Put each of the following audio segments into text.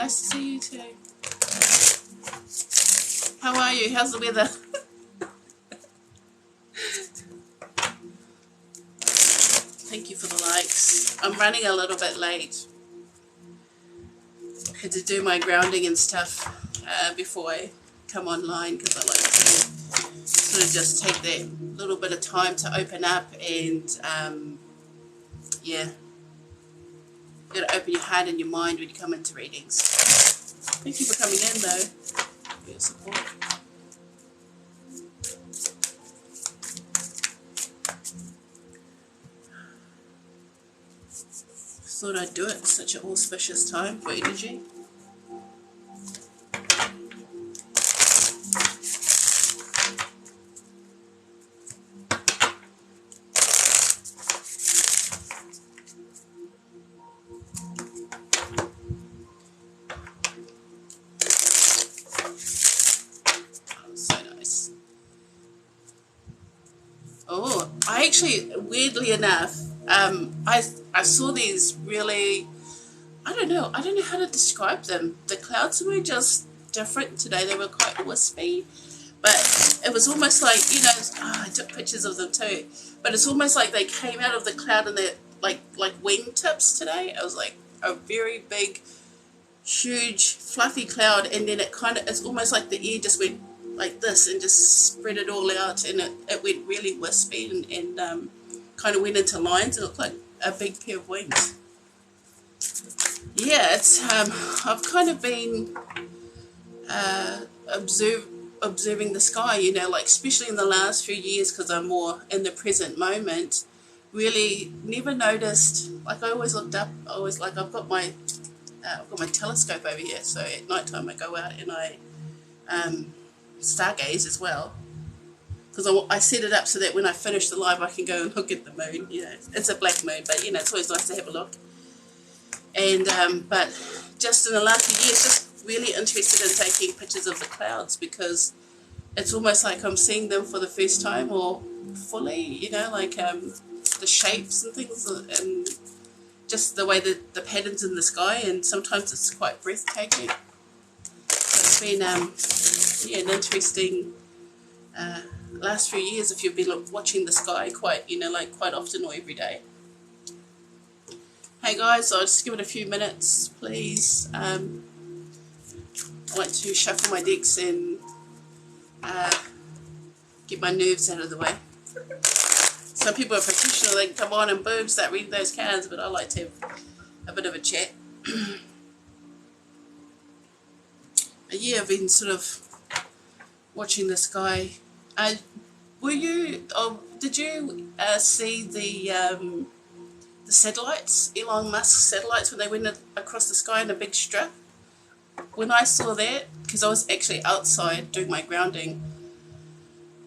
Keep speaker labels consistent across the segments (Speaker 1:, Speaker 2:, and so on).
Speaker 1: nice to see you too. How are you? How's the weather? Thank you for the likes. I'm running a little bit late. Had to do my grounding and stuff before I come online, because I like to sort of just take that little bit of time to open up and yeah, you gotta open your heart and your mind when you come into readings. Thank you for coming in though, for your support. Thought I'd do it at such an auspicious time for energy. Oh, I actually, weirdly enough, I saw these really, I don't know how to describe them. The clouds were just different today. They were quite wispy, but it was almost like, you know, I took pictures of them too, but it's almost like they came out of the cloud and they're like wingtips today. It was like a very big, huge, fluffy cloud, and then it's almost like the air just went like this and just spread it all out, and it went really wispy and kind of went into lines. It looked like a big pair of wings. Yeah, it's I've kind of been observing the sky, you know, like especially in the last few years, because I'm more in the present moment. Really never noticed, like I always looked up, I've got my telescope over here, so at night time I go out and I stargaze as well, because I set it up so that when I finish the live I can go and look at the moon. You know, it's a black moon, but you know, it's always nice to have a look. And but just in the last few years, just really interested in taking pictures of the clouds, because it's almost like I'm seeing them for the first time, or fully, you know, like the shapes and things, and just the way that the patterns in the sky, and sometimes it's quite breathtaking. So it's been yeah, an interesting last few years if you've been watching the sky quite, you know, like quite often or every day. Hey guys, I'll just give it a few minutes, please. I like to shuffle my decks and get my nerves out of the way. Some people are professional, they can come on and boom, start reading those cards, but I like to have a bit of a chat. Yeah, I've been sort of watching the sky. Did you see the satellites, Elon Musk satellites, when they went across the sky in a big strip? When I saw that, because I was actually outside doing my grounding,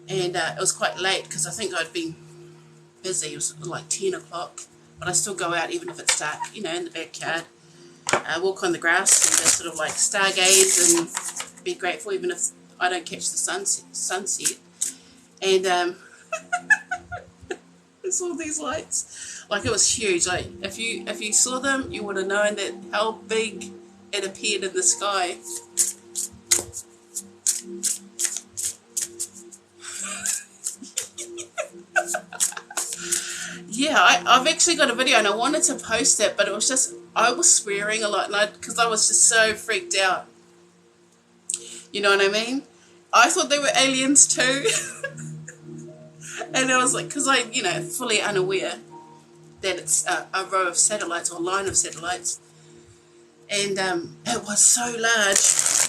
Speaker 1: and it was quite late because I think I'd been busy. It was like 10 o'clock, but I still go out even if it's dark, you know, in the backyard. Walk on the grass and just sort of like stargaze and be grateful even if I don't catch the sunset. And I saw these lights, like it was huge. Like if you saw them, you would have known that how big it appeared in the sky. Yeah, I've actually got a video and I wanted to post it, but it was just, I was swearing a lot, and because I was just so freaked out. You know what I mean? I thought they were aliens too. And I was like, because I, you know, fully unaware that it's a row of satellites or a line of satellites. And it was so large.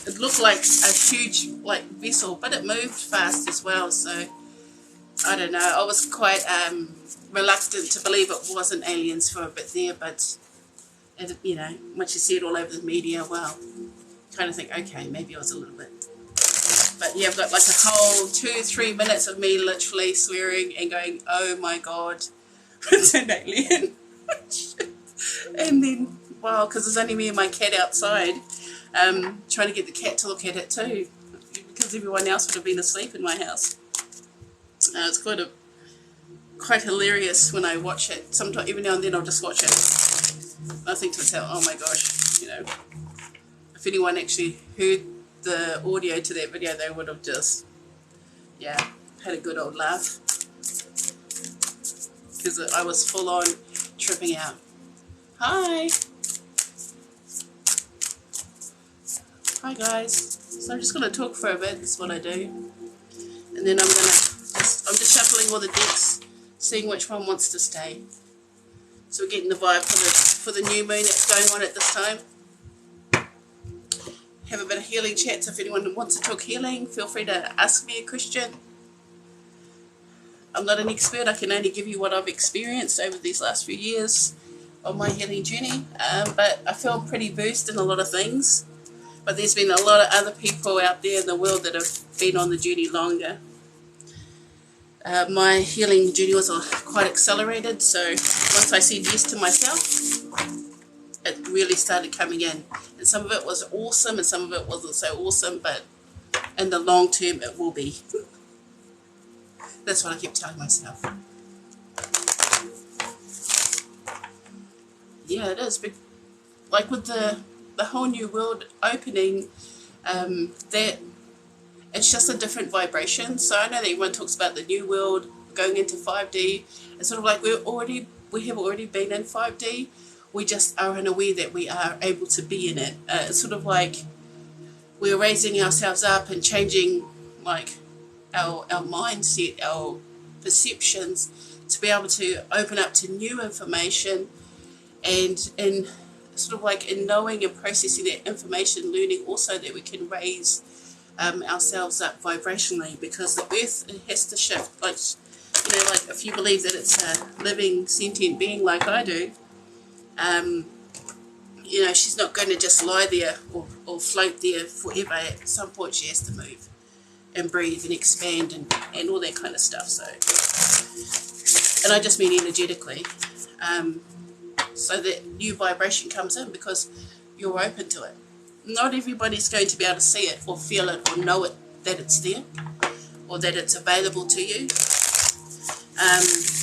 Speaker 1: It looked like a huge, like, vessel, but it moved fast as well. So, I don't know. I was quite reluctant to believe it wasn't aliens for a bit there, but, you know, once you see it all over the media, well, kind of think, okay, maybe I was a little bit. But yeah, I've got like a whole 2-3 minutes of me literally swearing and going, oh my god, it's an alien. And then, wow, because there's only me and my cat outside, trying to get the cat to look at it too, because everyone else would have been asleep in my house. It's quite hilarious when I watch it. Sometimes, every now and then I'll just watch it. I think to myself, oh my gosh, you know, if if anyone actually heard the audio to that video, they would have just, yeah, had a good old laugh. Because I was full on tripping out. Hi! Hi guys. So I'm just going to talk for a bit, that's what I do. And then I'm just shuffling all the decks, seeing which one wants to stay. So we're getting the vibe for the new moon that's going on at this time. Have a bit of healing chats. If anyone wants to talk healing, feel free to ask me a question. I'm not an expert. I can only give you what I've experienced over these last few years on my healing journey. But I feel pretty versed in a lot of things. But there's been a lot of other people out there in the world that have been on the journey longer. My healing journey was quite accelerated, so once I said yes to myself, it really started coming in. And some of it was awesome and some of it wasn't so awesome, but in the long term it will be. That's what I keep telling myself. Yeah, it is. But like with the whole new world opening, that it's just a different vibration. So I know that everyone talks about the new world going into 5D. It's sort of like we have already been in 5D. We just are unaware that we are able to be in it. It's sort of like we're raising ourselves up and changing like our mindset, our perceptions, to be able to open up to new information, and sort of like in knowing and processing that information, learning also that we can raise ourselves up vibrationally, because the earth has to shift. Like, you know, like if you believe that it's a living sentient being like I do, you know, she's not going to just lie there or float there forever. At some point she has to move and breathe and expand and all that kind of stuff. So, and I just mean energetically, so that new vibration comes in because you're open to it. Not everybody's going to be able to see it or feel it or know it, that it's there or that it's available to you,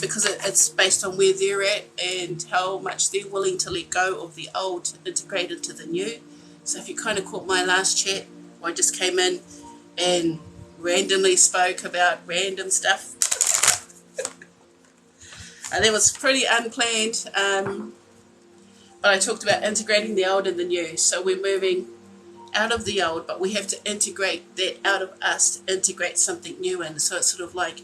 Speaker 1: because it's based on where they're at and how much they're willing to let go of the old to integrate into the new. So if you kind of caught my last chat, I just came in and randomly spoke about random stuff. And it was pretty unplanned, but I talked about integrating the old and the new. So we're moving out of the old, but we have to integrate that out of us to integrate something new in. So it's sort of like,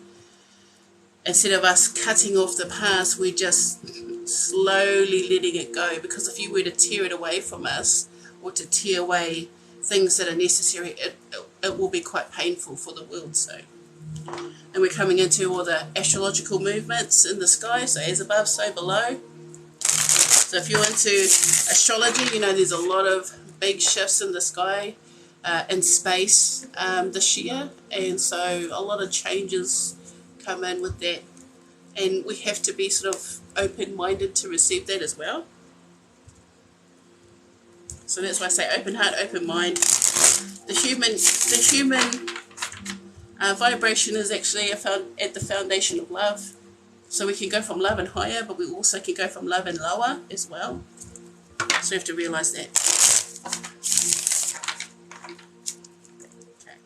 Speaker 1: instead of us cutting off the past, we're just slowly letting it go. Because if you were to tear it away from us, or to tear away things that are necessary, it will be quite painful for the world. So, and we're coming into all the astrological movements in the sky, so as above, so below. So if you're into astrology, you know there's a lot of big shifts in the sky, in space this year, and so a lot of changes come in with that, and we have to be sort of open-minded to receive that as well. So that's why I say open heart, open mind. The human vibration is actually at the foundation of love. So we can go from love and higher, but we also can go from love and lower as well. So we have to realise that. Okay.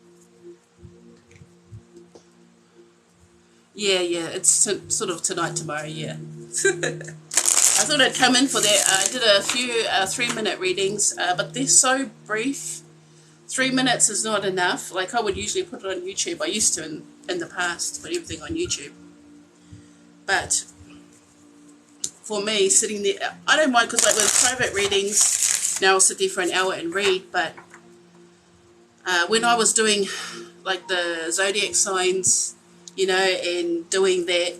Speaker 1: Yeah, it's sort of tonight, tomorrow, yeah. I thought I'd come in for that. I did a few 3-minute readings, but they're so brief. 3 minutes is not enough. Like I would usually put it on YouTube. I used to in the past, put everything on YouTube. But for me, sitting there, I don't mind, because like with private readings, now I'll sit there for an hour and read, but when I was doing like the zodiac signs, you know, and doing that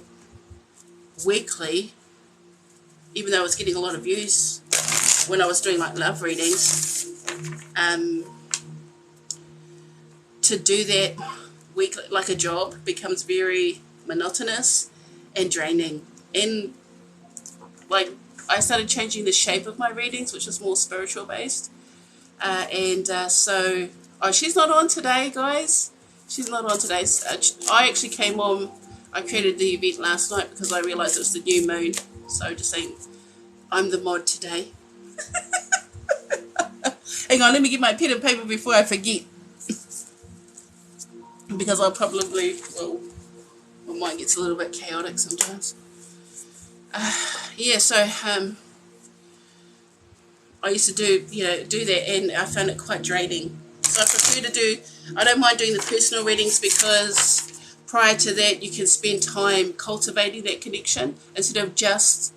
Speaker 1: weekly, even though I was getting a lot of views when I was doing like love readings, to do that weekly like a job becomes very monotonous and draining. And like I started changing the shape of my readings, which is more spiritual based, so she's not on today, guys. She's not on today. I actually came on, I created the event last night because I realized it was the new moon, so just saying I'm the mod today. Hang on, let me get my pen and paper before I forget. Because I'll probably, well, my mind gets a little bit chaotic sometimes. Yeah, so I used to do that, and I found it quite draining. So I prefer to do, I don't mind doing the personal readings because prior to that you can spend time cultivating that connection instead of just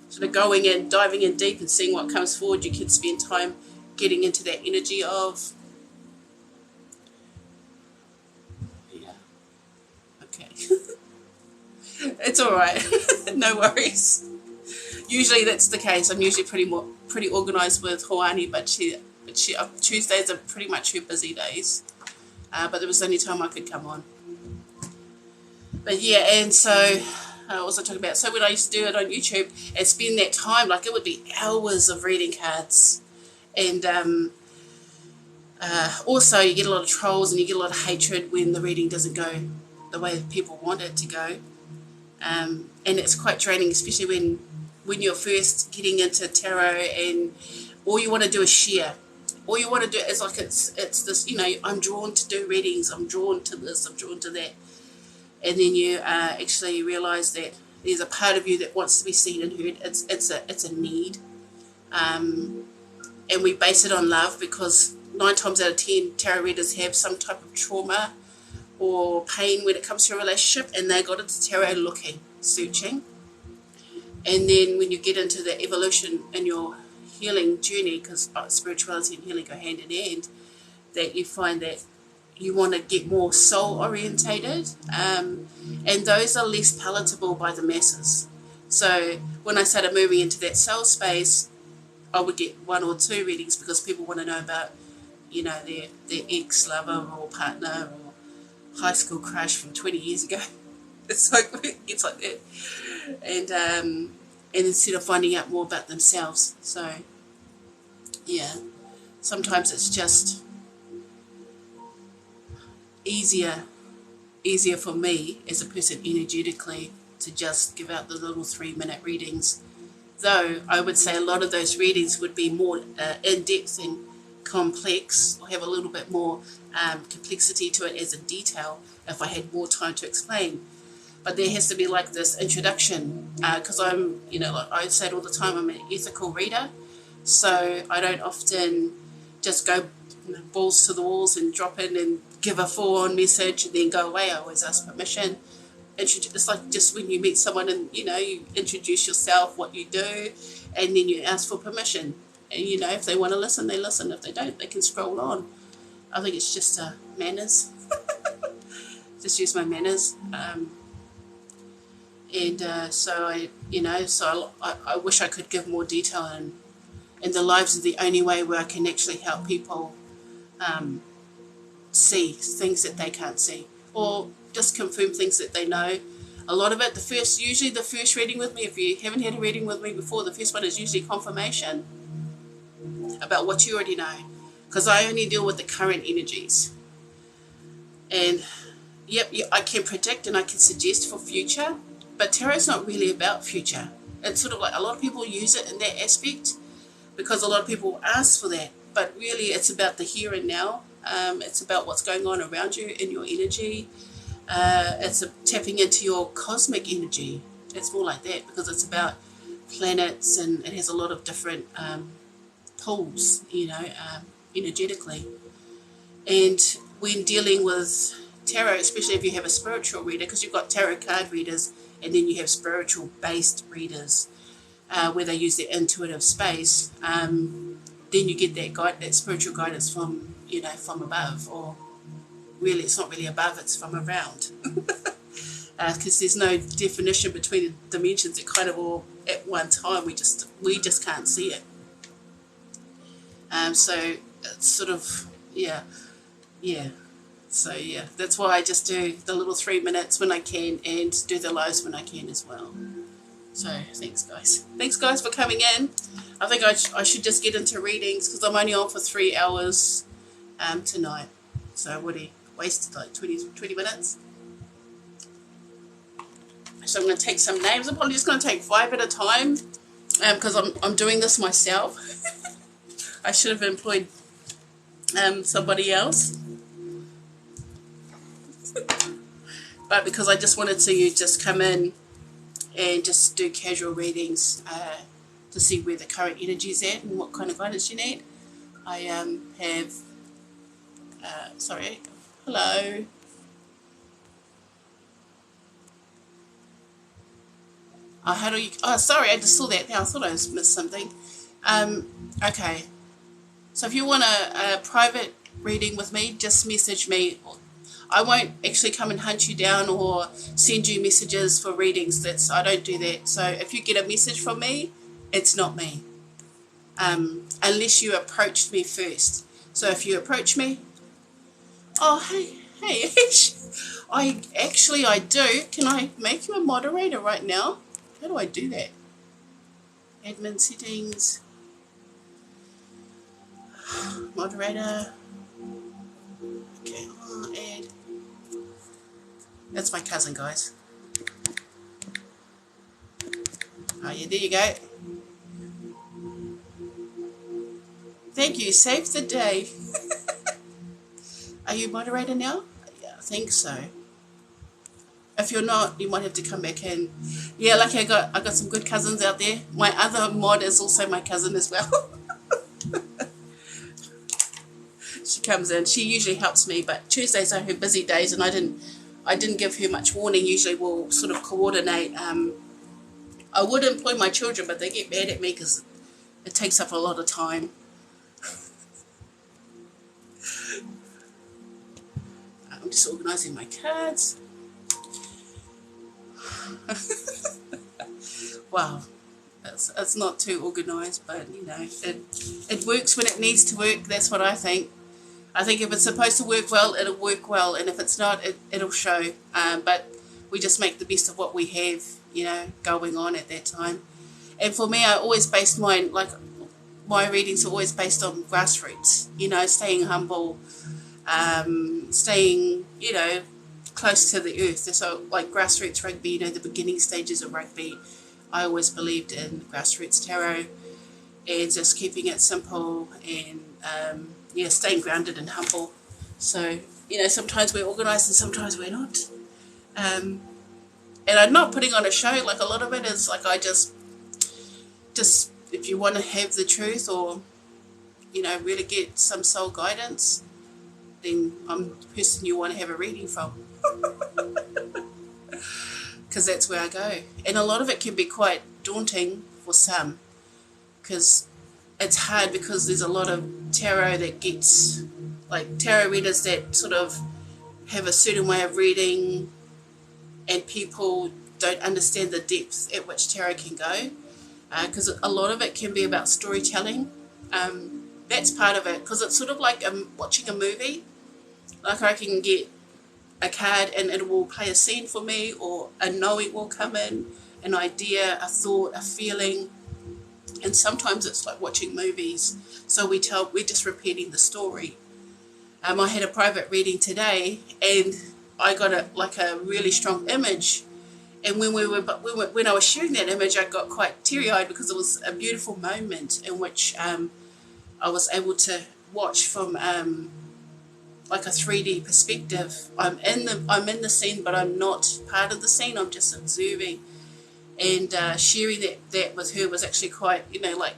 Speaker 1: sort of going in, diving in deep and seeing what comes forward. You can spend time getting into that energy of, yeah, okay. It's all right. No worries. Usually that's the case. I'm usually pretty organised with Hoani, but Tuesdays are pretty much her busy days. But there was the only time I could come on. But yeah, and so what was I talking about? So when I used to do it on YouTube and spend that time, like it would be hours of reading cards, and also you get a lot of trolls and you get a lot of hatred when the reading doesn't go the way people want it to go, and it's quite draining, especially when you're first getting into tarot and all you want to do is share. All you want to do is like it's this, I'm drawn to do readings, I'm drawn to this, I'm drawn to that. And then you actually realise that there's a part of you that wants to be seen and heard. It's a need. And we base it on love because 9 times out of 10 tarot readers have some type of trauma or pain when it comes to a relationship, and they got into tarot looking, searching. And then when you get into the evolution in your healing journey, because spirituality and healing go hand in hand, that you find that you want to get more soul orientated, and those are less palatable by the masses. So when I started moving into that soul space, I would get 1 or 2 readings because people want to know about their ex-lover or partner or high school crush from 20 years ago. It's like it's like that, and instead of finding out more about themselves. So yeah, sometimes it's just easier for me as a person energetically to just give out the little 3-minute readings, though I would say a lot of those readings would be more in-depth and complex, or have a little bit more complexity to it as a detail if I had more time to explain. But there has to be like this introduction, because I'm, like I say it all the time, I'm an ethical reader, so I don't often just go balls to the walls and drop in and give a full-on message and then go away. I always ask permission. It's like just when you meet someone and you introduce yourself, what you do, and then you ask for permission. And if they want to listen, they listen. If they don't, they can scroll on. I think it's just manners. Just use my manners. So I wish I could give more detail, and the lives are the only way where I can actually help people see things that they can't see, or just confirm things that they know. A lot of it, usually the first reading with me, if you haven't had a reading with me before, the first one is usually confirmation about what you already know, because I only deal with the current energies. And yep, I can predict and I can suggest for future, but tarot's not really about future. It's sort of like a lot of people use it in that aspect because a lot of people ask for that, but really it's about the here and now. It's about what's going on around you in your energy. It's tapping into your cosmic energy. It's more like that because it's about planets, and it has a lot of different pulls, energetically. And when dealing with tarot, especially if you have a spiritual reader, because you've got tarot card readers and then you have spiritual based readers where they use their intuitive space, then you get that spiritual guidance from from above, or really it's not really above, it's from around, because there's no definition between the dimensions. It kind of all at one time, we just can't see it. So it's sort of yeah. So yeah, that's why I just do the little 3 minutes when I can, and do the lives when I can as well. So thanks guys for coming in. I think I should just get into readings because I'm only on for 3 hours tonight. So I would have wasted like 20 minutes. So I'm going to take some names. I'm probably just going to take 5 at a time because I'm doing this myself. I should have employed somebody else. But because I just wanted to just come in and just do casual readings to see where the current energy is at and what kind of guidance you need, I have, sorry, hello. How do you, oh, sorry, I just saw that now. I thought I missed something. Okay. So if you want a private reading with me, just message me. I won't actually come and hunt you down or send you messages for readings. I don't do that. So if you get a message from me, it's not me. Unless you approached me first. So if you approach me, oh, hey, Ash, I do. Can I make you a moderator right now? How do I do that? Admin settings, moderator. Okay, add. That's my cousin, guys. Oh yeah, there you go. Thank you, saved the day. Are you moderator now? Yeah, I think so. If you're not, you might have to come back in. Yeah, lucky I got some good cousins out there. My other mod is also my cousin as well. She comes in. She usually helps me, but Tuesdays are her busy days, and I didn't give her much warning. Usually we'll sort of coordinate. I would employ my children, but they get mad at me because it takes up a lot of time. I'm just organising my cards. Wow, it's not too organised, but you know, it works when it needs to work. That's what I think. I think if it's supposed to work well, it'll work well, and if it's not, it'll show. But we just make the best of what we have, you know, going on at that time. And for me, I always based mine, like my readings are always based on grassroots, you know, staying humble, staying, you know, close to the earth. So like grassroots rugby, you know, the beginning stages of rugby, I always believed in grassroots tarot and just keeping it simple and yeah, staying grounded and humble. So, you know, sometimes we're organised and sometimes we're not. And I'm not putting on a show. Like a lot of it is like I just if you want to have the truth or, you know, really get some soul guidance, then I'm the person you want to have a reading from. Because that's where I go. And a lot of it can be quite daunting for some, because it's hard because there's a lot of tarot that gets, like tarot readers that sort of have a certain way of reading and people don't understand the depth at which tarot can go, because a lot of it can be about storytelling. That's part of it, because it's sort of like watching a movie. Like I can get a card and it will play a scene for me, or a knowing will come in, an idea, a thought, a feeling. And sometimes it's like watching movies, so we're just repeating the story. I had a private reading today and I got a really strong image, and when I was sharing that image, I got quite teary-eyed because it was a beautiful moment in which I was able to watch from like a 3D perspective. I'm in the scene, but I'm not part of the scene. I'm just observing, and sharing that with her was actually quite, you know, like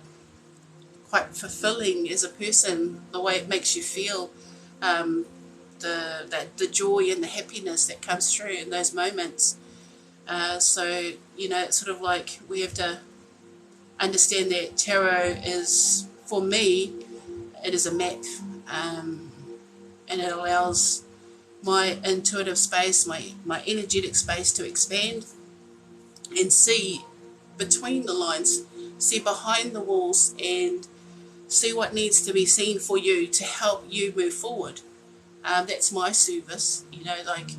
Speaker 1: quite fulfilling as a person. The way it makes you feel, the joy and the happiness that comes through in those moments. So, you know, it's sort of like we have to understand that tarot is, for me, it is a map. And it allows my intuitive space, my energetic space to expand and see between the lines, see behind the walls, and see what needs to be seen for you to help you move forward. That's my service, you know, like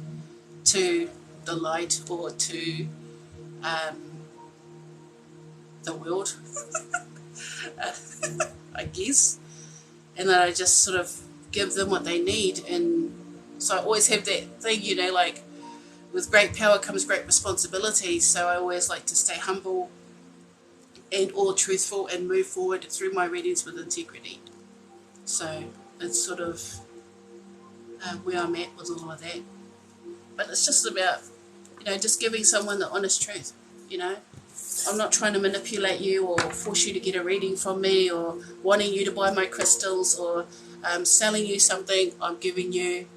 Speaker 1: to the light or to the world, I guess. And then I just sort of give them what they need. And so I always have that thing, you know, like with great power comes great responsibility. So I always like to stay humble and all truthful and move forward through my readings with integrity. So it's sort of where I'm at with all of that. But it's just about, just giving someone the honest truth, I'm not trying to manipulate you or force you to get a reading from me or wanting you to buy my crystals or selling you something. I'm giving you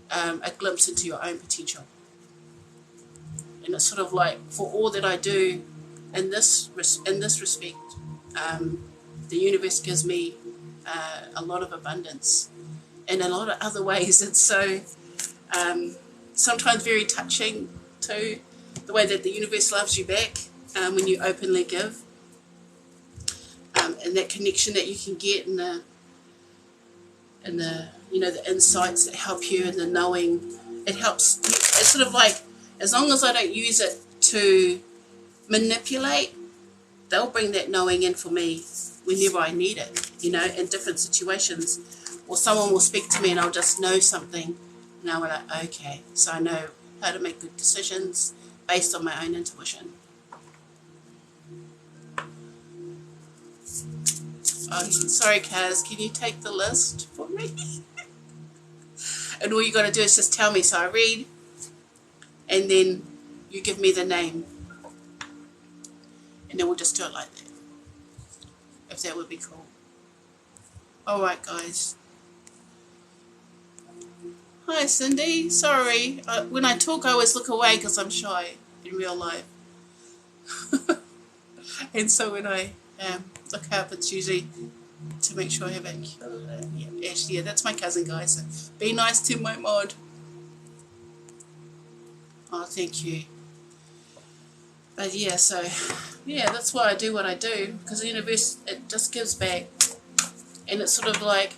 Speaker 1: a glimpse into your own potential. And it's sort of like, for all that I do in this respect, the universe gives me a lot of abundance. In a lot of other ways, it's so sometimes very touching too, the way that the universe loves you back when you openly give, and that connection that you can get, and the the insights that help you, and the knowing. It helps. It's sort of like, as long as I don't use it to manipulate, they'll bring that knowing in for me whenever I need it, in different situations. Or someone will speak to me and I'll just know something, and I'll be like, okay, so I know how to make good decisions based on my own intuition. Oh, sorry, Kaz, can you take the list for me? And all you got to do is just tell me, so I read, and then you give me the name, and then we'll just do it like that, if that would be cool. Alright, guys. Hi, Cindy. Sorry. When I talk, I always look away because I'm shy in real life. And so when I look up, it's usually to make sure I haven't killed it. Yeah, Ashley, that's my cousin, guys. So be nice to my mod. Oh, thank you. But yeah, so, yeah, that's why I do what I do, because the universe, it just gives back. And it's sort of like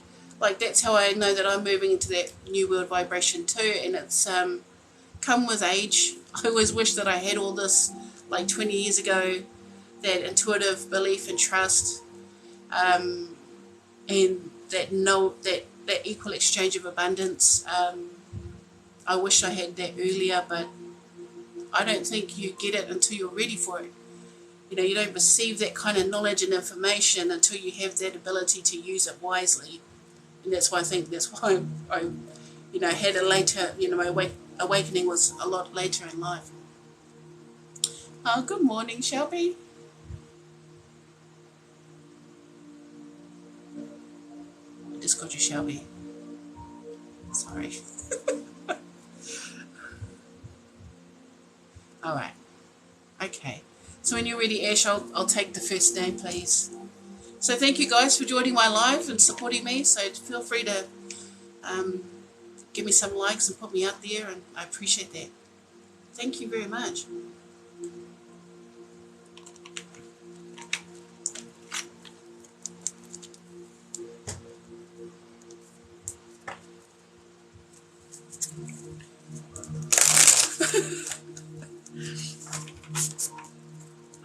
Speaker 1: that's how I know that I'm moving into that new world vibration too. And it's come with age. I always wish that I had all this like 20 years ago, that intuitive belief and trust, and that equal exchange of abundance. I wish I had that earlier, but I don't think you get it until you're ready for it. You don't receive that kind of knowledge and information until you have that ability to use it wisely. And that's why I had a later, my awakening was a lot later in life. Oh, good morning, Shelby. I just called you Shelby. Sorry. All right. Okay. So when you're ready, Ash, I'll take the first name, please. So thank you guys for joining my live and supporting me. So feel free to give me some likes and put me out there, and I appreciate that. Thank you very much.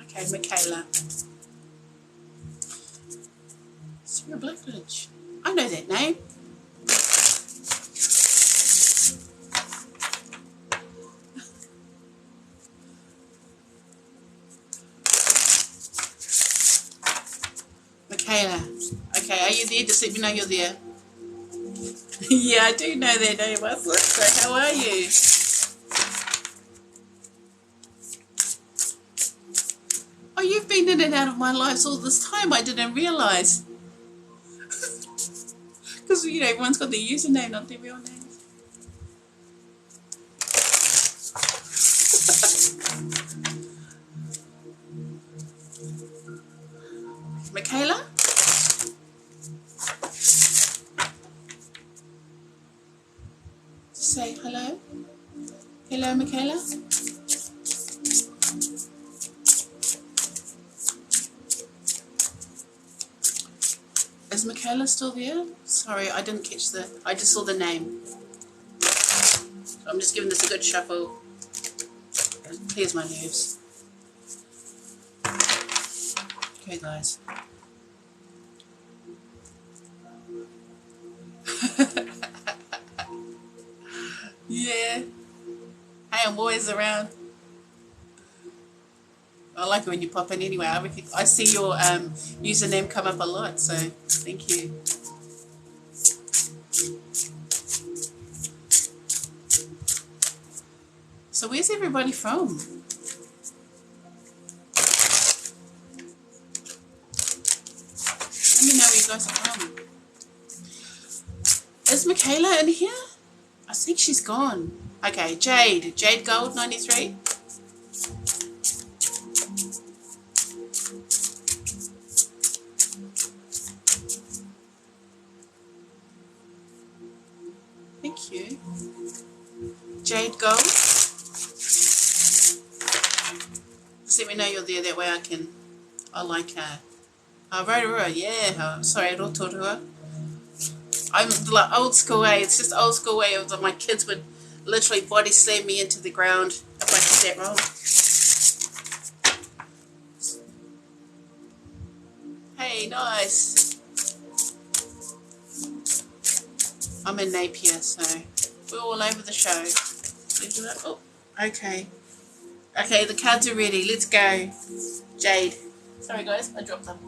Speaker 1: Okay, Michaela. Sarah Blackledge. I know that name. Michaela. Okay, are you there? Just let me know you're there. Yeah, I do know that name. So how are you? Oh, you've been in and out of my lives all this time. I didn't realise. Because, everyone's got their username, not their real name. Michaela? Say hello. Hello, Michaela. Is Michaela still there? Sorry, I didn't catch I just saw the name. So I'm just giving this a good shuffle. It clears my nerves. Okay, guys. Yeah. Hey, I'm always around. I like it when you pop in anyway. I see your username come up a lot, so thank you. So where's everybody from? Let me know where you guys are from. Is Michaela in here? I think she's gone. Okay, Jade Gold 93. Thank you. Jade Gold. Just let me know you're there, that way I like her. Rotorua, yeah. Sorry, Rotorua. I'm like old school way. It's just old school way of my kids would literally body slam me into the ground if I did that wrong. Hey, nice. I'm in Napier, so we're all over the show. Oh, okay. Okay, the cards are ready. Let's go. Jade. Sorry, guys, I dropped them.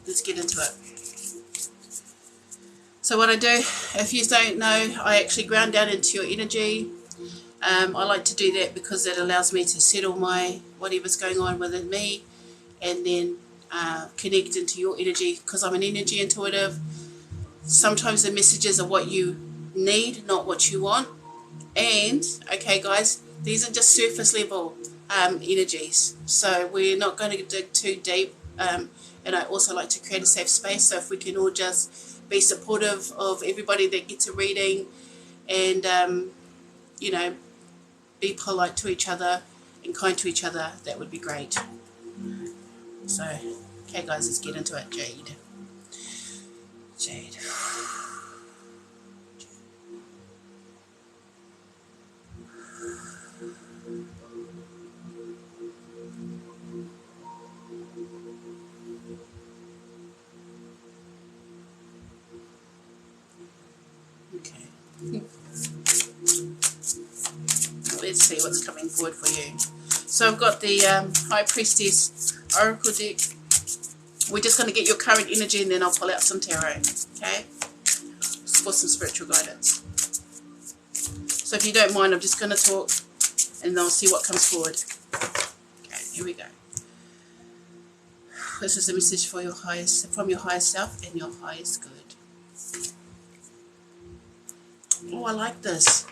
Speaker 1: Let's get into it. So what I do, if you don't know, I actually ground down into your energy. I like to do that because it allows me to settle my whatever's going on within me, and then connect into your energy, because I'm an energy intuitive. Sometimes the messages are what you need, not what you want. And, okay guys, these are just surface level energies. So we're not going to dig too deep. And I also like to create a safe space. So if we can all just be supportive of everybody that gets a reading, and, you know, be polite to each other and kind to each other, that would be great. So, okay guys, let's get into it. Jade. Okay. Let's see what's coming forward for you. So I've got the High Priestess Oracle deck. We're just going to get your current energy, and then I'll pull out some tarot, okay, for some spiritual guidance. So if you don't mind, I'm just going to talk, and I'll see what comes forward. Okay, here we go. This is a message for your highest, from your highest self and your highest good. Oh, I like this.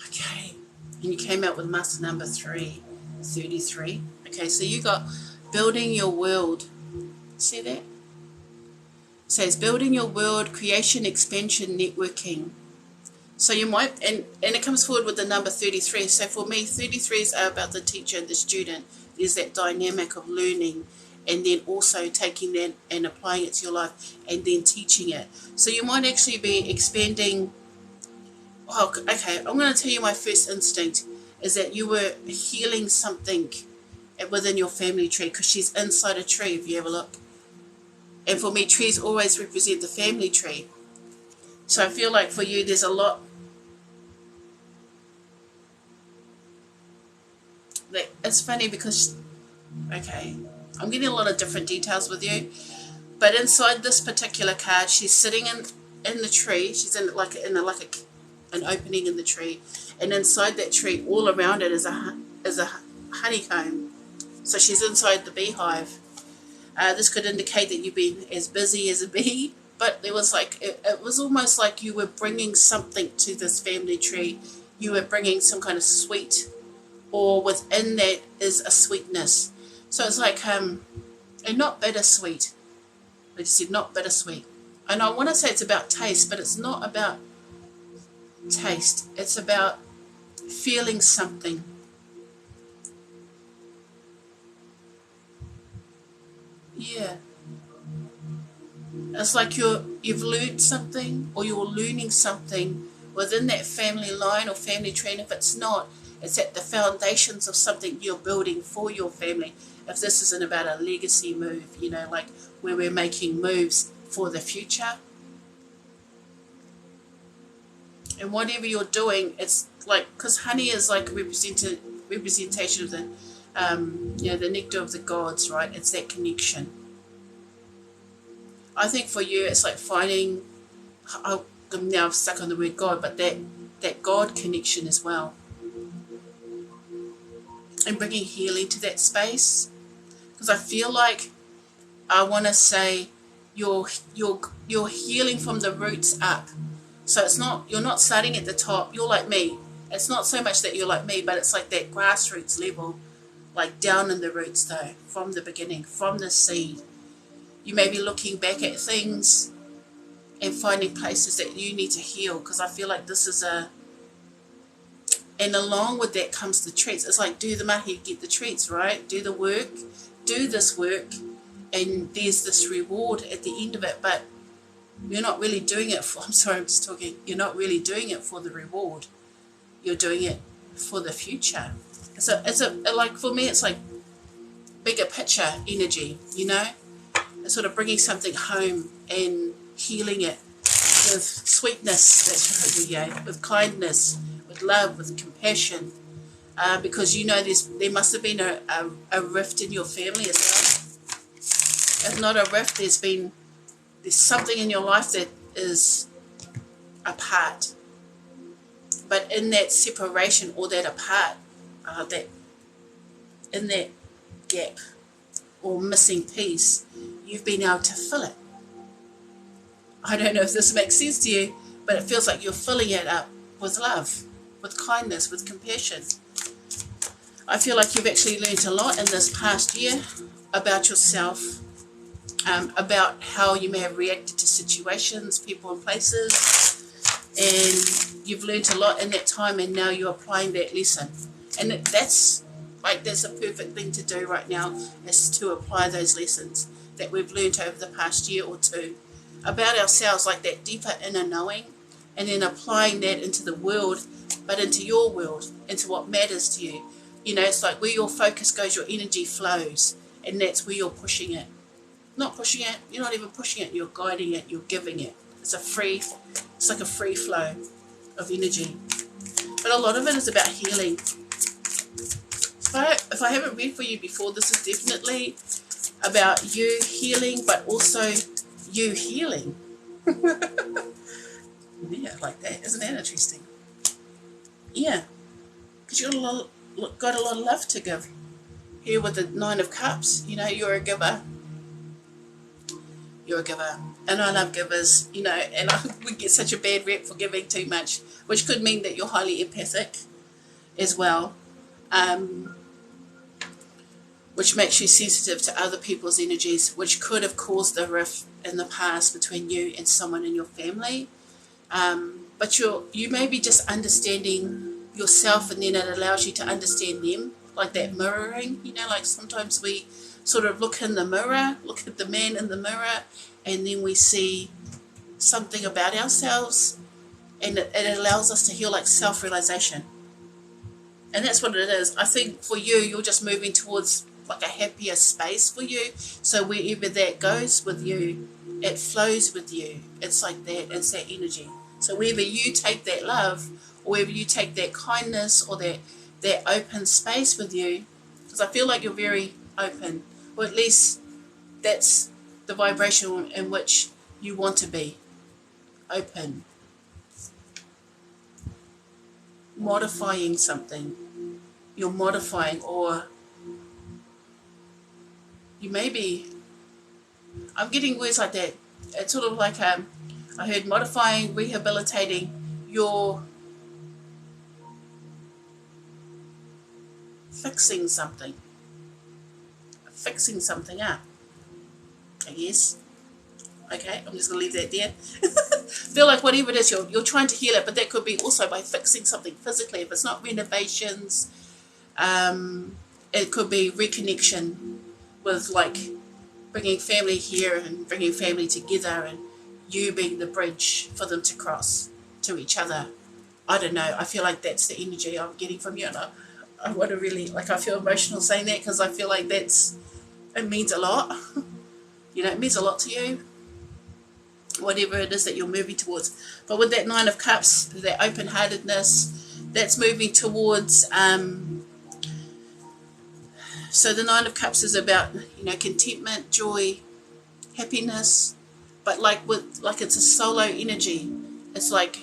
Speaker 1: Okay, and you came out with master number 33. Okay, so you got building your world. See that? It says building your world, creation, expansion, networking. So you might, and it comes forward with the number 33. So for me, 33s are about the teacher and the student. There's that dynamic of learning, and then also taking that and applying it to your life, and then teaching it. So you might actually be expanding. Oh, okay, I'm going to tell you my first instinct is that you were healing something within your family tree, because she's inside a tree, if you have a look. And for me, trees always represent the family tree. So I feel like for you, there's a lot. It's funny because, okay, I'm getting a lot of different details with you. But inside this particular card, she's sitting in the tree. She's in an opening in the tree. And inside that tree, all around it is a honeycomb. So she's inside the beehive. This could indicate that you've been as busy as a bee, but there was like, it was almost like you were bringing something to this family tree. You were bringing some kind of sweet, or within that is a sweetness. So it's like, and not bittersweet. I just said not bittersweet. And I want to say it's about taste, but it's not about taste. It's about feeling something. Yeah. It's like you've learned something, or you're learning something within that family line or family tree. And if it's not, it's at the foundations of something you're building for your family. If this isn't about a legacy move, you know, like where we're making moves for the future. And whatever you're doing, it's like, because honey is like represented representation of the, you know, the nectar of the gods, right? It's that connection. I think for you, it's like finding, I'm now stuck on the word God, but that God connection as well. And bringing healing to that space. Because I feel like, I want to say, you're healing from the roots up. So it's not, you're not starting at the top. You're like me. It's not so much that you're like me, but it's like that grassroots level, like down in the roots though, from the beginning, from the seed. You may be looking back at things and finding places that you need to heal, because I feel like this is and along with that comes the treats. It's like, do the mahi, get the treats, right? Do the work, do this work, and there's this reward at the end of it, but you're not really doing it for, I'm sorry, I'm just talking, you're not really doing it for the reward. You're doing it for the future. So it's like, for me, it's like bigger picture energy, you know? It's sort of bringing something home and healing it with sweetness, that's right, with kindness, with love, with compassion, because you know there must have been a rift in your family as well. If not a rift, there's something in your life that is apart. But in that separation or that apart, in that gap or missing piece, you've been able to fill it. I don't know if this makes sense to you, but it feels like you're filling it up with love, with kindness, with compassion. I feel like you've actually learned a lot in this past year about yourself, about how you may have reacted to situations, people and places, and you've learned a lot in that time, and now you're applying that lesson. And that's a perfect thing to do right now, is to apply those lessons that we've learned over the past year or two about ourselves, like that deeper inner knowing, and then applying that into the world, but into your world, into what matters to you. You know, it's like where your focus goes, your energy flows, and that's where you're pushing it. Not pushing it, you're not even pushing it, you're guiding it, you're giving it. It's like a free flow of energy. But a lot of it is about healing. If I haven't read for you before, this is definitely about you healing, but also you healing. Yeah, like that. Isn't that interesting? Yeah. Because you've got a lot of love to give. Here with the 9 of Cups, you know, you're a giver. You're a giver. And I love givers, you know, and we get such a bad rep for giving too much, which could mean that you're highly empathic as well. Which makes you sensitive to other people's energies, which could have caused a rift in the past between you and someone in your family. But you may be just understanding yourself, and then it allows you to understand them, like that mirroring, you know, like sometimes we sort of look in the mirror, look at the man in the mirror, and then we see something about ourselves, and it allows us to heal, like self-realization. And that's what it is. I think for you, you're just moving towards like a happier space for you. So wherever that goes with you, it flows with you. It's like that. It's that energy. So wherever you take that love, or wherever you take that kindness, or that open space with you, because I feel like you're very open, or at least that's the vibration in which you want to be. Open. Modifying something. You're modifying, or you may be, I'm getting words like that. It's sort of like, I heard modifying, rehabilitating, you're fixing something up, I guess. Okay, I'm just going to leave that there. Feel like whatever it is, you're trying to heal it, but that could be also by fixing something physically. If it's not renovations, it could be reconnection with, like, bringing family here and bringing family together, and you being the bridge for them to cross to each other. I don't know. I feel like that's the energy I'm getting from you, and I want to really, like, I feel emotional saying that, because I feel like it means a lot. You know, it means a lot to you, whatever it is that you're moving towards. But with that 9 of Cups, that open-heartedness, that's moving towards So the Nine of Cups is about, contentment, joy, happiness, but like it's a solo energy. It's like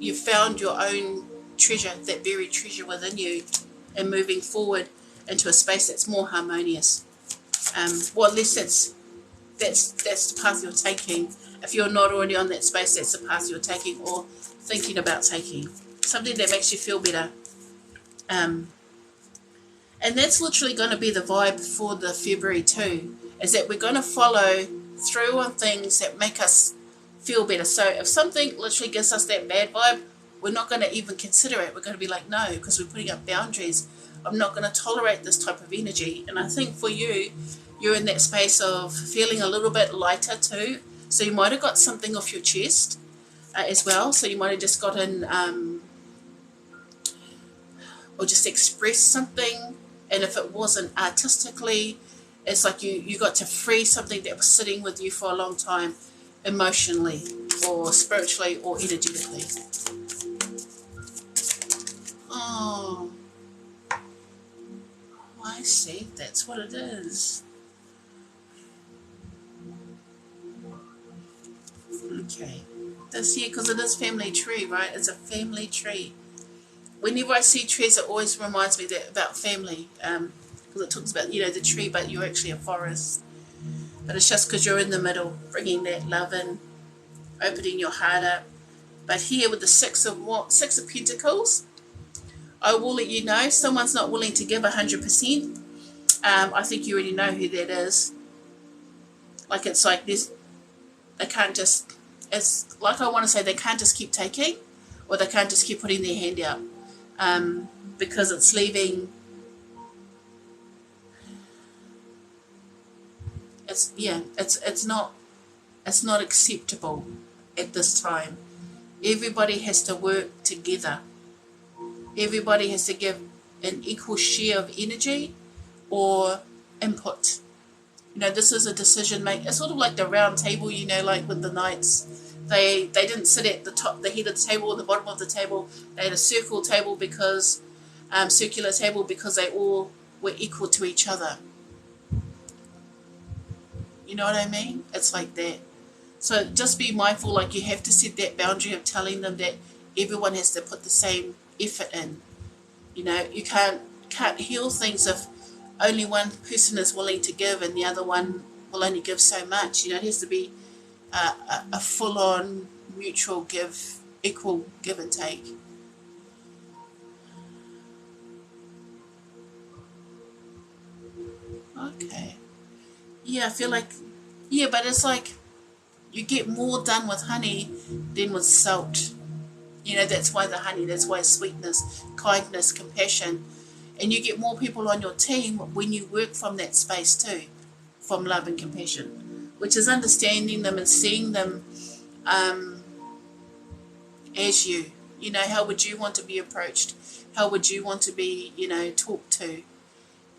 Speaker 1: you found your own treasure, that buried treasure within you, and moving forward into a space that's more harmonious. Well, at least that's the path you're taking. If you're not already on that space, that's the path you're taking or thinking about taking. Something that makes you feel better. And that's literally going to be the vibe for the February too, is that we're going to follow through on things that make us feel better. So if something literally gives us that bad vibe, we're not going to even consider it. We're going to be like, no, because we're putting up boundaries. I'm not going to tolerate this type of energy. And I think for you, you're in that space of feeling a little bit lighter too. So you might have got something off your chest as well. So you might have just gotten, or just expressed something. And if it wasn't artistically, it's like you got to free something that was sitting with you for a long time, emotionally or spiritually or energetically. Oh, I see. That's what it is. Okay. This here, because it is family tree, right? It's a family tree. Whenever I see trees, it always reminds me about family, because it talks about, the tree, but you're actually a forest. But it's just because you're in the middle, bringing that love in, opening your heart up. But here with the Six of Pentacles, I will let you know someone's not willing to give 100%. I think you already know who that is. Like it's like this, they can't just, it's like I want to say they can't just keep taking, or they can't just keep putting their hand out. Because it's leaving, it's not acceptable at this time. Everybody has to work together. Everybody has to give an equal share of energy or input. This is a decision make. It's sort of like the round table, like with the knights. They didn't sit at the top, the head of the table, or the bottom of the table. They had a circular table because they all were equal to each other. You know what I mean? It's like that. So just be mindful, like you have to set that boundary of telling them that everyone has to put the same effort in. You can't heal things if only one person is willing to give and the other one will only give so much. It has to be a full-on mutual give, equal give and take. Okay. Yeah, I feel like, but it's like you get more done with honey than with salt. That's why the honey, that's why sweetness, kindness, compassion. And you get more people on your team when you work from that space too, from love and compassion, which is understanding them and seeing them as you. How would you want to be approached? How would you want to be, talked to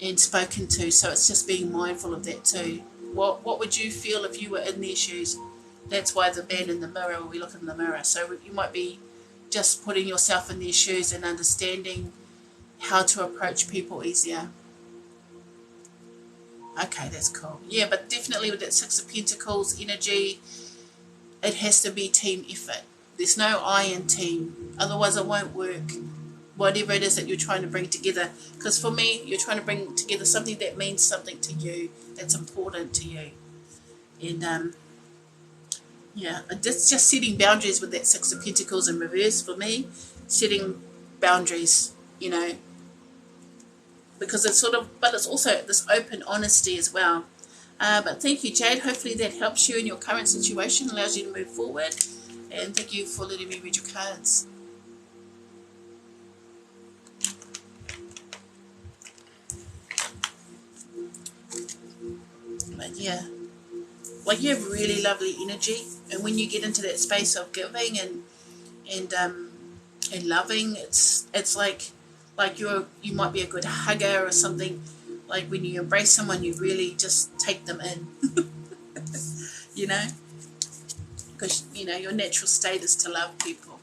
Speaker 1: and spoken to? So it's just being mindful of that too. What would you feel if you were in their shoes? That's why the man in the mirror, we look in the mirror. So you might be just putting yourself in their shoes and understanding how to approach people easier. Okay, that's cool. Yeah, but definitely with that Six of Pentacles energy, it has to be team effort. There's no I in team. Otherwise it won't work. Whatever it is that you're trying to bring together. Because for me, you're trying to bring together something that means something to you, that's important to you. And it's just setting boundaries with that Six of Pentacles in reverse for me. Setting boundaries, because it's but it's also this open honesty as well. But thank you, Jade. Hopefully that helps you in your current situation, allows you to move forward. And thank you for letting me read your cards. But yeah, like you have really lovely energy, and when you get into that space of giving and loving, it's like you might be a good hugger or something. Like when you embrace someone, you really just take them in. Because your natural state is to love people,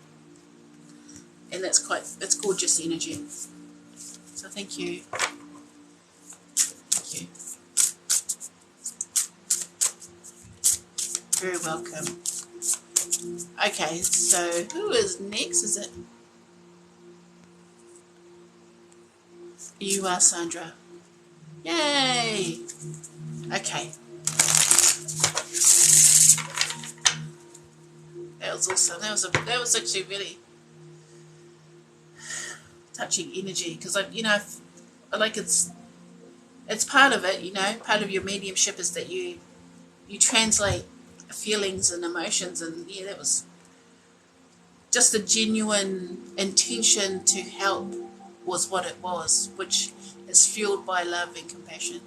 Speaker 1: and it's gorgeous energy. So thank you. Thank you. Very welcome. Okay, so who is next? Is it? You are, Sandra. Yay! Okay. That was awesome. That was actually really touching energy, because like it's part of it. Part of your mediumship is that you translate feelings and emotions, and yeah, that was just a genuine intention to help was what it was, which is fueled by love and compassion.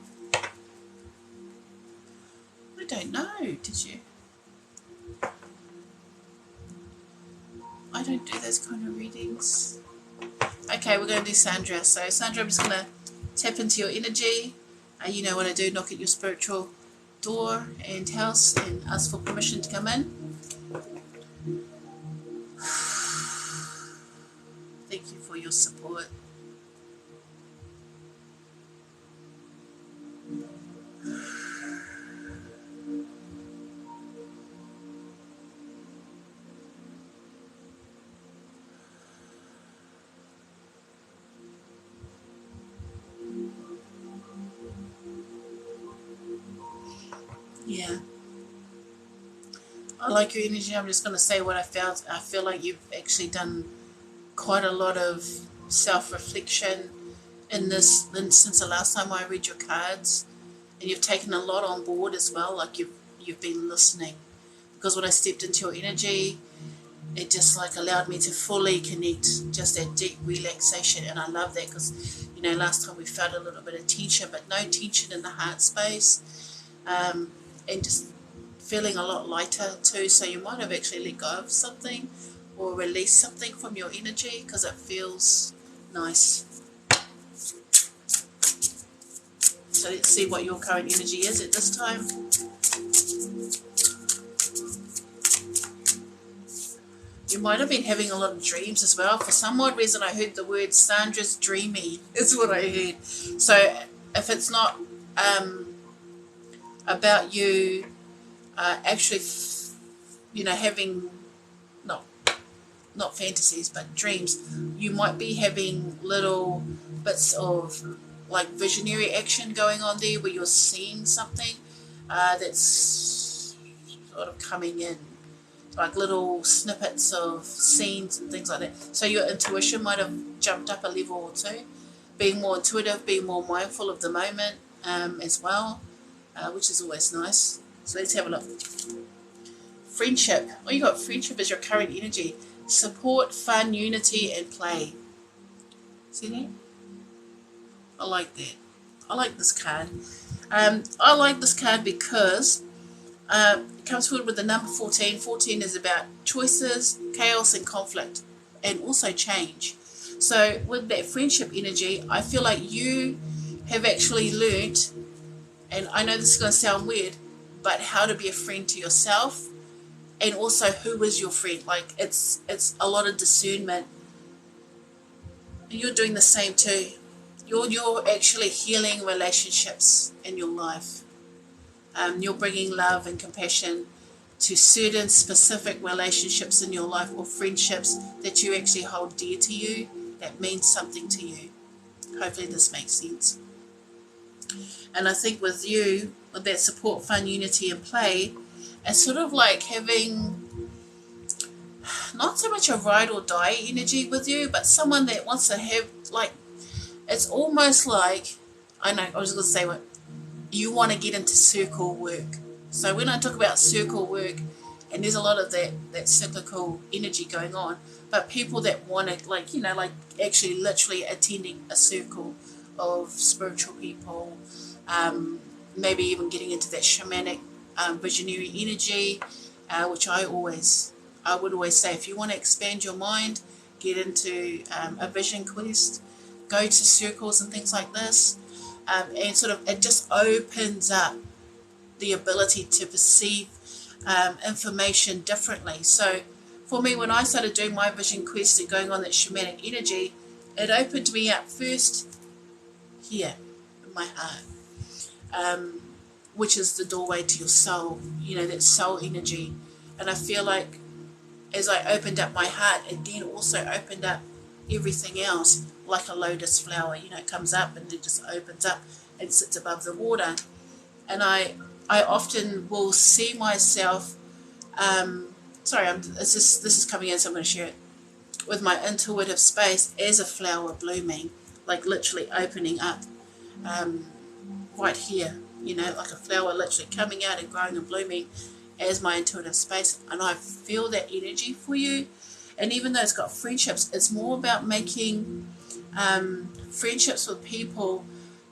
Speaker 1: I don't know, did you? I don't do those kind of readings. Okay, we're going to do Sandra. So Sandra, I'm just going to tap into your energy. You know what I do, knock at your spiritual door and house and ask for permission to come in. Thank you for your support. Yeah. I like your energy. I'm just going to say what I felt. I feel like you've actually done quite a lot of self-reflection in this since the last time I read your cards, and you've taken a lot on board as well. Like you've been listening, because when I stepped into your energy, it just like allowed me to fully connect, just that deep relaxation. And I love that, because last time we felt a little bit of tension, but no tension in the heart space, and just feeling a lot lighter too. So you might have actually let go of something or released something from your energy, because it feels nice. So let's see what your current energy is at this time. You might have been having a lot of dreams as well. For some odd reason, I heard the word Sandra's dreamy. Is what I heard. So if it's not about you actually, having not fantasies but dreams, you might be having little bits of like visionary action going on there, where you're seeing something that's sort of coming in, like little snippets of scenes and things like that. So your intuition might have jumped up a level or two, being more intuitive, being more mindful of the moment as well, which is always nice. So let's have a look. Friendship. Oh, you got friendship as your current energy. Support, fun, unity, and play. See that? I like that. I like this card. I like this card because it comes forward with the number 14. 14 is about choices, chaos, and conflict, and also change. So with that friendship energy, I feel like you have actually learnt, and I know this is going to sound weird, but how to be a friend to yourself, and also who is your friend. Like it's a lot of discernment. And you're doing the same too. You're actually healing relationships in your life. You're bringing love and compassion to certain specific relationships in your life, or friendships that you actually hold dear to you, that means something to you. Hopefully this makes sense. And I think with you, with that support, fun, unity, and play, it's sort of like having not so much a ride or die energy with you, but someone that wants to have, like, it's almost like, I know, I was going to say what, you want to get into circle work. So when I talk about circle work, and there's a lot of that cyclical energy going on, but people that want to, like, like actually literally attending a circle of spiritual people, maybe even getting into that shamanic visionary energy, which I would always say, if you want to expand your mind, get into a vision quest, go to circles and things like this, and sort of it just opens up the ability to perceive information differently. So for me, when I started doing my vision quest and going on that shamanic energy, it opened me up first here in my heart. which is the doorway to your soul, you know, that soul energy. And I feel like as I opened up my heart, it then also opened up everything else, like a lotus flower, you know, it comes up and it just opens up and sits above the water. And I often will see myself, this is coming in, so I'm going to share it, with my intuitive space as a flower blooming, like literally opening up, right here, you know, like a flower literally coming out and growing and blooming as my intuitive space. And I feel that energy for you. And even though it's got friendships, it's more about making friendships with people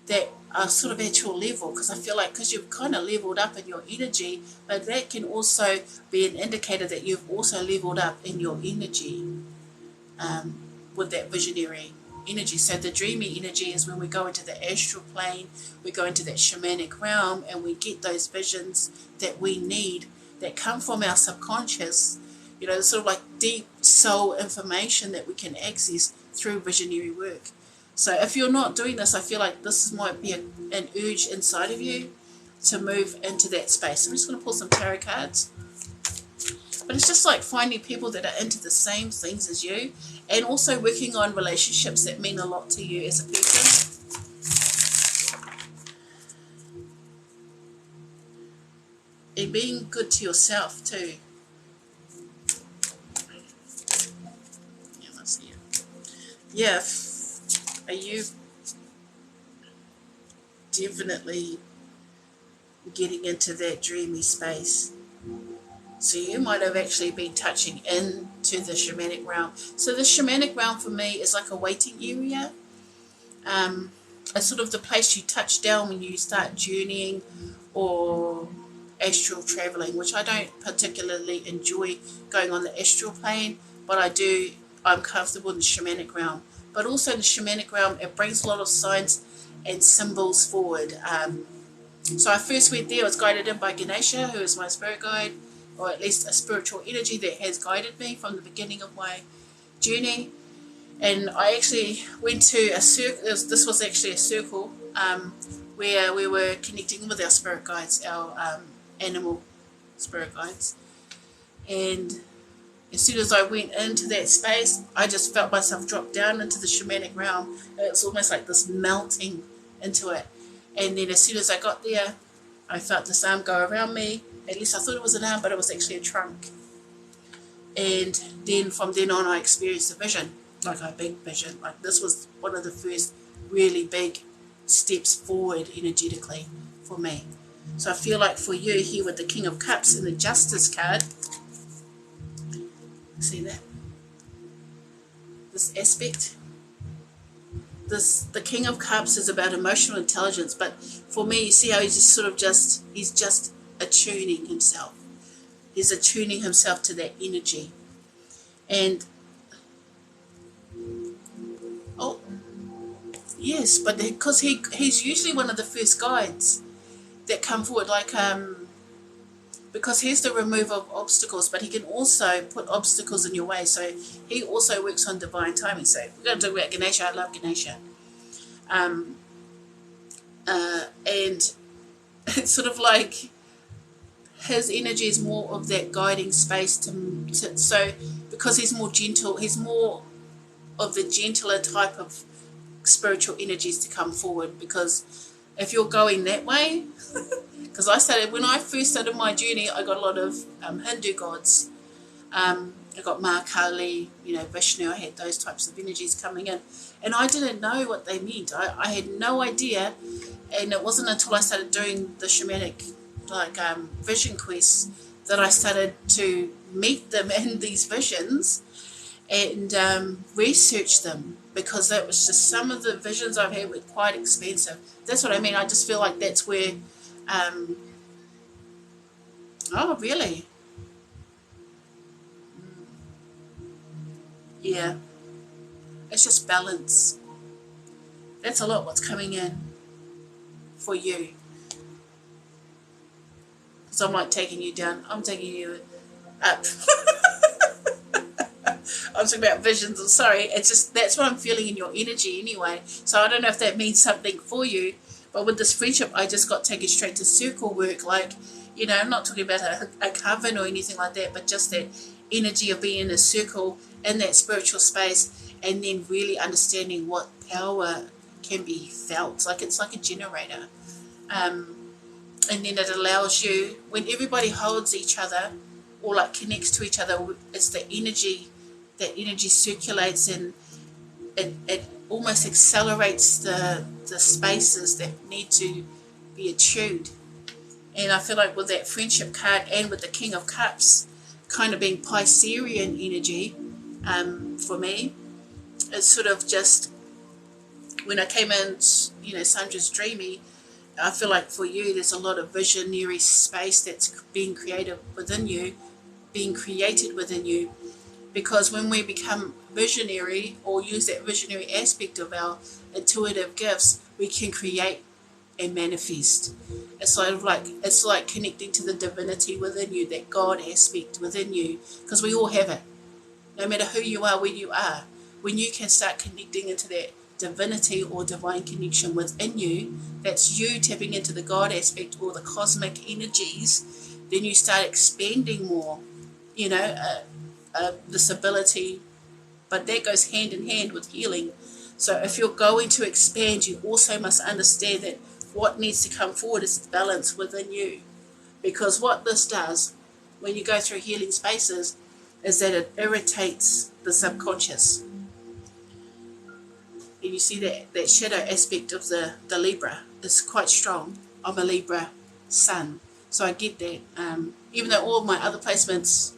Speaker 1: that are sort of at your level, because I feel like because you've kind of leveled up in your energy, but that can also be an indicator that you've also leveled up in your energy, with that visionary energy. So the dreamy energy is when we go into the astral plane, we go into that shamanic realm, and we get those visions that we need, that come from our subconscious, you know, sort of like deep soul information that we can access through visionary work. So if you're not doing this, I feel like this might be an urge inside of you to move into that space. I'm just going to pull some tarot cards. But it's just like finding people that are into the same things as you, and also working on relationships that mean a lot to you as a person. And being good to yourself too. Yeah, let's see it. Yeah, are you definitely getting into that dreamy space? So you might have actually been touching into the shamanic realm. So the shamanic realm for me is like a waiting area. It's sort of the place you touch down when you start journeying or astral traveling, which I don't particularly enjoy going on the astral plane, but I'm comfortable in the shamanic realm. But also in the shamanic realm, it brings a lot of signs and symbols forward. So I first went there, I was guided in by Ganesha, who is my spirit guide, or at least a spiritual energy that has guided me from the beginning of my journey. And I actually went to a circle. This was actually a circle where we were connecting with our spirit guides, our animal spirit guides. And as soon as I went into that space, I just felt myself drop down into the shamanic realm. It's almost like this melting into it. And then as soon as I got there, I felt this arm go around me. At least I thought it was an arm, but it was actually a trunk. And then from then on, I experienced a vision, like a big vision. Like this was one of the first really big steps forward energetically for me. So I feel like for you here with the King of Cups and the Justice card, see that? This aspect. The King of Cups is about emotional intelligence, but for me, you see how he's just attuning himself. He's attuning himself to that energy. And oh yes, but because he's usually one of the first guides that come forward, like because he's the remover of obstacles, but he can also put obstacles in your way. So he also works on divine timing. So we're going to talk about Ganesha. I love Ganesha. And it's sort of like his energy is more of that guiding space so because he's more gentle, he's more of the gentler type of spiritual energies to come forward. Because if you're going that way, because when I first started my journey, I got a lot of Hindu gods. I got Ma Kali, Vishnu. I had those types of energies coming in, and I didn't know what they meant. I had no idea, and it wasn't until I started doing the shamanic vision quests that I started to meet them in these visions and research them, because that was just some of the visions I've had were quite expensive. That's what I mean. I just feel like that's where oh really? Yeah, it's just balance. That's a lot what's coming in for you. So I'm like taking you down. I'm taking you up. I'm talking about visions. I'm sorry. It's just that's what I'm feeling in your energy anyway. So I don't know if that means something for you, But with this friendship, I just got taken straight to circle work. Like, you know, I'm not talking about a coven or anything like that, but just that energy of being in a circle in that spiritual space, and then really understanding what power can be felt. Like, it's like a generator. And then it allows you, when everybody holds each other or like connects to each other, it's the energy, that energy circulates, and it almost accelerates the spaces that need to be attuned. And I feel like with that friendship card and with the King of Cups kind of being Piscean energy, for me, it's sort of just, when I came in, you know, Sandra's dreamy, I feel like for you there's a lot of visionary space that's being created within you, because when we become visionary or use that visionary aspect of our intuitive gifts, we can create and manifest. It's like connecting to the divinity within you, that God aspect within you, because we all have it. No matter who you are, where you are, when you can start connecting into that divinity or divine connection within you, that's you tapping into the God aspect or the cosmic energies, then you start expanding more, you know, this ability. But that goes hand in hand with healing. So if you're going to expand, you also must understand that what needs to come forward is balance within you. Because what this does when you go through healing spaces is that it irritates the subconscious. And you see that shadow aspect of the Libra is quite strong. I'm a Libra sun, so I get that. Even though all my other placements,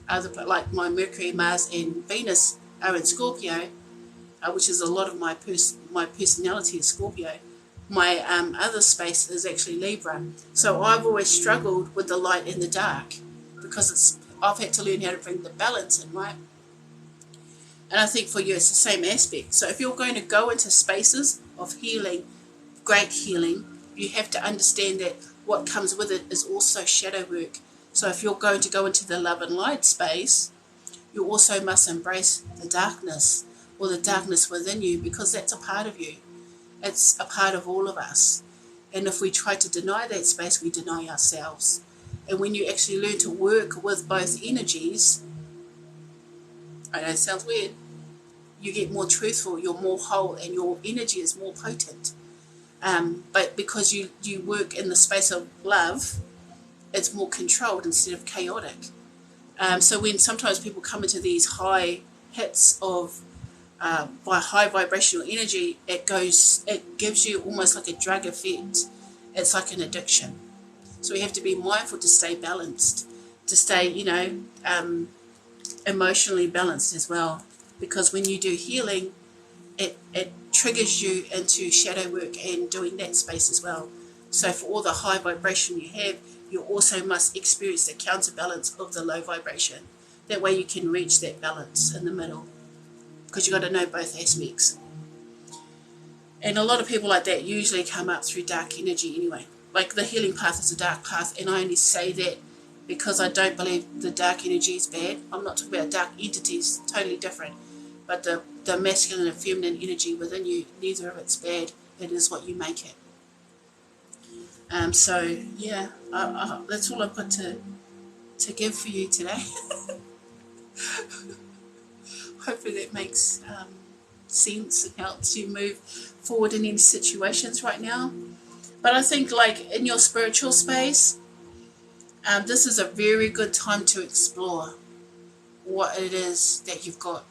Speaker 1: like my Mercury, Mars and Venus are in Scorpio, which is a lot of my personality is Scorpio, my other space is actually Libra. So I've always struggled with the light and the dark, because I've had to learn how to bring the balance in, right? And I think for you it's the same aspect. So if you're going to go into spaces of healing, great healing, you have to understand that what comes with it is also shadow work. So if you're going to go into the love and light space, you also must embrace the darkness, or the darkness within you, because that's a part of you. It's a part of all of us. And if we try to deny that space, we deny ourselves. And when you actually learn to work with both energies, I know it sounds weird, you get more truthful, you're more whole, and your energy is more potent. But because you work in the space of love, it's more controlled instead of chaotic. So when sometimes people come into these high hits of by high vibrational energy, it gives you almost like a drug effect. It's like an addiction. So we have to be mindful to stay balanced, to stay, emotionally balanced as well. Because when you do healing, it triggers you into shadow work and doing that space as well. So for all the high vibration you have, you also must experience the counterbalance of the low vibration. That way you can reach that balance in the middle, because you've got to know both aspects. And a lot of people like that usually come up through dark energy anyway. Like the healing path is a dark path, and I only say that because I don't believe the dark energy is bad. I'm not talking about dark entities, totally different. But the masculine and feminine energy within you, neither of it's bad. It is what you make it. So yeah, that's all I've got to give for you today. Hopefully that makes sense and helps you move forward in any situations right now. But I think, like, in your spiritual space, this is a very good time to explore what it is that you've got.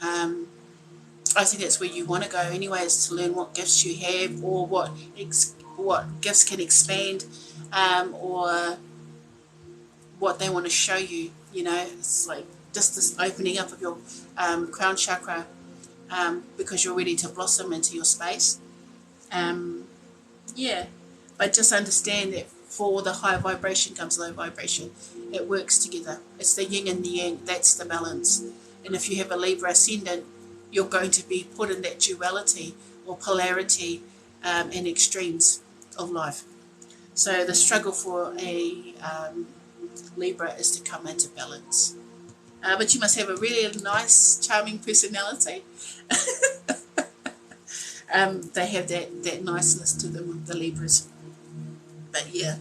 Speaker 1: I think that's where you want to go anyway, is to learn what gifts you have, or what gifts can expand, or what they want to show you. It's like just this opening up of your crown chakra, because you're ready to blossom into your space. But just understand that for the high vibration comes low vibration. It works together. It's the yin and the yang. That's the balance. And if you have a Libra ascendant, you're going to be put in that duality or polarity and extremes of life. So the struggle for a Libra is to come into balance. But you must have a really nice, charming personality. they have that niceness to them, the Libras. But yeah,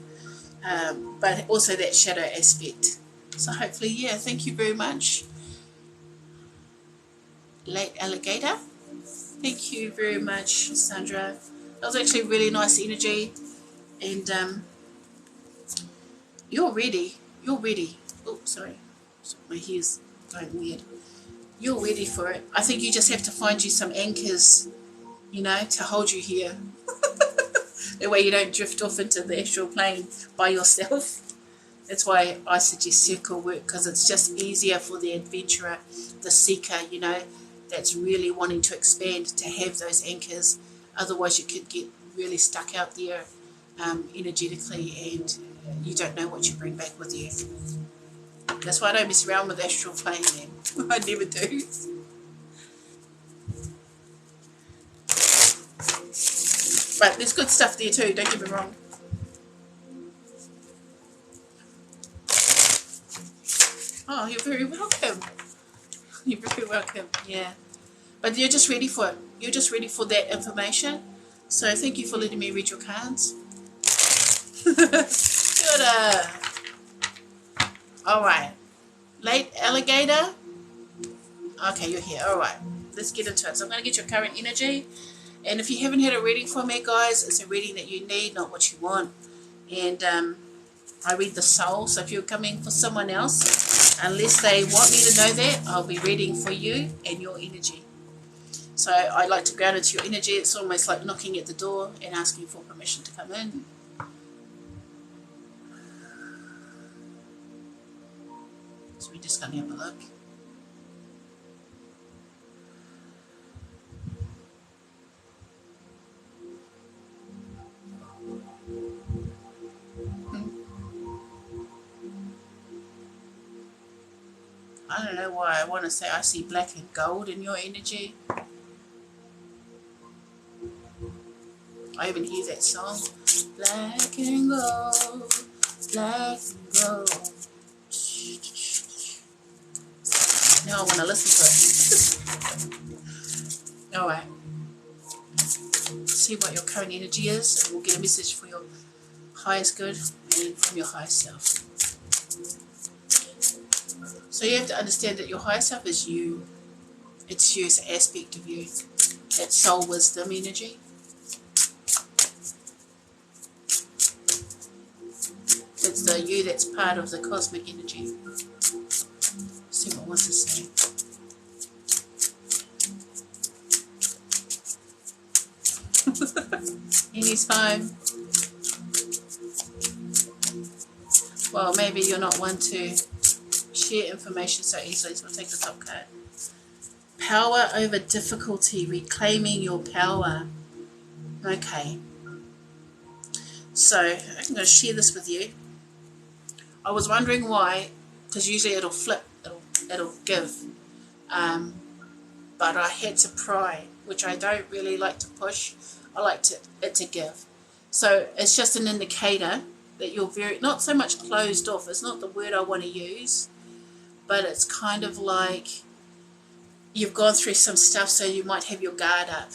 Speaker 1: but also that shadow aspect. So hopefully, yeah, thank you very much, Late Alligator. Thank you very much, Sandra. That was actually really nice energy. And you're ready. You're ready. Oh, sorry. My hair's going weird. You're ready for it. I think you just have to find you some anchors, you know, to hold you here. That way you don't drift off into the astral plane by yourself. That's why I suggest circle work, because it's just easier for the adventurer, the seeker, you know, that's really wanting to expand, to have those anchors. Otherwise you could get really stuck out there energetically, and you don't know what you bring back with you. That's why I don't mess around with astral plane, man. I never do. But there's good stuff there too, don't get me wrong. Oh, you're very welcome. You're very welcome, yeah. But you're just ready for it. You're just ready for that information. So thank you for letting me read your cards. Good. Alright. Late Alligator. Okay, you're here. Alright. Let's get into it. So I'm going to get your current energy. And if you haven't had a reading for me, guys, it's a reading that you need, not what you want. And I read the soul. So if you're coming for someone else, unless they want me to know that, I'll be reading for you and your energy. So I like to ground into your energy. It's almost like knocking at the door and asking for permission to come in. So we're just going to have a look. I don't know why I want to say I see black and gold in your energy. I even hear that song. Black and gold, black and gold. Now I want to listen to it. Alright. See what your current energy is, and we'll get a message for your highest good and from your highest self. So you have to understand that your higher self is you. It's you, it's an aspect of you. That soul wisdom energy. It's the you that's part of the cosmic energy. See what it wants to say. Anytime. Well, maybe you're not one to share information so easily, so we'll take the top card. Power over difficulty, reclaiming your power. Okay. So, I'm going to share this with you. I was wondering why, because usually it'll flip, it'll give. But I had to pry, which I don't really like to push. I like it to give. So, it's just an indicator that you're very, not so much closed off, it's not the word I want to use, but it's kind of like you've gone through some stuff, so you might have your guard up.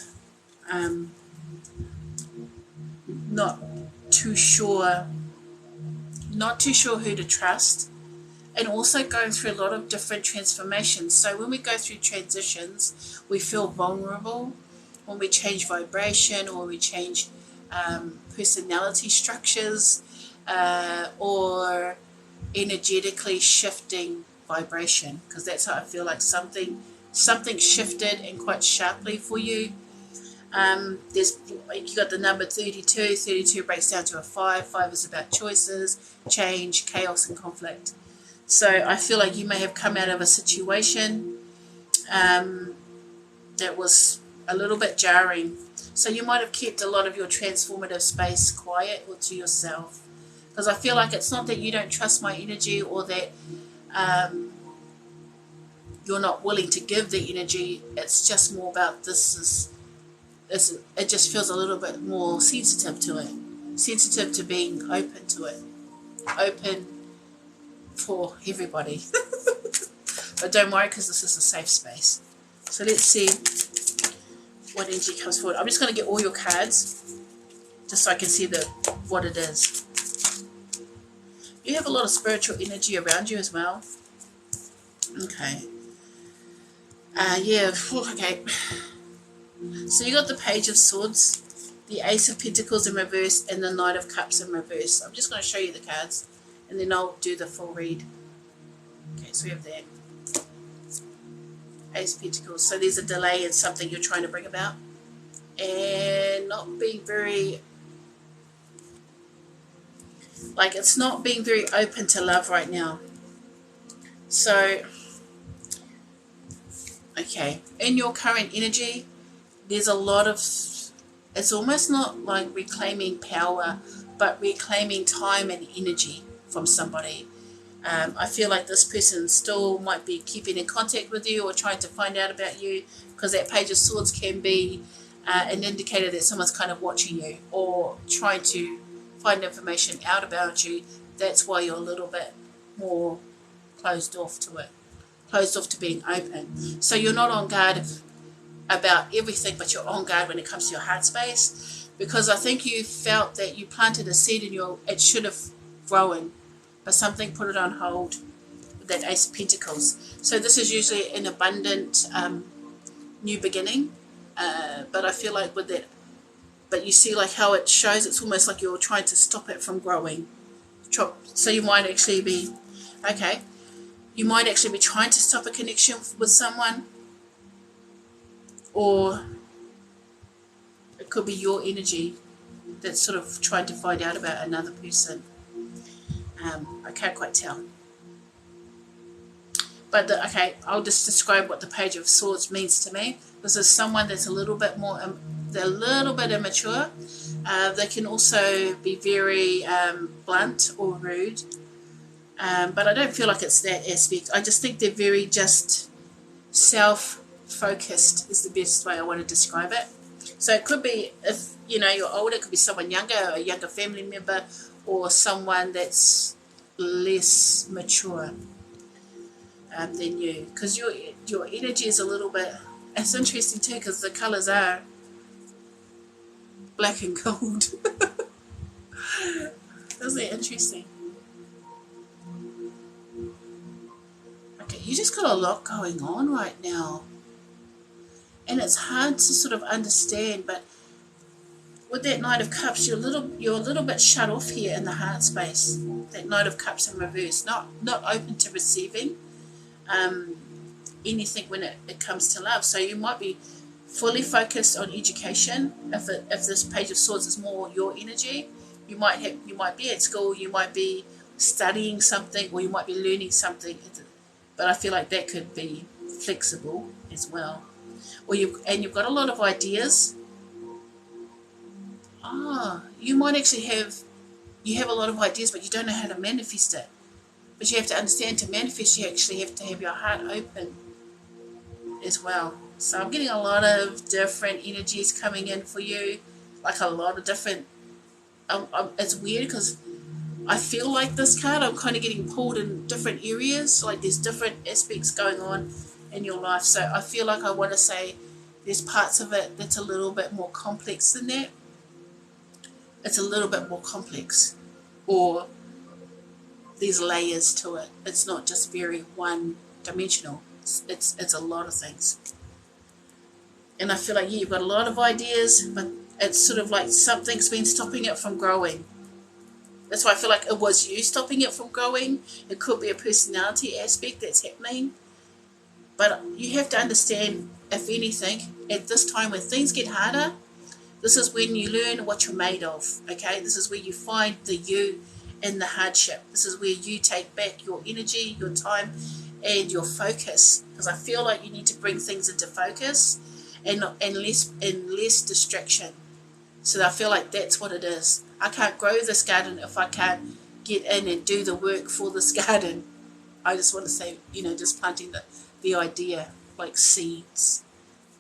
Speaker 1: Not too sure who to trust, and also going through a lot of different transformations. So when we go through transitions, we feel vulnerable. When we change vibration, or we change personality structures, or energetically shifting vibration, because that's how I feel like something shifted and quite sharply for you. There's, you got the number 32. 32 breaks down to a 5. 5 is about choices, change, chaos, and conflict. So I feel like you may have come out of a situation that was a little bit jarring. So you might have kept a lot of your transformative space quiet or to yourself. Because I feel like it's not that you don't trust my energy, or that you're not willing to give the energy. It's just more about it just feels a little bit more sensitive to it. Sensitive to being open to it. Open for everybody. But don't worry, because this is a safe space. So let's see what energy comes forward. I'm just going to get all your cards just so I can see what it is. You have a lot of spiritual energy around you as well. Okay. Yeah, okay. So you got the Page of Swords, the Ace of Pentacles in reverse, and the Knight of Cups in reverse. I'm just going to show you the cards, and then I'll do the full read. Okay, so we have that. Ace of Pentacles. So there's a delay in something you're trying to bring about. And not being very... like, it's not being very open to love right now. So... okay, in your current energy, there's a lot of, it's almost not like reclaiming power, but reclaiming time and energy from somebody. I feel like this person still might be keeping in contact with you or trying to find out about you, because that Page of Swords can be an indicator that someone's kind of watching you or trying to find information out about you. That's why you're a little bit more closed off to it. Closed off to being open. So you're not on guard about everything, but you're on guard when it comes to your heart space, because I think you felt that you planted a seed in it should have grown, but something put it on hold with that Ace of Pentacles. So this is usually an abundant new beginning, but I feel like with that, but you see like how it shows, it's almost like you're trying to stop it from growing. So you might actually be, okay, you might actually be trying to stop a connection with someone, or it could be your energy that's sort of trying to find out about another person. I can't quite tell. But, okay, I'll just describe what the Page of Swords means to me. This is someone that's a little bit more, they're a little bit immature. They can also be very blunt or rude. But I don't feel like it's that aspect. I just think they're very just self-focused is the best way I want to describe it. So it could be, if you know you're older, it could be someone younger, a younger family member, or someone that's less mature than you. Because your energy is a little bit, it's interesting too, because the colours are black and gold. Isn't that interesting? Okay, you just got a lot going on right now. And it's hard to sort of understand, but with that Knight of Cups, you're a little bit shut off here in the heart space. That Knight of Cups in reverse, not open to receiving anything when it comes to love. So you might be fully focused on education. If this Page of Swords is more your energy, you might be at school, you might be studying something, or you might be learning something. But I feel like that could be flexible as well. Or you've got a lot of ideas. You might actually have a lot of ideas, but you don't know how to manifest it. But you have to understand, to manifest, you actually have to have your heart open as well. So I'm getting a lot of different energies coming in for you, like a lot of different. It's weird because I feel like this card, I'm kind of getting pulled in different areas. Like there's different aspects going on in your life. So I feel like I want to say there's parts of it that's a little bit more complex than that. It's a little bit more complex, or there's layers to it. It's not just very one-dimensional. It's a lot of things. And I feel like you've got a lot of ideas, but it's sort of like something's been stopping it from growing. That's why I feel like it was you stopping it from growing. It could be a personality aspect that's happening. But you have to understand, if anything, at this time when things get harder, this is when you learn what you're made of, okay? This is where you find the you in the hardship. This is where you take back your energy, your time, and your focus. Because I feel like you need to bring things into focus and less distraction. So I feel like that's what it is. I can't grow this garden if I can't get in and do the work for this garden. I just want to say, just planting the idea like seeds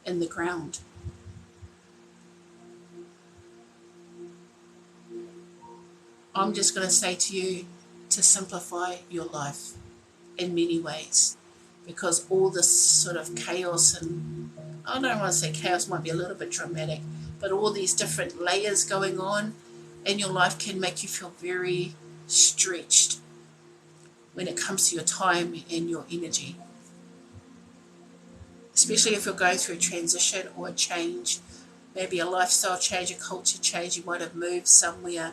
Speaker 1: in the ground. I'm just going to say to you to simplify your life in many ways. because all this sort of chaos, and I don't want to say chaos, might be a little bit dramatic, but all these different layers going on in your life can make you feel very stretched when it comes to your time and your energy. Especially if you're going through a transition or a change, maybe a lifestyle change, a culture change, you might have moved somewhere,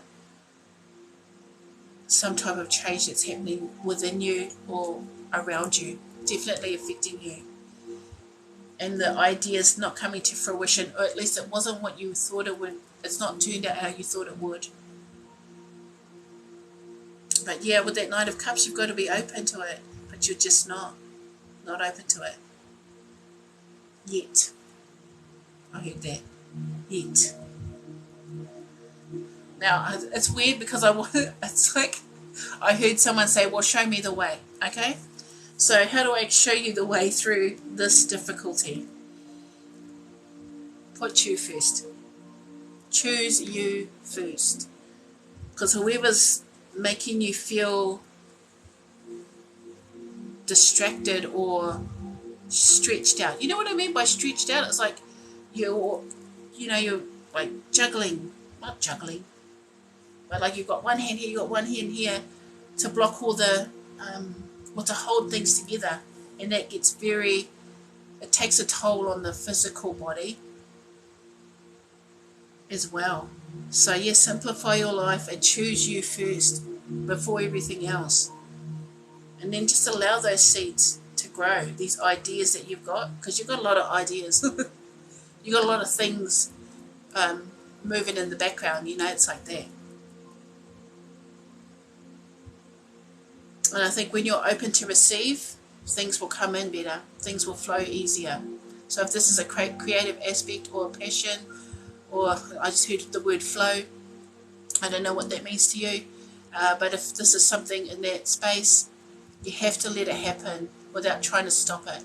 Speaker 1: some type of change that's happening within you or around you, definitely affecting you. And the idea's not coming to fruition, or at least it wasn't what you thought it would. It's not turned out how you thought it would. But yeah, with that Knight of Cups, you've got to be open to it, but you're just not open to it. Yet. I heard that. Yet. Now, it's weird because it's like I heard someone say, well, show me the way, okay? So how do I show you the way through this difficulty? Put you first. Choose you first. Because whoever's making you feel distracted or stretched out. You know what I mean by stretched out? It's like you're like juggling. Not juggling. But like you've got one hand here, you've got one hand here to block all the, or to hold things together. And that gets it takes a toll on the physical body as well. So yeah, simplify your life and choose you first before everything else. And then just allow those seeds to grow, these ideas that you've got, because you've got a lot of ideas. You've got a lot of things moving in the background, it's like that. And I think when you're open to receive, things will come in better, things will flow easier. So if this is a creative aspect or a passion, or I just heard the word flow, I don't know what that means to you, but if this is something in that space, you have to let it happen without trying to stop it.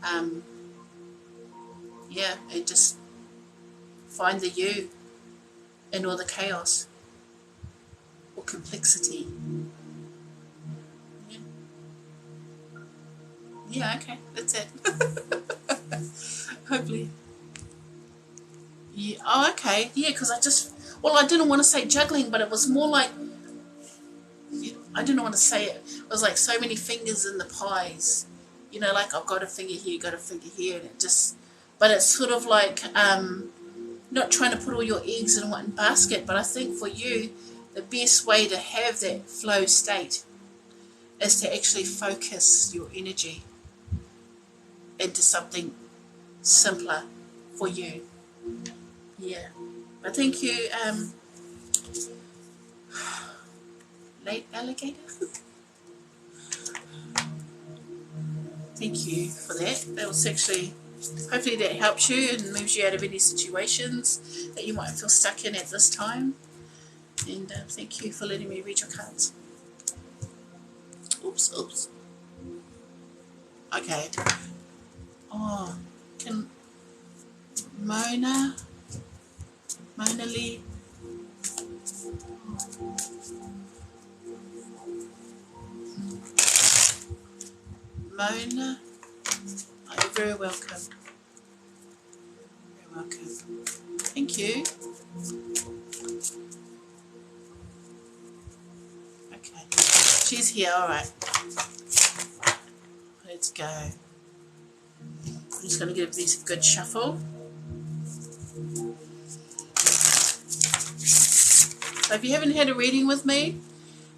Speaker 1: And just find the you in all the chaos or complexity. Yeah, okay, that's it. Hopefully. Yeah. Oh, okay. Yeah, because I didn't want to say juggling, but it was more like, I didn't want to say it. It was like so many fingers in the pies. Like I've got a finger here, got a finger here, and but it's sort of like, not trying to put all your eggs in one basket, but I think for you, the best way to have that flow state is to actually focus your energy into something simpler for you. Yeah. But thank you, late alligator. Thank you for that. That was actually, hopefully that helps you and moves you out of any situations that you might feel stuck in at this time. And thank you for letting me read your cards. Oops. Okay. Oh, can Mona Lee. Mona, you're very welcome. Very welcome. Thank you. Okay, she's here. All right. Let's go. I'm just going to give these a good shuffle. So if you haven't had a reading with me,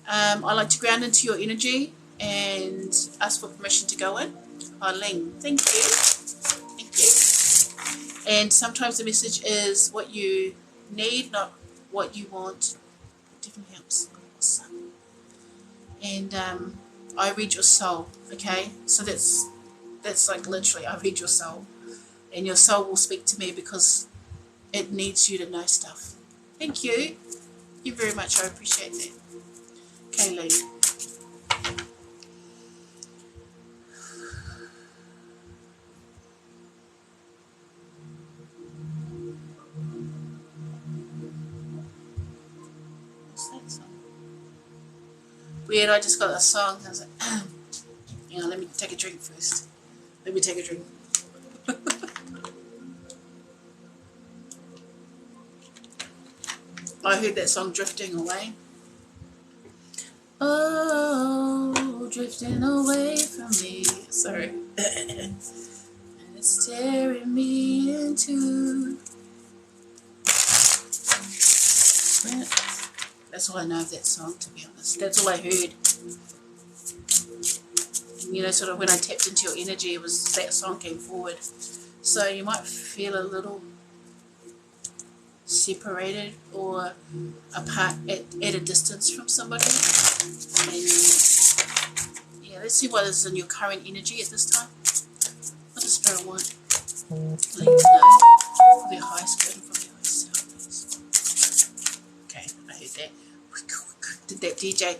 Speaker 1: I like to ground into your energy and ask for permission to go in. Ling, thank you. Thank you. And sometimes the message is what you need, not what you want. It definitely helps. Awesome. And I read your soul, okay? So that's like literally, I read your soul. And your soul will speak to me because it needs you to know stuff. Thank you. Thank you very much. I appreciate that. Okay, Lee. What's that song? Weird, I just got a song. I was like, let me take a drink first. Let me take a drink. I heard that song, Drifting Away. Oh, drifting away from me. Sorry. And it's tearing me into. That's all I know of that song, to be honest. That's all I heard. You know, sort of when I tapped into your energy, it was that song came forward. So you might feel a little separated or apart at a distance from somebody. And yeah, let's see what is in your current energy at this time. What does Spirit want? Let you know for their highest good and from their highest self, please. Okay, I heard that. Did that DJ?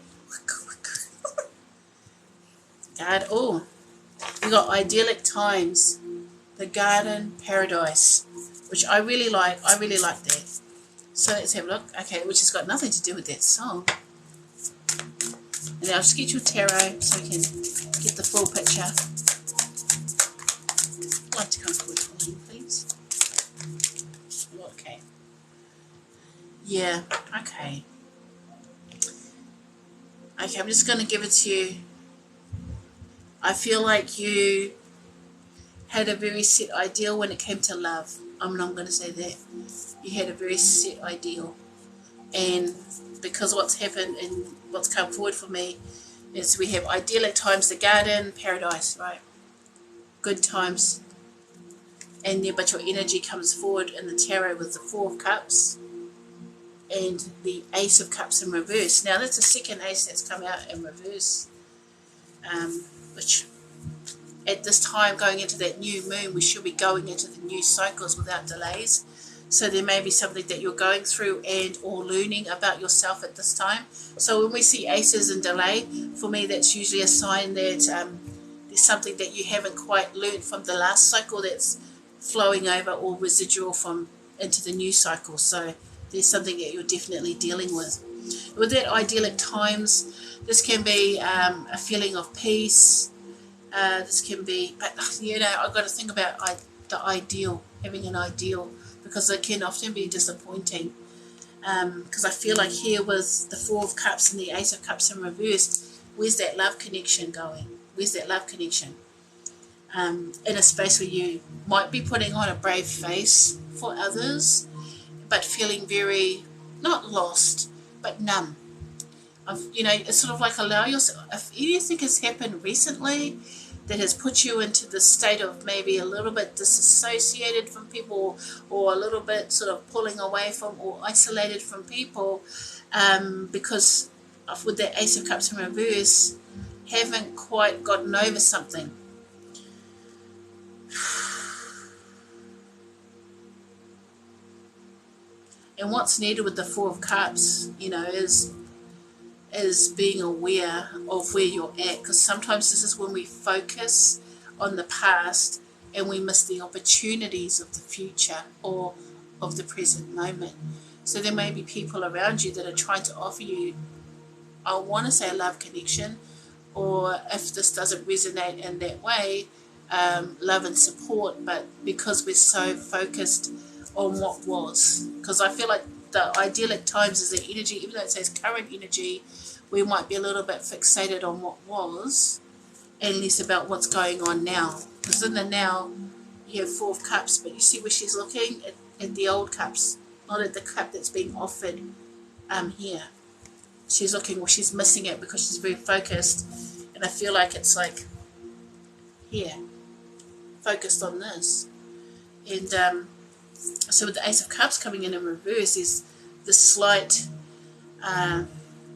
Speaker 1: God, oh, we got idyllic times, the garden paradise, which I really like. I really like that. So let's have a look. Okay, which has got nothing to do with that song. And I'll just get your tarot so I can get the full picture. I'd like to come forward for me, please. Okay. Yeah, okay. Okay, I'm just going to give it to you. I feel like you had a very set ideal when it came to love. I'm going to say that. You had a very set ideal. And because what's happened and what's come forward for me is we have idyllic times, the garden, paradise, right? Good times. And yeah, but your energy comes forward in the tarot with the Four of Cups and the Ace of Cups in reverse. Now that's the second ace that's come out in reverse. Which at this time going into that new moon, we should be going into the new cycles without delays. So there may be something that you're going through and or learning about yourself at this time. So when we see aces and delay, for me that's usually a sign that there's something that you haven't quite learned from the last cycle that's flowing over or residual from into the new cycle. So there's something that you're definitely dealing with. With that idyllic times, this can be a feeling of peace. This can be, but you know, I've got to think about the ideal, having an ideal, because it can often be disappointing. Because I feel like here with the Four of Cups and the Ace of Cups in reverse, where's that love connection going? Where's that love connection? In a space where you might be putting on a brave face for others, but feeling very, not lost, but numb. You know, it's sort of like allow yourself, if anything has happened recently that has put you into the state of maybe a little bit disassociated from people or a little bit sort of pulling away from or isolated from people because with that Ace of Cups in reverse, haven't quite gotten over something. And what's needed with the Four of Cups, you know, is being aware of where you're at, because sometimes this is when we focus on the past and we miss the opportunities of the future or of the present moment. So there may be people around you that are trying to offer you, I want to say, a love connection, or if this doesn't resonate in that way, love and support, but because we're so focused on what was, because I feel like the idyllic times is the energy, even though it says current energy, we might be a little bit fixated on what was and less about what's going on now. Because in the now, you have Four of Cups, but you see where she's looking at the old cups, not at the cup that's being offered here. She's looking, well, she's missing it because she's very focused, and I feel like it's like here, focused on this. And so with the Ace of Cups coming in reverse is the slight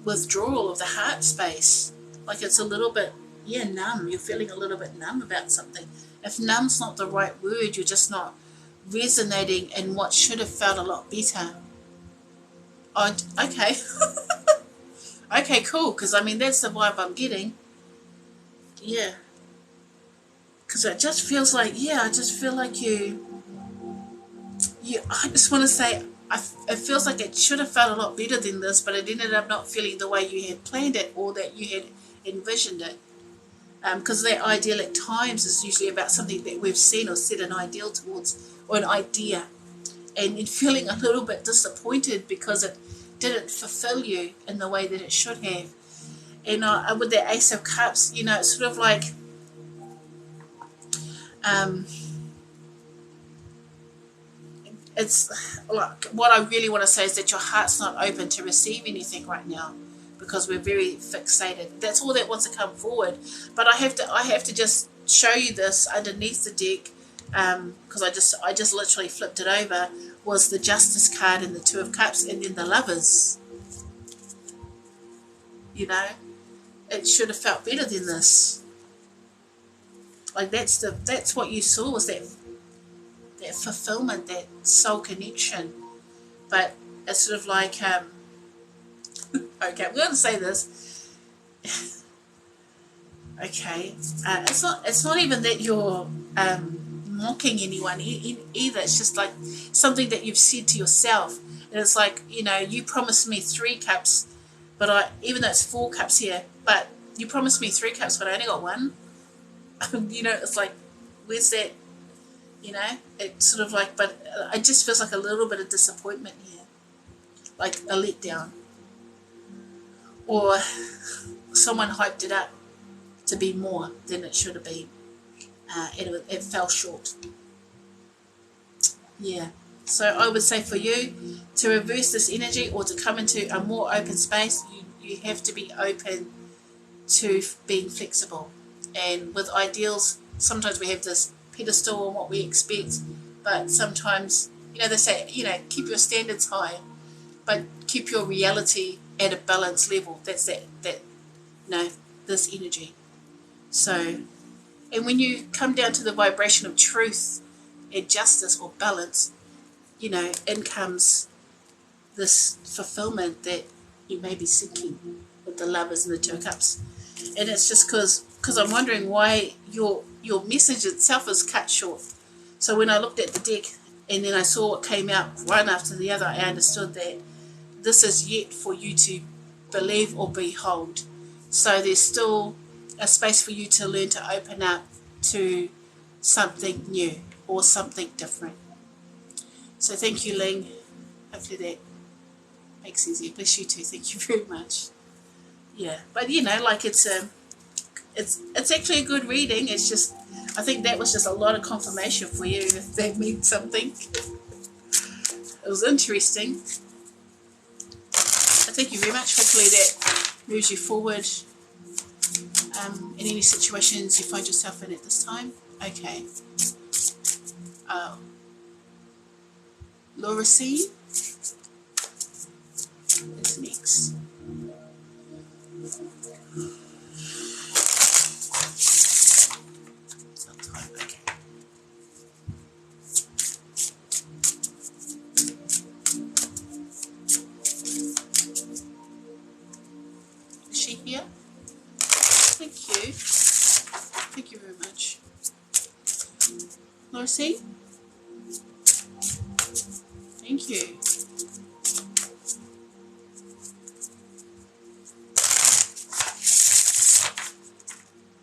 Speaker 1: withdrawal of the heart space. Like it's a little bit, numb. You're feeling a little bit numb about something. If numb's not the right word, you're just not resonating in what should have felt a lot better. Oh, okay. Okay, cool, because I mean, that's the vibe I'm getting. Yeah. Because it just feels like, I just feel like I just want to say, it feels like it should have felt a lot better than this, but it ended up not feeling the way you had planned it or that you had envisioned it. because that ideal at times is usually about something that we've seen or set an ideal towards, or an idea, and in feeling a little bit disappointed because it didn't fulfill you in the way that it should have. And with that Ace of Cups, you know, it's sort of like it's like, what I really want to say is that your heart's not open to receive anything right now, because we're very fixated. That's all that wants to come forward. But I have to just show you this underneath the deck, because I just literally flipped it over, was the Justice card and the Two of Cups, and then the Lovers. You know, it should have felt better than this. Like that's what you saw, was that fulfillment, that soul connection. But it's sort of like okay, I'm going to say this. Okay, it's not even that you're mocking anyone either. It's just like something that you've said to yourself, and it's like, you know, you promised me 3 cups, but even though it's 4 cups here, but you promised me 3 cups, but I only got 1. You know, it's like, where's that? You know, it's sort of like, but it just feels like a little bit of disappointment here, like a letdown, or someone hyped it up to be more than it should have been, and it fell short. Yeah. So I would say for you to reverse this energy, or to come into a more open space, you have to be open to being flexible. And with ideals, sometimes we have this pedestal on what we expect, but sometimes, you know, they say, you know, keep your standards high, but keep your reality at a balanced level. That's that you know, this energy. So, and when you come down to the vibration of truth and justice or balance, you know, in comes this fulfillment that you may be seeking with the Lovers and the Two of Cups. And it's just because I'm wondering why your message itself is cut short. So when I looked at the deck and then I saw what came out one after the other, I understood that this is yet for you to believe or behold. So there's still a space for you to learn to open up to something new or something different. So thank you, Ling. Hopefully that makes easier. Bless you too. Thank you very much. Yeah, but you know, like it's actually a good reading. It's just, I think that was just a lot of confirmation for you, if that means something. It was interesting. So thank you very much. Hopefully that moves you forward in any situations you find yourself in at this time. Okay. Laura C. is next. Okay. Is she here? Thank you. Thank you very much. Laura C. Thank you.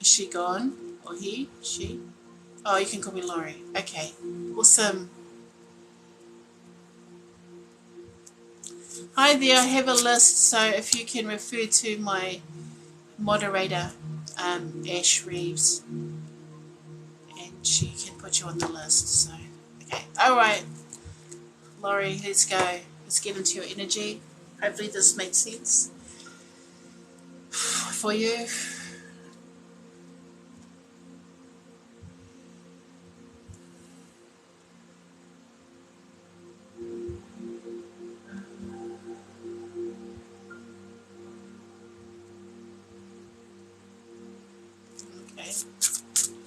Speaker 1: Is she gone? Or he? She? Oh, you can call me Laurie. Okay. Awesome. Hi there. I have a list, so if you can refer to my moderator, Ash Reeves, and she can put you on the list. So, okay. All right. Laurie, let's go. Let's get into your energy. Hopefully this makes sense for you.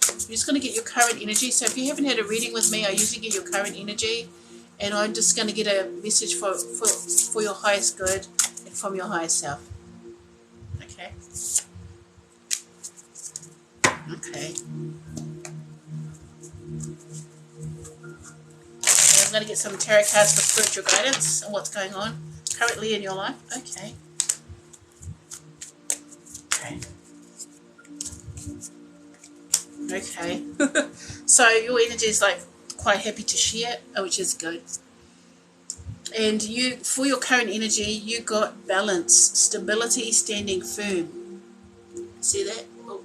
Speaker 1: I'm just going to get your current energy. So if you haven't had a reading with me, I usually get your current energy, and I'm just going to get a message for your highest good and from your higher self. Okay. Okay. And I'm going to get some tarot cards for spiritual guidance and what's going on currently in your life. Okay. Okay. Okay. So your energy is like quite happy to share, which is good. And you, for your current energy, you got balance, stability, standing firm. See that? Oh.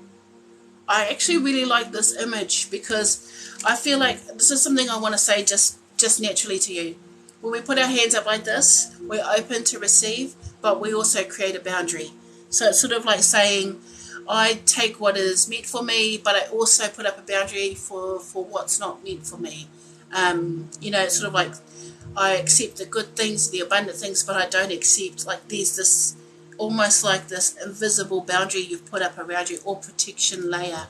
Speaker 1: I actually really like this image because I feel like this is something I want to say just naturally to you. When we put our hands up like this, we're open to receive, but we also create a boundary. So it's sort of like saying, I take what is meant for me, but I also put up a boundary for what's not meant for me. It's sort of like I accept the good things, the abundant things, but I don't accept, like, there's this almost like this invisible boundary you've put up around you, or protection layer.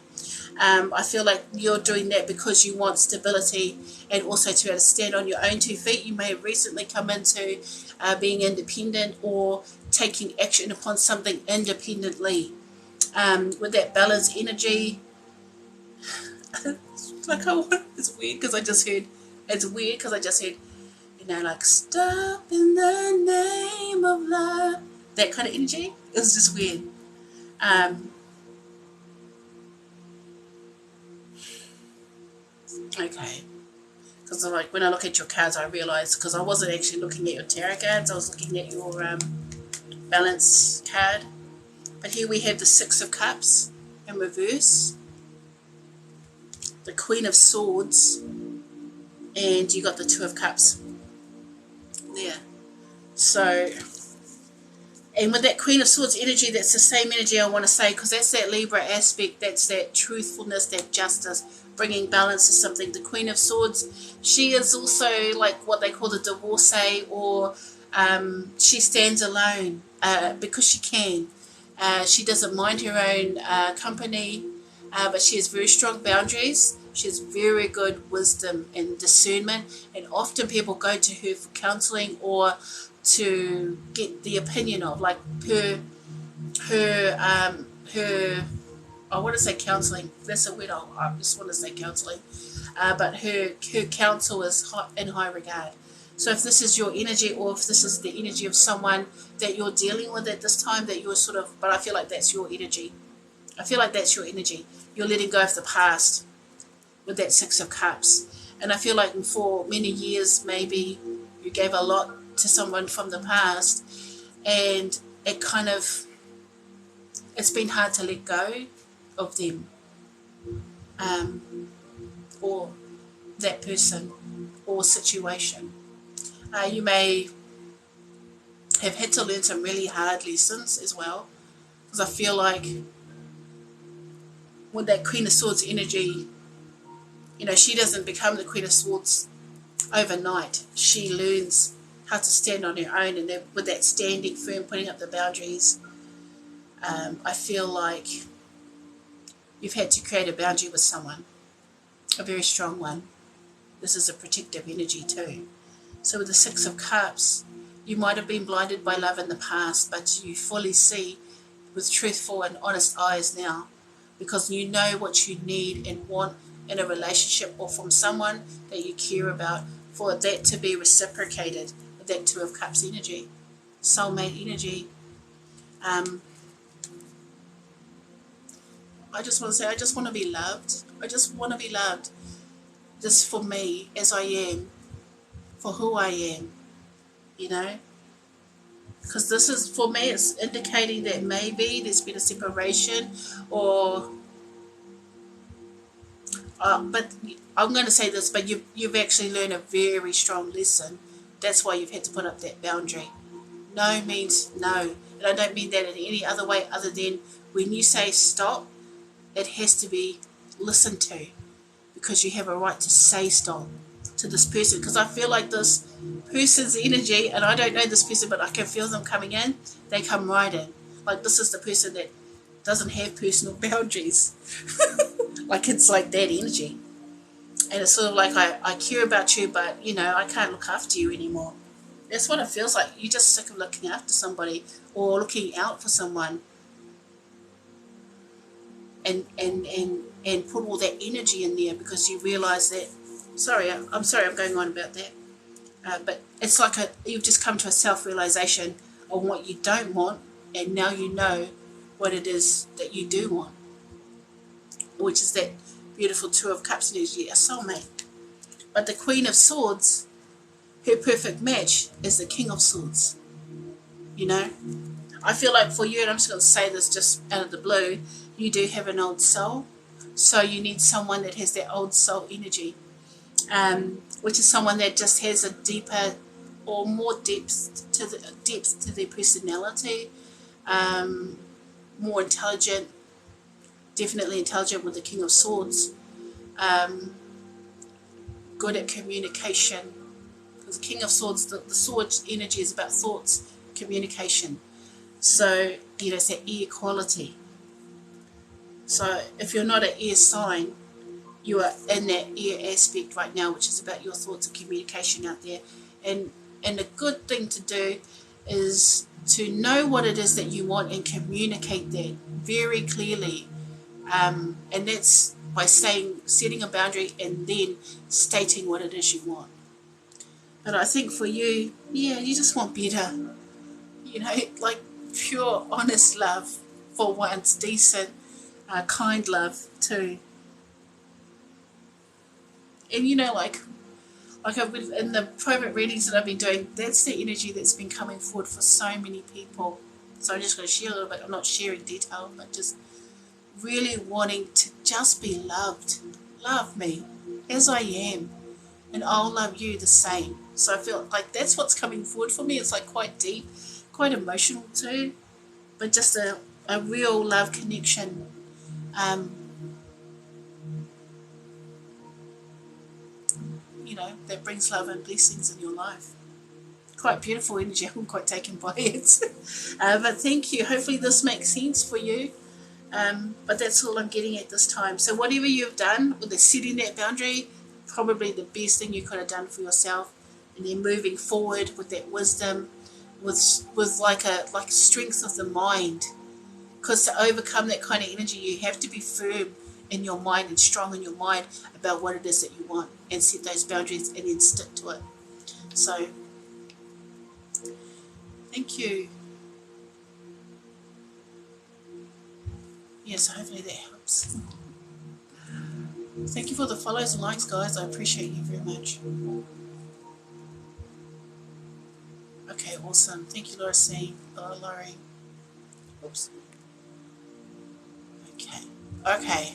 Speaker 1: I feel like you're doing that because you want stability and also to be able to stand on your own 2 feet. You may have recently come into being independent or taking action upon something independently. With that balanced energy, it's weird because I just heard, like, stop in the name of love. That kind of energy. It was just weird. Okay. Because like when I look at your cards, I realised, because I wasn't actually looking at your tarot cards, I was looking at your balance card. But here we have the Six of Cups in reverse, the Queen of Swords, and you got the Two of Cups there. So, and with that Queen of Swords energy, that's the same energy I want to say, because that's that Libra aspect, that's that truthfulness, that justice, bringing balance to something. The Queen of Swords, she is also like what they call the divorcee, or she stands alone because she can. She doesn't mind her own company, but she has very strong boundaries. She has very good wisdom and discernment, and often people go to her for counselling or to get the opinion of, like, her I want to say counselling. That's a word. I just want to say counselling. But her counsel is in high regard. So if this is your energy, or if this is the energy of someone that you're dealing with at this time, that you're sort of, but I feel like that's your energy. You're letting go of the past with that Six of Cups. And I feel like for many years, maybe you gave a lot to someone from the past, and it's been hard to let go of them, or that person or situation. You may have had to learn some really hard lessons as well, because I feel like with that Queen of Swords energy, she doesn't become the Queen of Swords overnight. She learns how to stand on her own, and with that standing firm, putting up the boundaries, I feel like you've had to create a boundary with someone, a very strong one. This is a protective energy too. So with the Six of Cups, you might have been blinded by love in the past, but you fully see with truthful and honest eyes now, because you know what you need and want in a relationship or from someone that you care about, for that to be reciprocated with that Two of Cups energy, soulmate energy. I just want to say, I just want to be loved. I just want to be loved, just for me as I am, for who I am, because this is, for me, it's indicating that maybe there's been a separation, or but I'm going to say this, but you've actually learned a very strong lesson. That's why you've had to put up that boundary. No means no, and I don't mean that in any other way other than when you say stop, it has to be listened to, because you have a right to say stop to this person. Because I feel like this person's energy, and I don't know this person, but I can feel them coming in. They come right in. Like, this is the person that doesn't have personal boundaries. Like, it's like that energy. And it's sort of like, I care about you, but, I can't look after you anymore. That's what it feels like. You're just sick of looking after somebody or looking out for someone. And put all that energy in there because you realise that, I'm sorry I'm going on about that, but it's like you've just come to a self-realisation of what you don't want, and now you know what it is that you do want, which is that beautiful Two of Cups energy, a soulmate. But the Queen of Swords, her perfect match is the King of Swords. You know, I feel like for you, and I'm just going to say this just out of the blue, you do have an old soul. So you need someone that has that old soul energy, which is someone that just has a deeper or more depth to their personality, more intelligent, definitely intelligent with the King of Swords, good at communication. Because the King of Swords, the sword energy is about thoughts, communication. So, you know, it's that air quality. So if you're not an air sign, you are in that air aspect right now, which is about your thoughts and communication out there. And a good thing to do is to know what it is that you want and communicate that very clearly. And that's by setting a boundary and then stating what it is you want. But I think for you, yeah, you just want better. You know, like pure, honest love for once, decent, kind love too. And you know, like I've been in the private readings that I've been doing, that's the energy that's been coming forward for so many people. So I'm just going to share a little bit. I'm not sharing detail, but just really wanting to just be loved. Love me as I am, and I'll love you the same. So I feel like that's what's coming forward for me. It's like quite deep, quite emotional too, but just a real love connection. You know, that brings love and blessings in your life. Quite beautiful energy. I'm quite taken by it. But thank you. Hopefully this makes sense for you. But that's all I'm getting at this time. So whatever you've done with the setting that boundary, probably the best thing you could have done for yourself. And then moving forward with that wisdom, with like a strength of the mind. Because to overcome that kind of energy, you have to be firm in your mind and strong in your mind about what it is that you want, and set those boundaries and then stick to it. So thank you. Yeah, so hopefully that helps. Thank you for the follows and likes, guys. I appreciate you very much. Okay, awesome. Thank you, Laura C. Laurie. Oops. Okay.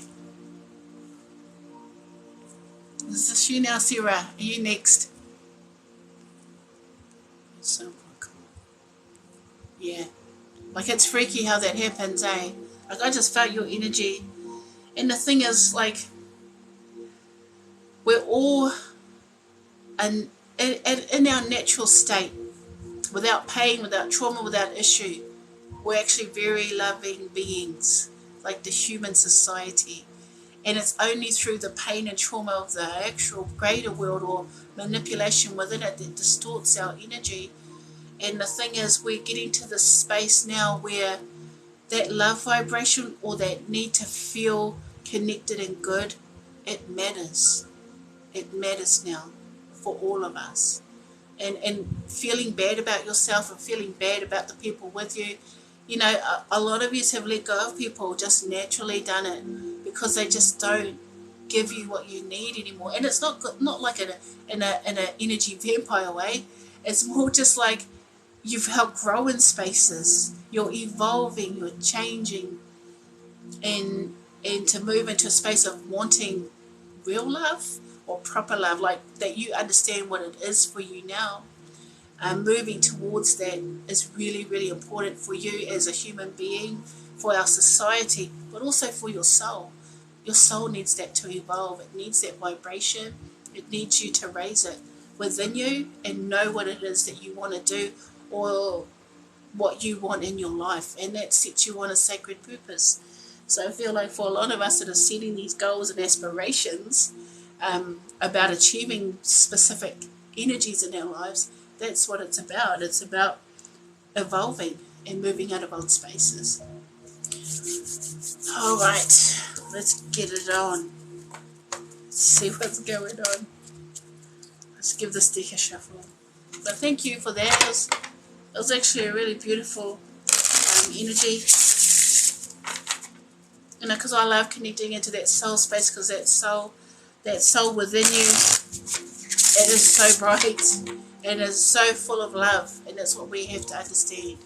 Speaker 1: This is you now, Sarah. Are you next? So cool. Yeah. Like, it's freaky how that happens, eh? Like, I just felt your energy. And the thing is, like, we're all in our natural state, without pain, without trauma, without issue. We're actually very loving beings, like the human society. And it's only through the pain and trauma of the actual greater world or manipulation within it that distorts our energy. And the thing is, we're getting to this space now where that love vibration or that need to feel connected and good, it matters. It matters now for all of us. And feeling bad about yourself and feeling bad about the people with you. You know, a lot of you have let go of people, just naturally done it because they just don't give you what you need anymore. And it's not like in an energy vampire way. It's more just like you've helped grow in spaces. You're evolving, you're changing, and to move into a space of wanting real love or proper love, like that you understand what it is for you now. Moving towards that is really, really important for you as a human being, for our society, but also for your soul. Your soul needs that to evolve. It needs that vibration. It needs you to raise it within you and know what it is that you want to do or what you want in your life. And that sets you on a sacred purpose. So I feel like for a lot of us that are setting these goals and aspirations about achieving specific energies in our lives, that's what it's about. It's about evolving and moving out of old spaces. All right, let's get it on. Let's see what's going on. Let's give this deck a shuffle. But thank you for that. It was actually a really beautiful energy. You know, because I love connecting into that soul space, because that soul within you, it is so bright and is so full of love, and that's what we have to understand.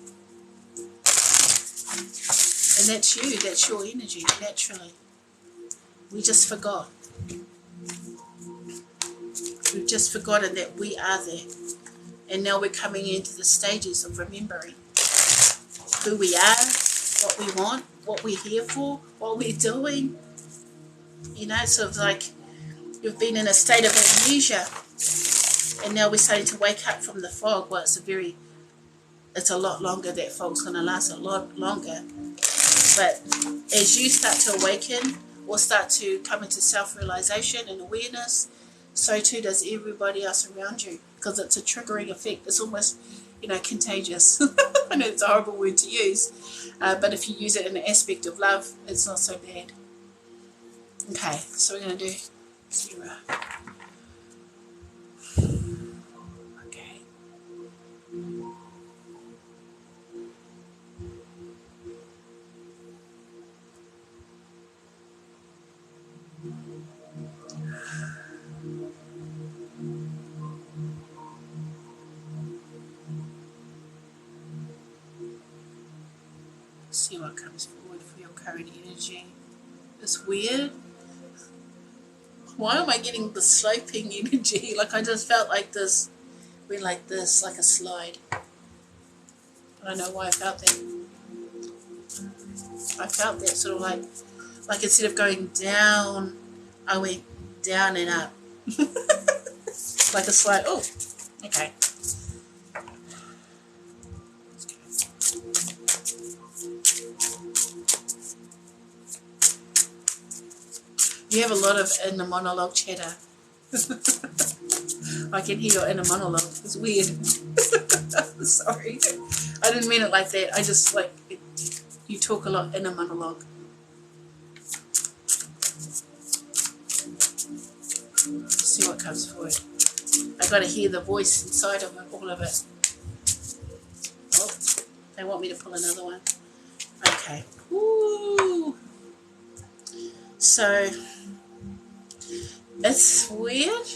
Speaker 1: And that's you, that's your energy, naturally. We just forgot. We've just forgotten that we are there. And now we're coming into the stages of remembering who we are, what we want, what we're here for, what we're doing. You know, sort of like you've been in a state of amnesia, and now we're starting to wake up from the fog. Well, it's a lot longer. That fog's going to last a lot longer. But as you start to awaken or start to come into self-realization and awareness, so too does everybody else around you, because it's a triggering effect. It's almost, contagious. I know it's a horrible word to use, but if you use it in an aspect of love, it's not so bad. Okay, so we're going to do 0. Okay. See what comes forward for your current energy. It's weird. Why am I getting the sloping energy? Like I just felt like this, went like this, like a slide. I don't know why I felt that. I felt that sort of like instead of going down, I went down and up. Like a slide. Oh, okay. You have a lot of inner monologue chatter. I can hear your inner monologue. It's weird. Sorry. I didn't mean it like that. I just you talk a lot inner monologue. Let's see what comes forward. I got to hear the voice inside of it, all of it. Oh, they want me to pull another one. Okay. Woo. So it's weird.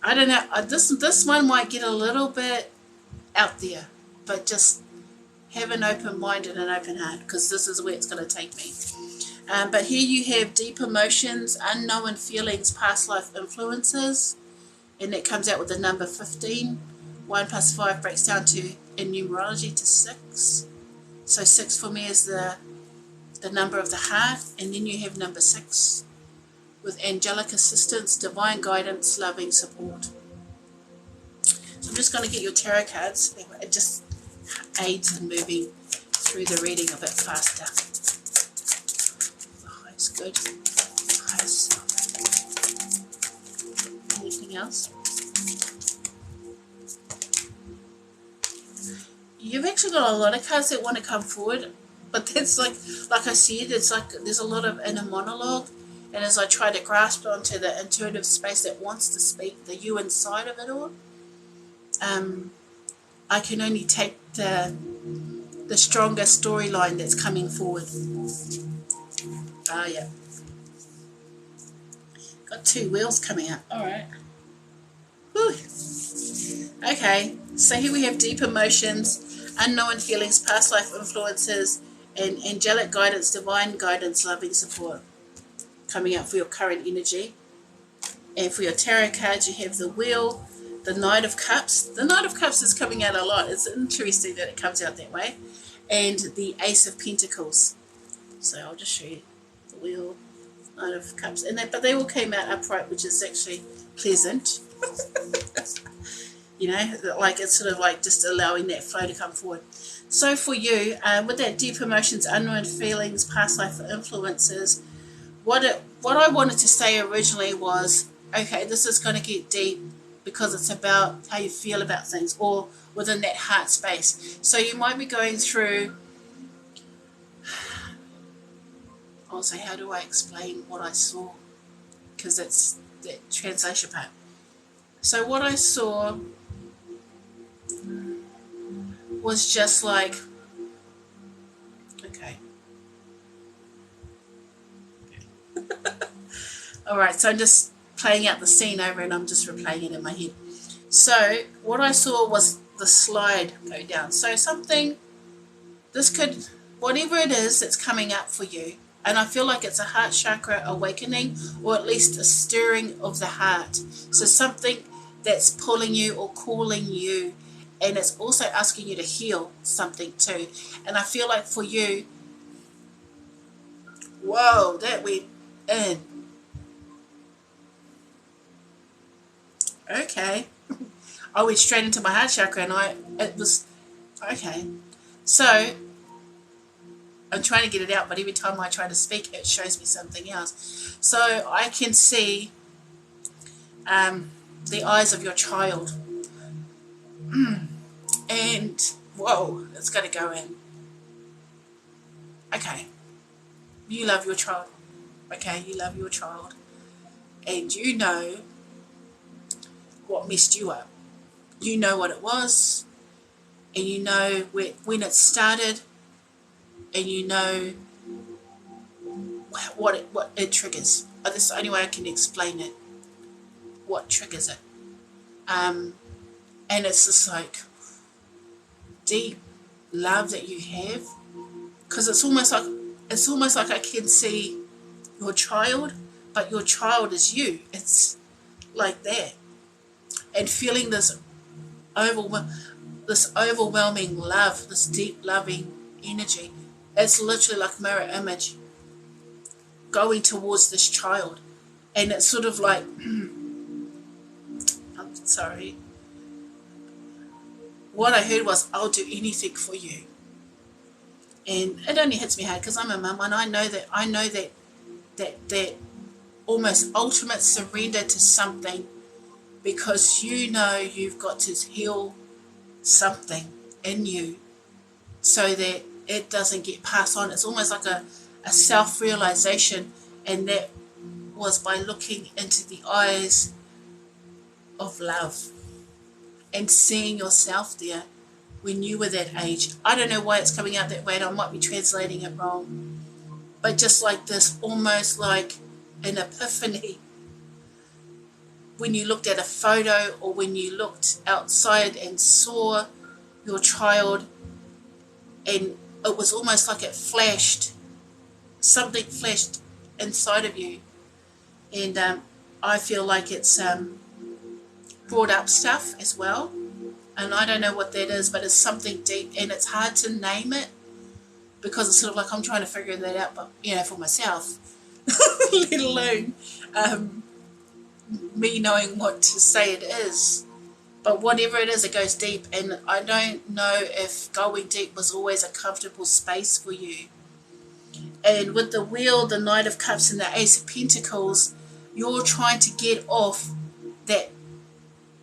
Speaker 1: I don't know. This one might get a little bit out there, but just have an open mind and an open heart, because this is where it's going to take me. But here you have deep emotions, unknown feelings, past life influences, and that comes out with the number 15. 1 plus 5 breaks down to, in numerology, to 6. So 6 for me is the number of the heart, and then you have number 6 with angelic assistance, divine guidance, loving support. So I'm just going to get your tarot cards. It just aids in moving through the reading a bit faster. Oh, that's good. Nice. Anything else? You've actually got a lot of cards that want to come forward, but that's like I said, it's like there's a lot of inner monologue, and as I try to grasp onto the intuitive space that wants to speak, the you inside of it all, I can only take the stronger storyline that's coming forward. Oh yeah. Got 2 wheels coming up. Alright. Okay, so here we have deep emotions, unknown feelings, past life influences, and angelic guidance, divine guidance, loving support coming out for your current energy. And for your tarot cards, you have the Wheel, the Knight of Cups. The Knight of Cups is coming out a lot. It's interesting that it comes out that way. And the Ace of Pentacles. So I'll just show you the Wheel, Knight of Cups. But they all came out upright, which is actually pleasant. You know, like it's sort of like just allowing that flow to come forward. So for you, with that deep emotions, unknown feelings, past life influences, what I wanted to say originally was, okay, this is going to get deep because it's about how you feel about things, or within that heart space. So you might be going through, also, how do I explain what I saw? Because it's that translation part. So what I saw was just like, okay, Alright, so I'm just playing out the scene over and I'm just replaying it in my head. So what I saw was the slide go down. So something, this could, whatever it is that's coming up for you, and I feel like it's a heart chakra awakening, or at least a stirring of the heart. So something that's pulling you or calling you, and it's also asking you to heal something too. And I feel like for you, whoa, that went in. Okay. I went straight into my heart chakra, and it was, okay. So I'm trying to get it out, but every time I try to speak, it shows me something else. So I can see the eyes of your child. And, whoa, it's going to go in. Okay. You love your child. Okay, you love your child. And you know what messed you up. You know what it was. And you know when it started. And you know what it triggers. That's the only way I can explain it. What triggers it. And it's just like deep love that you have. Because it's almost like I can see your child, but your child is you. It's like that. And feeling this overwhelming love, this deep loving energy. It's literally like mirror image going towards this child. And it's sort of like, I'm sorry. What I heard was, I'll do anything for you. And it only hits me hard because I'm a mum, and I know that almost ultimate surrender to something, because you know you've got to heal something in you so that it doesn't get passed on. It's almost like a self-realization, and that was by looking into the eyes of love and seeing yourself there when you were that age. I don't know why it's coming out that way, and I might be translating it wrong, but just like this, almost like an epiphany when you looked at a photo, or when you looked outside and saw your child, and it was almost like it flashed, something flashed inside of you. And I feel like it's brought up stuff as well, and I don't know what that is, but it's something deep, and it's hard to name it because it's sort of like I'm trying to figure that out, but for myself, let alone me knowing what to say it is. But whatever it is, it goes deep, and I don't know if going deep was always a comfortable space for you. And with the Wheel, the Knight of Cups, and the Ace of Pentacles, you're trying to get off that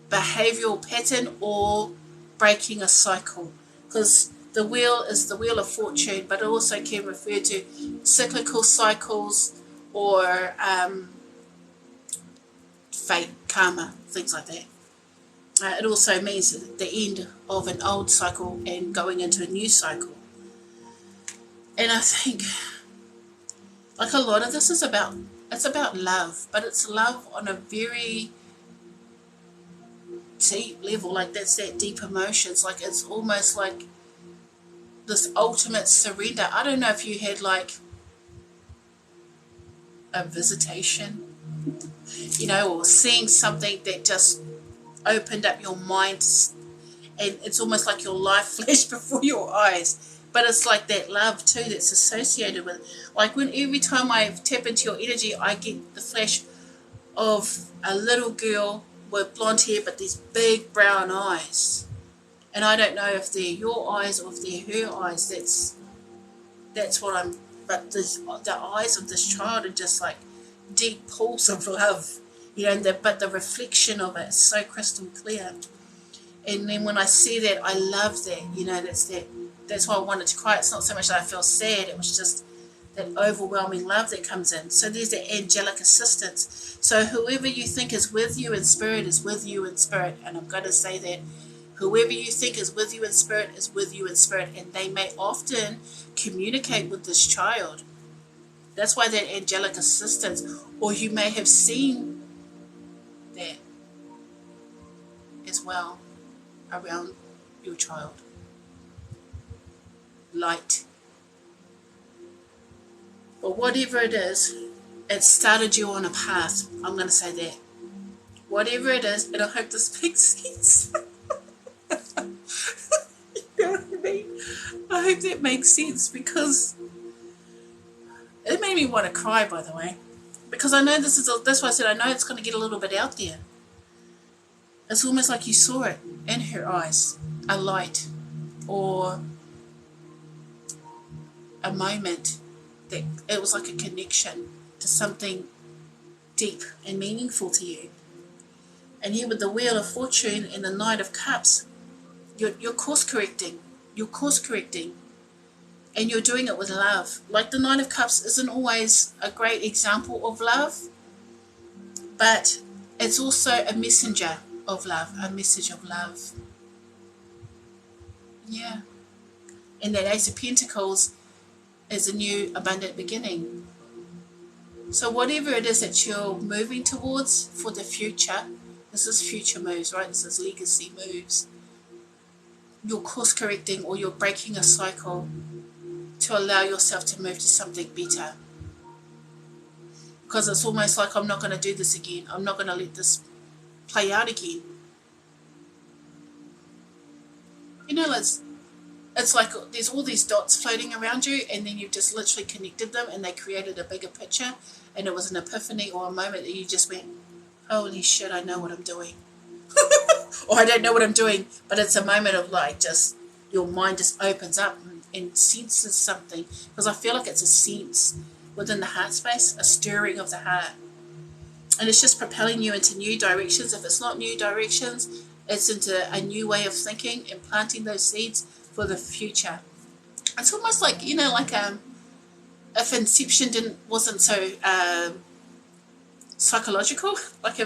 Speaker 1: behavioral pattern or breaking a cycle. Because the Wheel is the Wheel of Fortune, but it also can refer to cyclical cycles or fate, karma, things like that. It also means the end of an old cycle and going into a new cycle. And I think, like, a lot of this is about love, but it's love on a very deep level. Like, that's that deep emotions. Like, it's almost like this ultimate surrender. I don't know if you had like a visitation, or seeing something that just opened up your mind, and it's almost like your life flashed before your eyes. But it's like that love too that's associated with it. Like, when every time I tap into your energy, I get the flash of a little girl with blonde hair but these big brown eyes, and I don't know if they're your eyes or if they're her eyes. That's what I'm. But the eyes of this child are just like deep pools of love, but the reflection of it is so crystal clear. And then when I see that, I love that. That's why I wanted to cry. It's not so much that I feel sad, it was just that overwhelming love that comes in. So there's the angelic assistance. So whoever you think is with you in spirit is with you in spirit. And I'm going to say that whoever you think is with you in spirit is with you in spirit. And they may often communicate with this child. That's why that angelic assistance, or you may have seen that as well around your child. Light. But whatever it is, it started you on a path. I'm going to say that. Whatever it is, and I hope this makes sense. You know what I mean? I hope that makes sense, because it made me want to cry, by the way. Because I know that's why I said I know it's going to get a little bit out there. It's almost like you saw it in her eyes, a light, or a moment that it was like a connection to something deep and meaningful to you. And here with the Wheel of Fortune and the Knight of Cups, you're course correcting. You're course correcting. And you're doing it with love. Like the Knight of Cups isn't always a great example of love, but it's also a messenger of love, a message of love. Yeah. And that Ace of Pentacles is a new abundant beginning. So whatever it is that you're moving towards for the future, this is future moves, right? This is legacy moves. You're course correcting, or you're breaking a cycle to allow yourself to move to something better. Because it's almost like, I'm not going to do this again. I'm not going to let this play out again. You know, it's like there's all these dots floating around you, and then you've just literally connected them, and they created a bigger picture, and it was an epiphany or a moment that you just went, holy shit, I know what I'm doing. Or I don't know what I'm doing, but it's a moment of like, just your mind just opens up and senses something. Because I feel like it's a sense within the heart space, a stirring of the heart. And it's just propelling you into new directions. If it's not new directions, it's into a new way of thinking and planting those seeds for the future. It's almost like, you know, like if Inception wasn't so psychological, like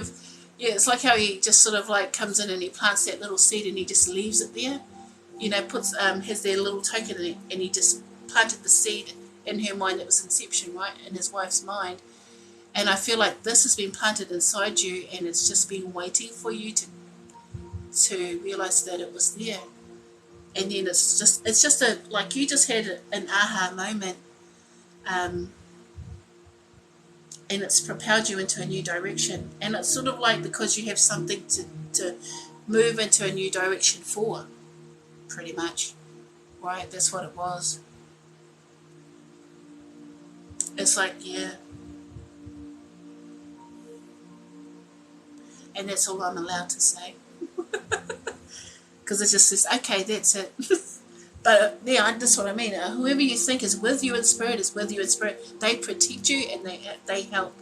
Speaker 1: it's like how he just sort of like comes in and he plants that little seed and he just leaves it there, you know, has their little token in it, and he just planted the seed in her mind. That was Inception, right, in his wife's mind. And I feel like this has been planted inside you, and it's just been waiting for you to realize that it was there. And then it's just like you just had an aha moment, and it's propelled you into a new direction. And it's sort of like, because you have something to move into a new direction for, pretty much, right? That's what it was. It's like, yeah. And that's all I'm allowed to say. Because it just says, okay, that's it. But yeah, that's what I mean. Whoever you think is with you in spirit is with you in spirit. They protect you, and they help.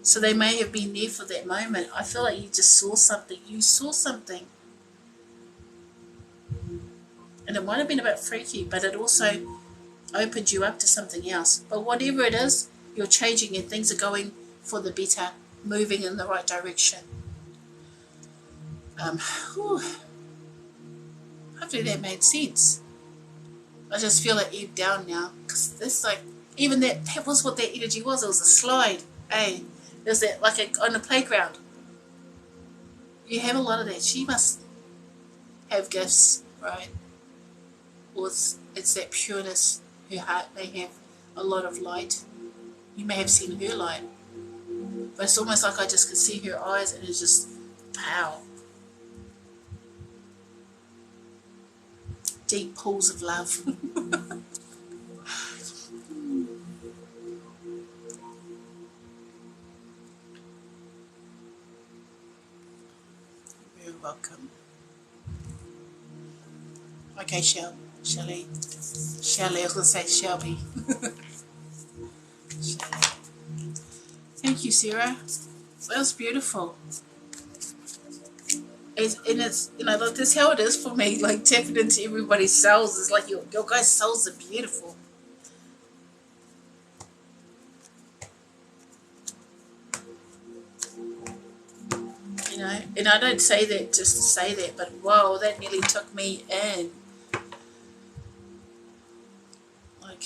Speaker 1: So they may have been there for that moment. I feel like you just saw something. You saw something. And it might have been a bit freaky, but it also opened you up to something else. But whatever it is, you're changing and things are going for the better, moving in the right direction. Hopefully that made sense. I just feel it ebbed down now, because this, like, even that was what that energy was. It was a slide. Hey, there's that, like on the playground. You have a lot of that. She must have gifts, right? Or it's that pureness. Her heart may have a lot of light. You may have seen her light, but it's almost like I just could see her eyes, and it's just pow. Deep pools of love. You're welcome. Okay, Shelly. I was going to say Shelby. Shelly. Thank you, Sarah. That was beautiful. And it's, you know, like, that's how it is for me, like tapping into everybody's souls. It's like your guys' souls are beautiful. You know, and I don't say that just to say that, but whoa, that nearly took me in. Like,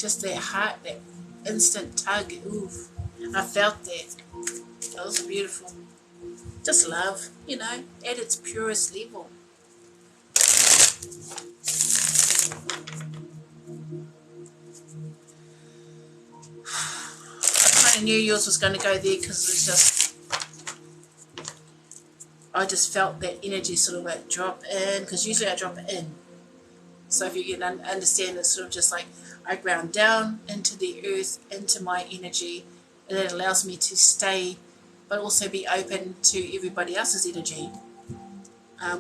Speaker 1: just that heart, that instant tug. Oof, I felt that. That was beautiful. Just love, you know, at its purest level. I kind of knew yours was going to go there because it was just, I just felt that energy sort of like drop in, because usually I drop it in. So if you can understand, it's sort of just like I ground down into the earth, into my energy, and it allows me to stay, but also be open to everybody else's energy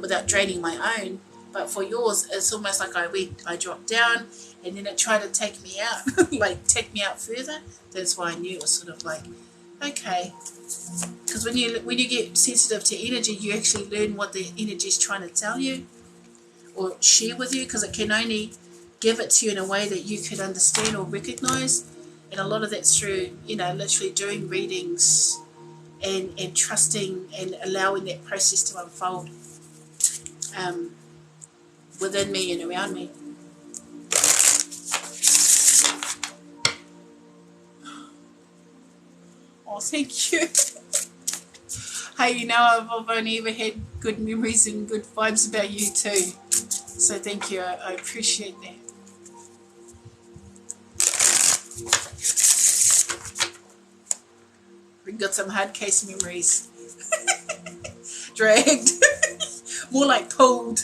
Speaker 1: without draining my own. But for yours, it's almost like I dropped down, and then it tried to take me out, like take me out further. That's why I knew it was sort of like, okay. Because when you get sensitive to energy, you actually learn what the energy is trying to tell you or share with you, because it can only give it to you in a way that you could understand or recognize. And a lot of that's through, you know, literally doing readings and trusting and allowing that process to unfold within me and around me. Oh, thank you. Hey, you know, I've only ever had good memories and good vibes about you too. So thank you. I appreciate that. We've got some hard case memories. Dragged. More like pulled.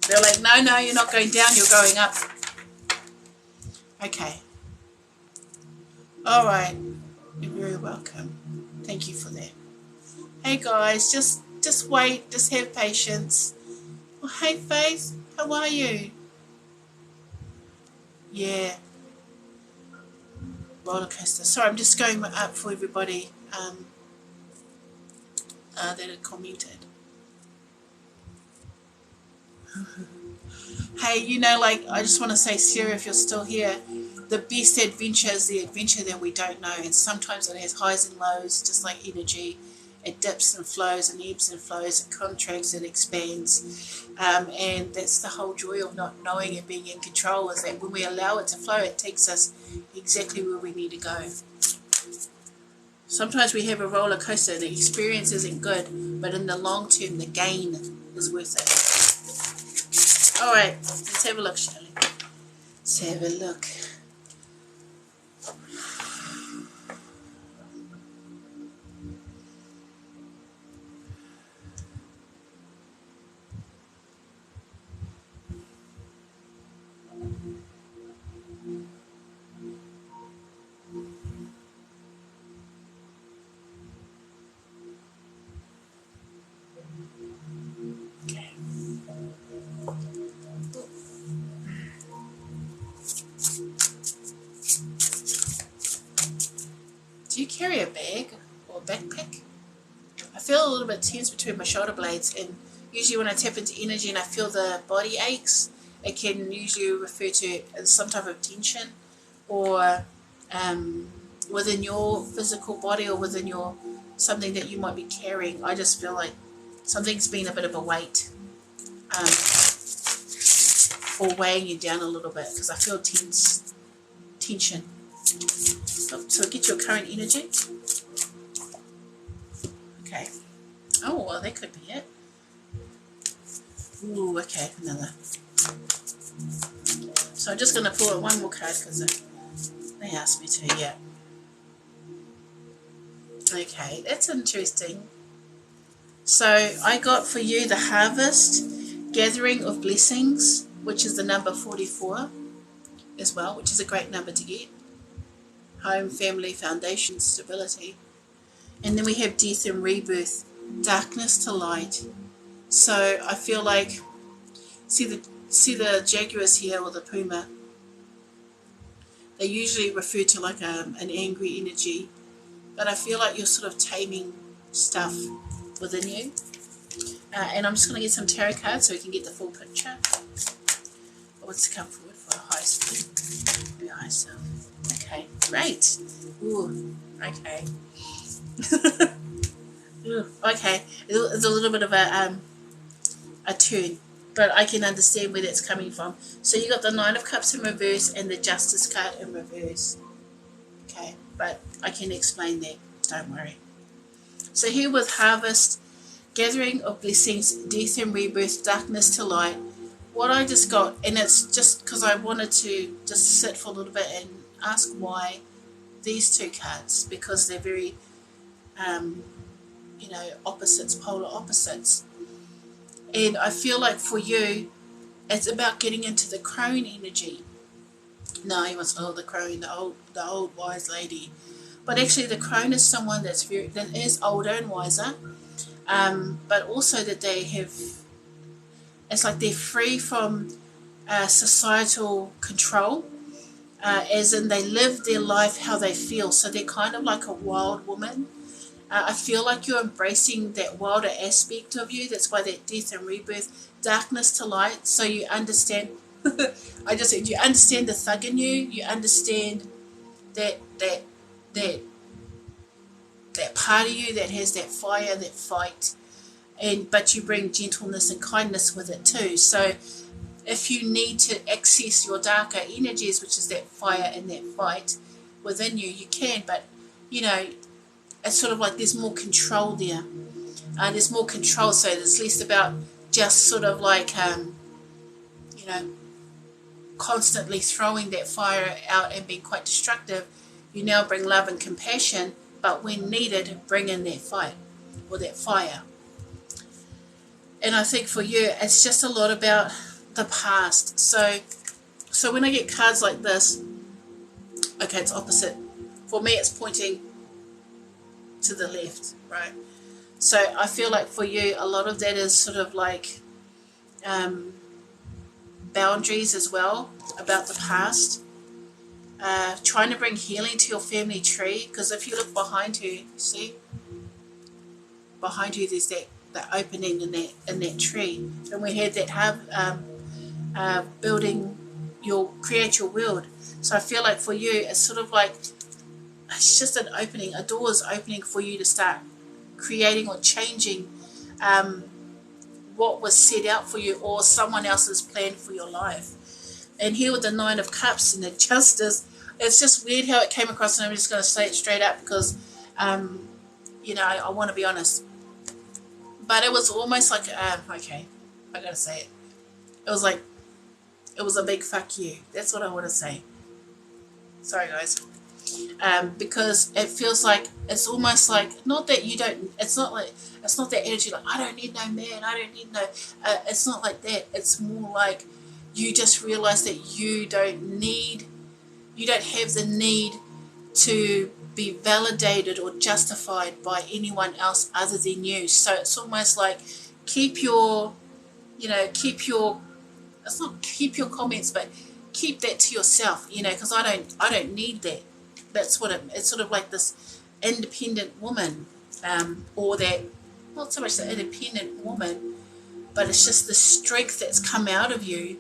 Speaker 1: They're like, no, you're not going down, you're going up. Okay. All right. You're very welcome. Thank you for that. Hey guys, just wait, just have patience. Oh, hey Faith, how are you? Yeah. Roller coaster. Sorry, I'm just going up for everybody that had commented. Hey, you know, like, I just want to say, Sarah, if you're still here, the best adventure is the adventure that we don't know, and sometimes it has highs and lows, just like energy. It dips and flows and ebbs and flows, it contracts, it expands, and that's the whole joy of not knowing and being in control, is that when we allow it to flow, it takes us exactly where we need to go. Sometimes we have a roller coaster, the experience isn't good, but in the long term, the gain is worth it. All right, let's have a look, Shirley. Let's have a look. Do you carry a bag or a backpack? I feel a little bit tense between my shoulder blades, and usually when I tap into energy and I feel the body aches, it can usually refer to some type of tension or within your physical body or within your something that you might be carrying. I just feel like something's been a bit of a weight or weighing you down a little bit, because I feel tension. So get your current energy. Okay. Oh, well, that could be it. Ooh, okay, another. So I'm just going to pull out one more card because they asked me to, yeah. Okay, that's interesting. So I got for you the Harvest, Gathering of Blessings, which is the number 44 as well, which is a great number to get. Home, family, foundation, stability. And then we have Death and Rebirth, Darkness to Light. So I feel like, see the jaguars here, or the puma, they usually refer to like an angry energy, but I feel like you're sort of taming stuff within you. And I'm just going to get some tarot cards so we can get the full picture. I want to come forward for a high speed. Very high self. Okay, great. Ooh, okay. Ooh, okay, it's a little bit of a turn. but I can understand where that's coming from. So you got the Nine of Cups in reverse and the Justice card in reverse. Okay, but I can explain that. Don't worry. So here with Harvest, gathering of blessings, death and rebirth, darkness to light. What I just got, and it's just because I wanted to just sit for a little bit and ask why these two cards, because they're very, opposites, polar opposites. And I feel like for you, it's about getting into the crone energy. No, he wants to hold the crone, the old wise lady. But actually, the crone is someone that is older and wiser, but also that they have. It's like they're free from societal control, as in they live their life how they feel. So they're kind of like a wild woman. I feel like you're embracing that wilder aspect of you. That's why that death and rebirth, darkness to light. So you understand. I just said you understand the thug in you. You understand that part of you that has that fire, that fight, but you bring gentleness and kindness with it too. So if you need to access your darker energies, which is that fire and that fight within you, you can. But it's sort of like there's more control there. There's more control, so it's less about just sort of like constantly throwing that fire out and being quite destructive. You now bring love and compassion, but when needed, bring in that fight or that fire. And I think for you, it's just a lot about the past. So when I get cards like this, okay, it's opposite. For me, it's pointing to the left, right? So I feel like for you, a lot of that is sort of like boundaries as well, about the past. Trying to bring healing to your family tree, because if you look behind you, see? Behind you there's that opening in that tree. And we had that building create your world. So I feel like for you, it's sort of like, it's just an opening, a door is opening for you to start creating or changing what was set out for you or someone else's plan for your life. And here with the Nine of Cups and the Justice, it's just weird how it came across, and I'm just going to say it straight up because, I want to be honest. But it was almost like, okay, I got to say it. It was like, it was a big fuck you. That's what I want to say. Sorry, guys. Because it feels like, it's almost like, not that you don't, it's not that energy like, I don't need no man, I don't need no, it's not like that. It's more like you just realize that you don't have the need to be validated or justified by anyone else other than you. So it's almost like keep your comments, but keep that to yourself, because I don't need that. That's what it's sort of like this independent woman, or that, not so much the independent woman, but it's just the strength that's come out of you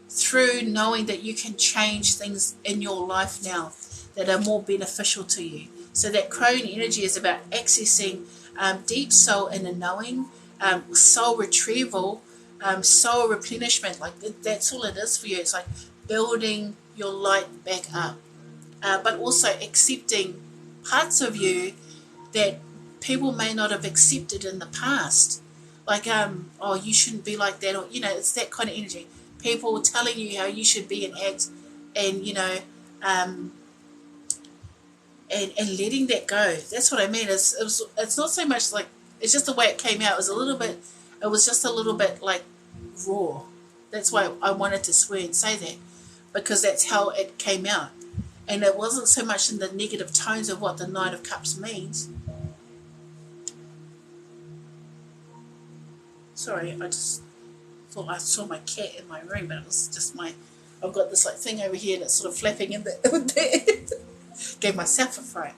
Speaker 1: through knowing that you can change things in your life now that are more beneficial to you. So that crone energy is about accessing deep soul inner knowing, soul retrieval, soul replenishment. Like that's all it is for you. It's like building your light back up, but also accepting parts of you that people may not have accepted in the past. Like, you shouldn't be like that, or it's that kind of energy. People telling you how you should be and act, and and letting that go. That's what I mean. It's not so much like, it's just the way it came out. It was just a little bit like raw. That's why I wanted to swear and say that, because that's how it came out. And it wasn't so much in the negative tones of what the Nine of Cups means. Sorry, I just thought I saw my cat in my room, but it was just I've got this like thing over here that's sort of flapping in the gave myself a fright.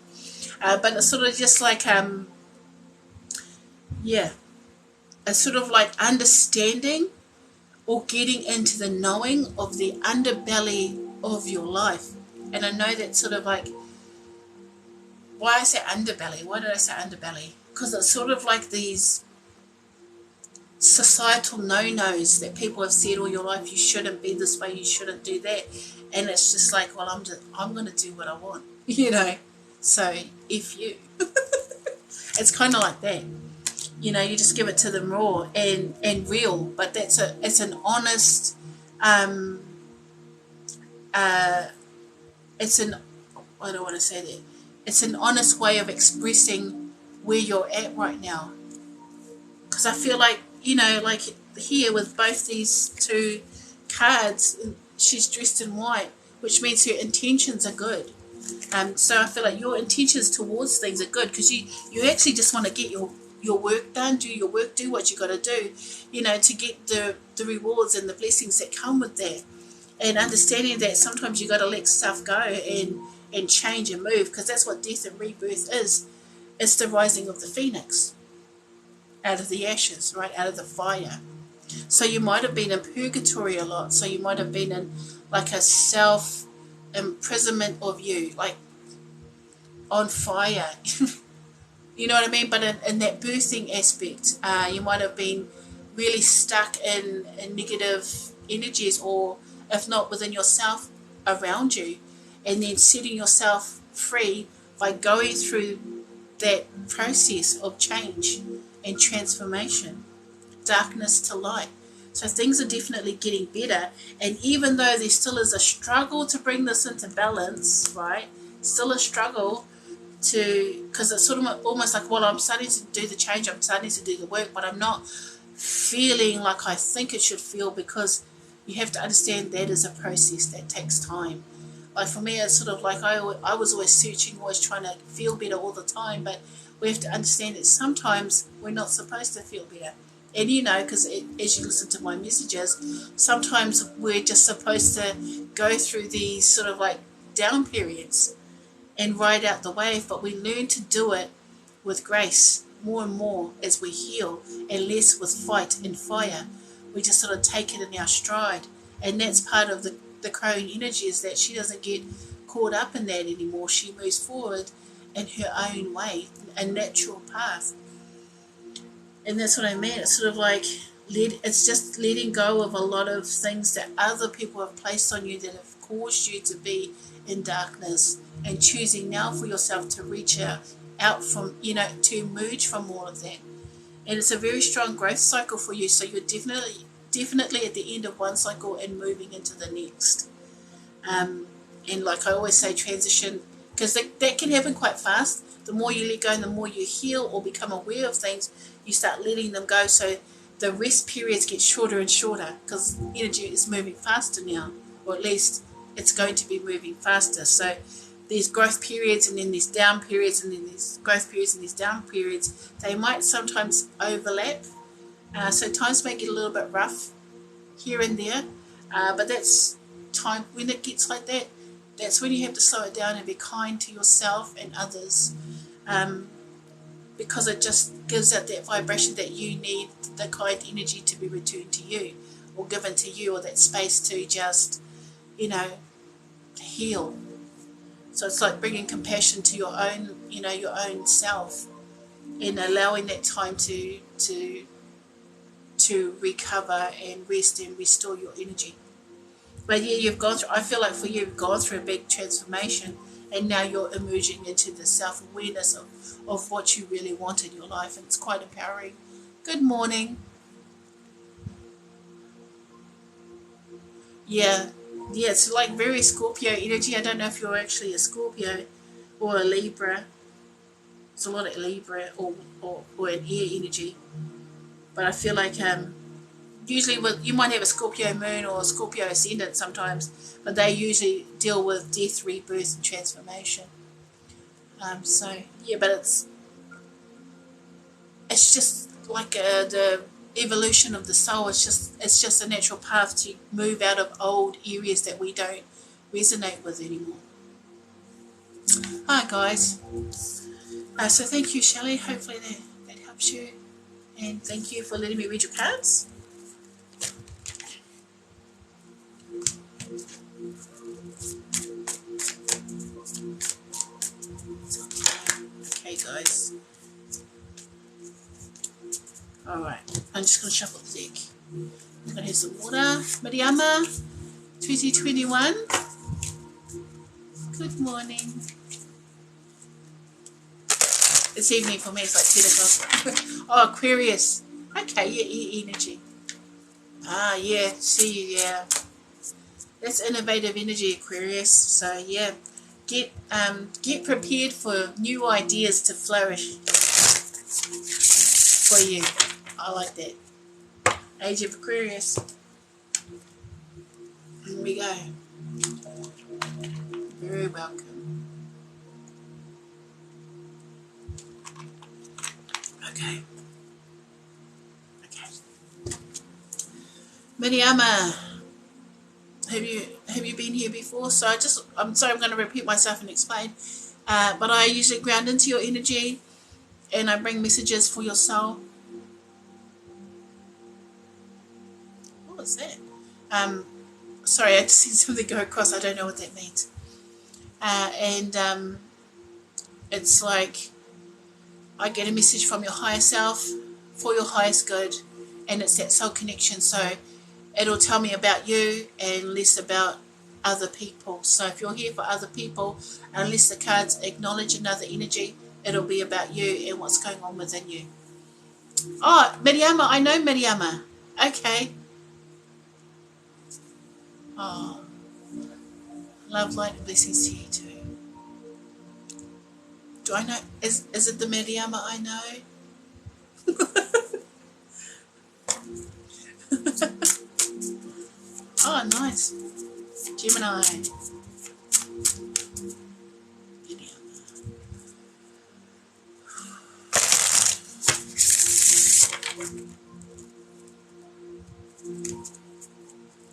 Speaker 1: But it's sort of just like, it's sort of like understanding or getting into the knowing of the underbelly of your life. And I know that's sort of like, why I say underbelly? Why did I say underbelly? Because it's sort of like these societal no-nos that people have said all your life. You shouldn't be this way, you shouldn't do that, and it's just like, well, I'm going to do what I want, you know. So if you, it's kind of like that, you know. You just give it to them raw and real, but it's an honest, it's an, I don't want to say that. It's an honest way of expressing where you're at right now. Because I feel like, you know, like here with both these two cards, she's dressed in white, which means her intentions are good. So I feel like your intentions towards things are good, because you actually just want to get your work done, do your work, do what you got to do, you know, to get the rewards and the blessings that come with that. And understanding that sometimes you got to let stuff go and change and move, because that's what death and rebirth is. It's the rising of the phoenix out of the ashes, right, out of the fire. So you might have been in purgatory a lot. So you might have been in like a self-imprisonment of you, like on fire. You know what I mean? But in that birthing aspect, you might have been really stuck in negative energies, or if not within yourself, around you, and then setting yourself free by going through that process of change and transformation, darkness to light. So things are definitely getting better, and even though there still is a struggle to bring this into balance, right, still a struggle to, because it's sort of almost like, well, I'm starting to do the change, I'm starting to do the work, but I'm not feeling like I think it should feel, because you have to understand that is a process that takes time. Like for me, it's sort of like I was always searching, always trying to feel better all the time, but we have to understand that sometimes we're not supposed to feel better. And you know, because as you listen to my messages, sometimes we're just supposed to go through these sort of like down periods and ride out the wave, but we learn to do it with grace more and more as we heal, and less with fight and fire. We just sort of take it in our stride, and that's part of the crone energy, is that she doesn't get caught up in that anymore. She moves forward in her own way, a natural path. And that's what I mean. It's sort of like it's just letting go of a lot of things that other people have placed on you that have caused you to be in darkness, and choosing now for yourself to reach out from, you know, to emerge from all of that. And it's a very strong growth cycle for you. So you're definitely at the end of one cycle and moving into the next. And like I always say, transition, because that can happen quite fast. The more you let go and the more you heal or become aware of things, you start letting them go. So the rest periods get shorter and shorter, because energy is moving faster now, or at least it's going to be moving faster. So these growth periods, and then these down periods, and then these growth periods and these down periods, they might sometimes overlap. So times may get a little bit rough here and there, but that's time. When it gets like that, that's when you have to slow it down and be kind to yourself and others, because it just gives out that vibration that you need the kind energy to be returned to you, or given to you, or that space to just, you know, heal. So it's like bringing compassion to your own, you know, your own self, and allowing that time to recover and rest and restore your energy. But yeah, you've gone through, I feel like for you, you've gone through a big transformation, and now you're emerging into the self-awareness of what you really want in your life, and it's quite empowering. Good morning. Yeah, it's like very Scorpio energy. I don't know if you're actually a Scorpio or a Libra. It's a lot of Libra or an air energy. But I feel like usually you might have a Scorpio moon or a Scorpio ascendant sometimes, but they usually deal with death, rebirth, and transformation. So yeah, but it's just like the evolution of the soul. It's just a natural path to move out of old areas that we don't resonate with anymore. Hi guys. So thank you, Shelley. Hopefully that helps you, and thank you for letting me read your cards. Okay guys. Alright, I'm just going to shuffle the deck. I'm going to have some water. Mariama, 2021. Good morning. It's evening for me, it's like 10 o'clock. Oh, Aquarius. Okay, yeah, energy. Ah, yeah, see you, yeah. That's innovative energy, Aquarius. So, yeah, get prepared for new ideas to flourish for you. I like that. Age of Aquarius. Here we go. Very welcome. Okay. Mariama, have you been here before? So I'm sorry, I'm going to repeat myself and explain. But I usually ground into your energy, and I bring messages for your soul. What was that? Sorry, I just seen something go across. I don't know what that means. It's like I get a message from your higher self for your highest good, and it's that soul connection. So it'll tell me about you and less about other people. So if you're here for other people, unless the cards acknowledge another energy, it'll be about you and what's going on within you. Oh, Mariama, I know Mariama. Okay. Oh, love, light, and blessings to you too. Do I know? Is it the Mariama I know? Oh, nice. Gemini.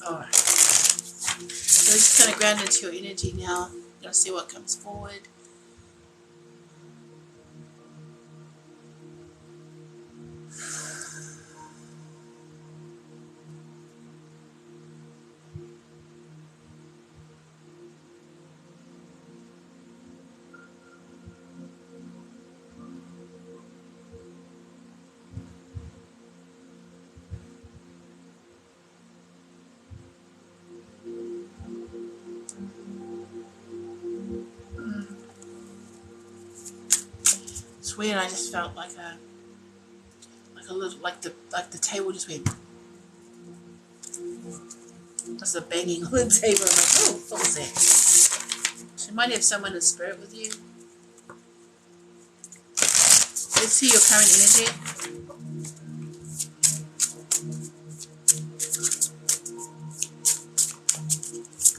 Speaker 1: Alright. So we're just going to ground into your energy now. You're going to see what comes forward. It's weird. I just felt like a little like the table just went. There's a banging on the table. I'm like, oh, what was that? So you might have someone in spirit with you. Let's see your current energy.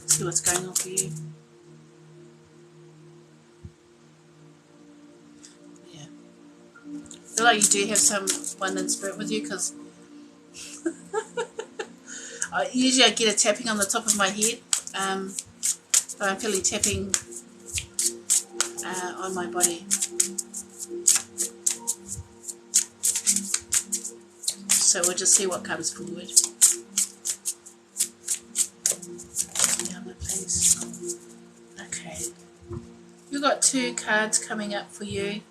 Speaker 1: See what's going on for you. Yeah. I feel like you do have someone in spirit with you, because usually I get a tapping on the top of my head, but I'm feeling tapping on my body. So we'll just see what comes forward. Yeah, please. Okay. You've got 2 cards coming up for you.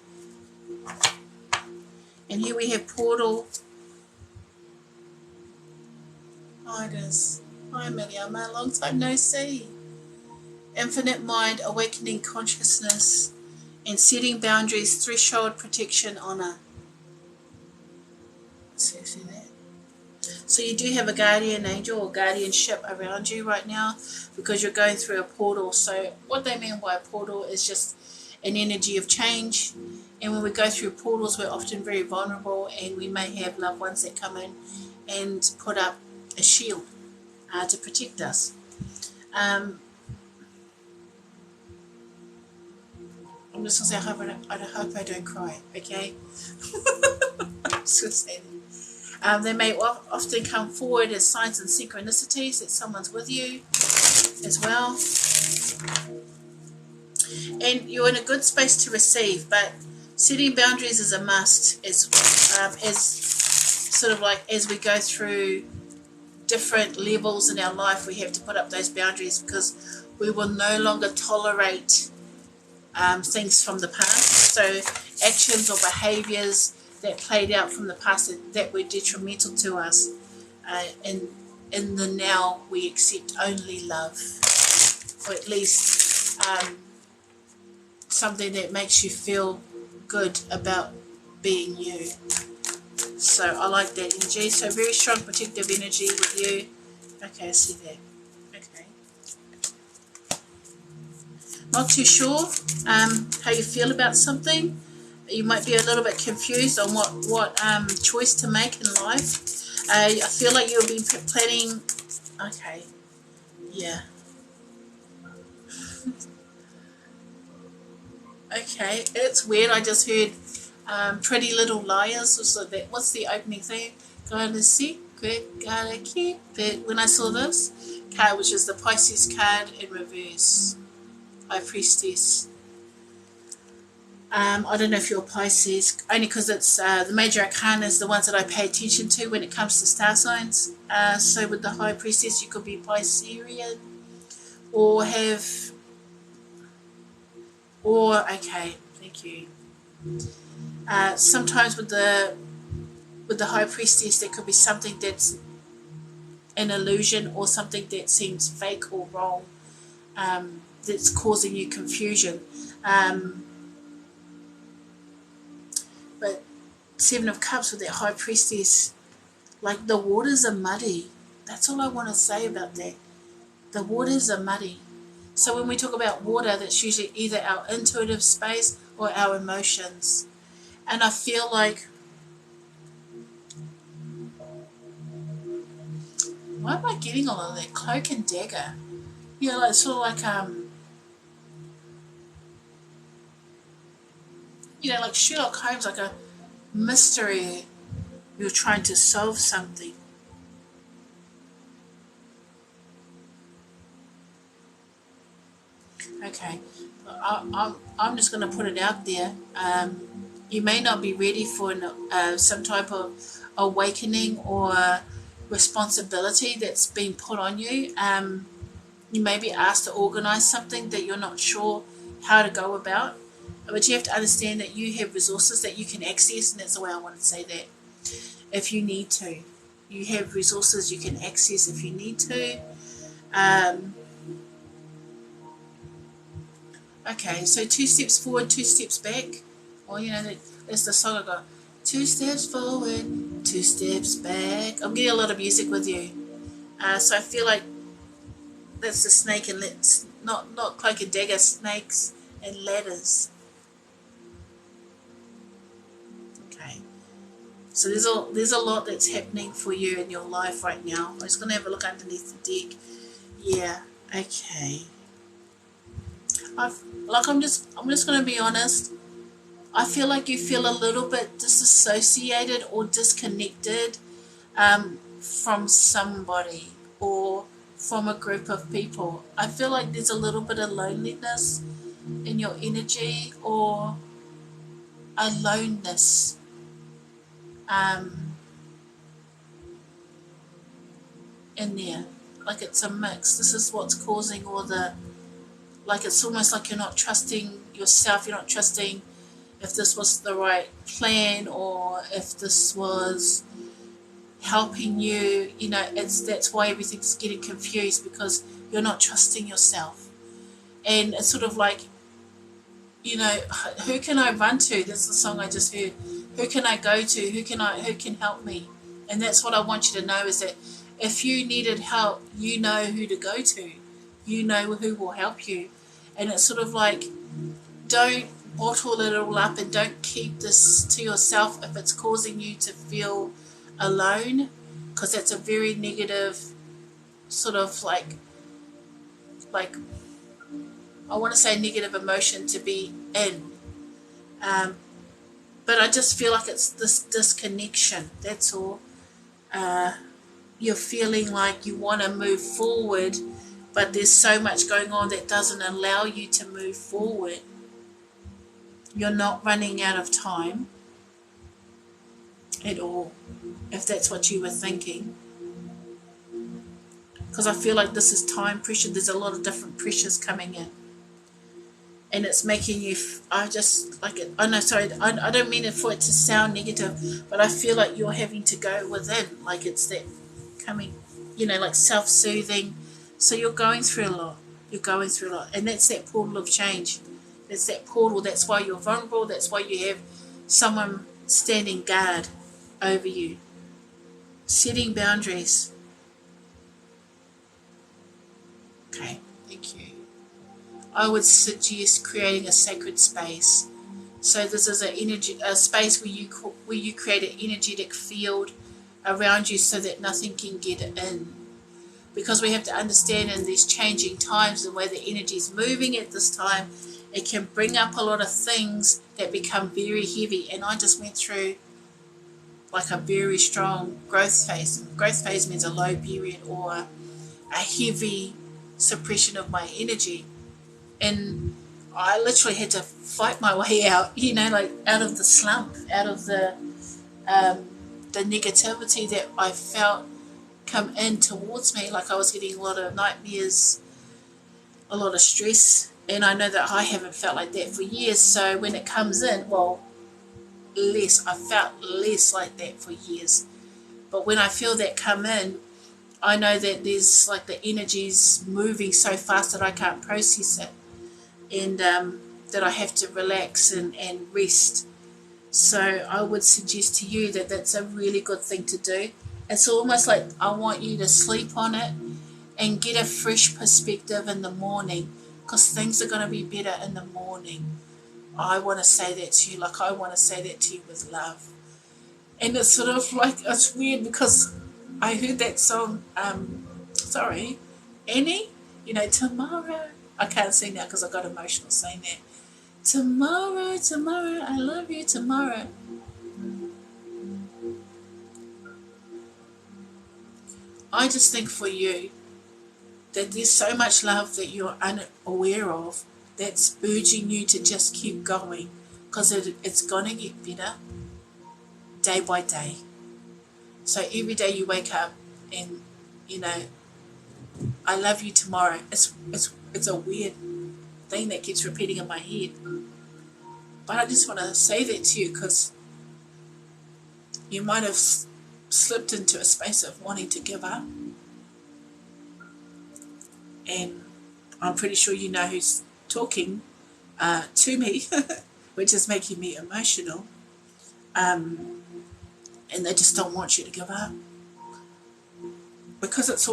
Speaker 1: And here we have Portal. Hi, guys. Hi, Mariama. Long time no see. Infinite mind, awakening consciousness, and setting boundaries, threshold, protection, honor. See that? So you do have a guardian angel or guardianship around you right now, because you're going through a portal. So what they mean by a portal is just an energy of change. And when we go through portals, we're often very vulnerable, and we may have loved ones that come in and put up a shield to protect us. I'm just going to say, I hope I don't cry, okay? I'm just going to say that. They may often come forward as signs and synchronicities that someone's with you as well. And you're in a good space to receive, but setting boundaries is a must, as sort of like as we go through different levels in our life, we have to put up those boundaries, because we will no longer tolerate things from the past. So actions or behaviours that played out from the past that were detrimental to us. And in the now, we accept only love, or at least something that makes you feel good about being you. So I like that energy. So very strong protective energy with you. Okay, I see that. Okay. Not too sure how you feel about something. You might be a little bit confused on what choice to make in life. I feel like you'll be planning. Okay. Yeah. Okay. It's weird. I just heard Pretty Little Liars. So that, what's the opening theme? Got a secret, gotta keep it. When I saw this card, which is the Pisces card in reverse, High Priestess. I don't know if you're Pisces, only because it's the major arcana is the ones that I pay attention to when it comes to star signs. So with the High Priestess, you could be Piscean, or okay, thank you. Sometimes with the High Priestess, there could be something that's an illusion or something that seems fake or wrong, that's causing you confusion. But Seven of Cups with that High Priestess, like the waters are muddy. That's all I want to say about that. The waters are muddy. So when we talk about water, that's usually either our intuitive space or our emotions. And I feel like, why am I getting all of that? Cloak and dagger. Yeah, like sort of like like Sherlock Holmes, like a mystery. You're trying to solve something. Okay, I'm just going to put it out there. You may not be ready for some type of awakening or responsibility that's been put on you. You may be asked to organize something that you're not sure how to go about. But you have to understand that you have resources that you can access, and that's the way I want to say that. If you need to. You have resources you can access if you need to. Okay, so 2 steps forward, 2 steps back. Well, that's the song I got. 2 steps forward, 2 steps back. I'm getting a lot of music with you. So I feel like that's the snake and not cloak and dagger, snakes and ladders. Okay. So there's a lot that's happening for you in your life right now. I'm just gonna have a look underneath the deck. Yeah. Okay. I'm just gonna be honest. I feel like you feel a little bit disassociated or disconnected from somebody or from a group of people. I feel like there's a little bit of loneliness in your energy or aloneness. In there. Like it's a mix. This is what's causing all the, like it's almost like you're not trusting yourself, you're not trusting if this was the right plan or if this was helping you, that's why everything's getting confused, because you're not trusting yourself. And it's sort of like, who can I run to? That's the song I just heard. Who can I go to? Who can help me? And that's what I want you to know, is that if you needed help, you know who to go to. You know who will help you. And it's sort of like, don't bottle it all up and don't keep this to yourself if it's causing you to feel alone, because that's a very negative sort of like I want to say negative emotion to be in. But I just feel like it's this disconnection, that's all. You're feeling like you want to move forward, but there's so much going on that doesn't allow you to move forward. You're not running out of time at all, if that's what you were thinking. Because I feel like this is time pressure. There's a lot of different pressures coming in. and it's making you, I just like it. Oh no, sorry, I don't mean it for it to sound negative, but I feel like you're having to go within, like it's that coming, like self-soothing. So you're going through a lot. You're going through a lot, and that's that portal of change. That's that portal. That's why you're vulnerable. That's why you have someone standing guard over you, setting boundaries. Okay, thank you. I would suggest creating a sacred space. So this is a space where you create an energetic field around you so that nothing can get in. Because we have to understand in these changing times and where the energy is moving at this time, it can bring up a lot of things that become very heavy. And I just went through like a very strong growth phase. Growth phase means a low period or a heavy suppression of my energy. And I literally had to fight my way out, like out of the slump, out of the negativity that I felt come in towards me. Like I was getting a lot of nightmares, a lot of stress, and I know that I haven't felt like that for years. So when it comes in, I felt less like that for years. But when I feel that come in, I know that there's like the energy's moving so fast that I can't process it, and that I have to relax and rest. So I would suggest to you that that's a really good thing to do. It's almost like I want you to sleep on it and get a fresh perspective in the morning, because things are going to be better in the morning. I want to say that to you, like I want to say that to you with love. And it's sort of like, it's weird because I heard that song, Annie, tomorrow. I can't sing now because I got emotional saying that. Tomorrow, tomorrow, I love you tomorrow. I just think for you that there's so much love that you're unaware of that's urging you to just keep going, because it's going to get better day by day. So every day you wake up and, I love you tomorrow. It's a weird thing that keeps repeating in my head. But I just want to say that to you because you might have slipped into a space of wanting to give up. And I'm pretty sure you know who's talking to me, which is making me emotional. And they just don't want you to give up. Because it's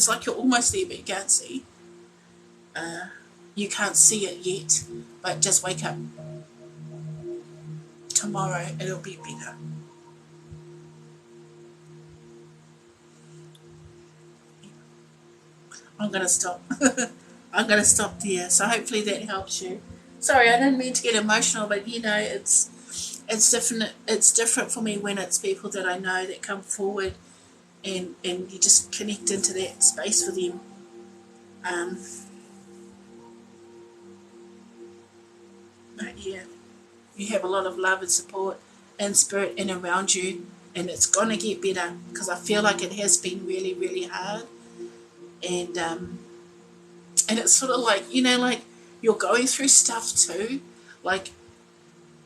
Speaker 1: like you're almost there, but you can't see. You can't see it yet, but just wake up. Tomorrow it'll be better. I'm going to stop. I'm going to stop there. So hopefully that helps you. Sorry, I didn't mean to get emotional, but it's different. It's different for me when it's people that I know that come forward, and you just connect into that space for them. But yeah, you have a lot of love and support and spirit in around you, and it's gonna get better because I feel like it has been really, really hard. And it's sort of like, like you're going through stuff too, like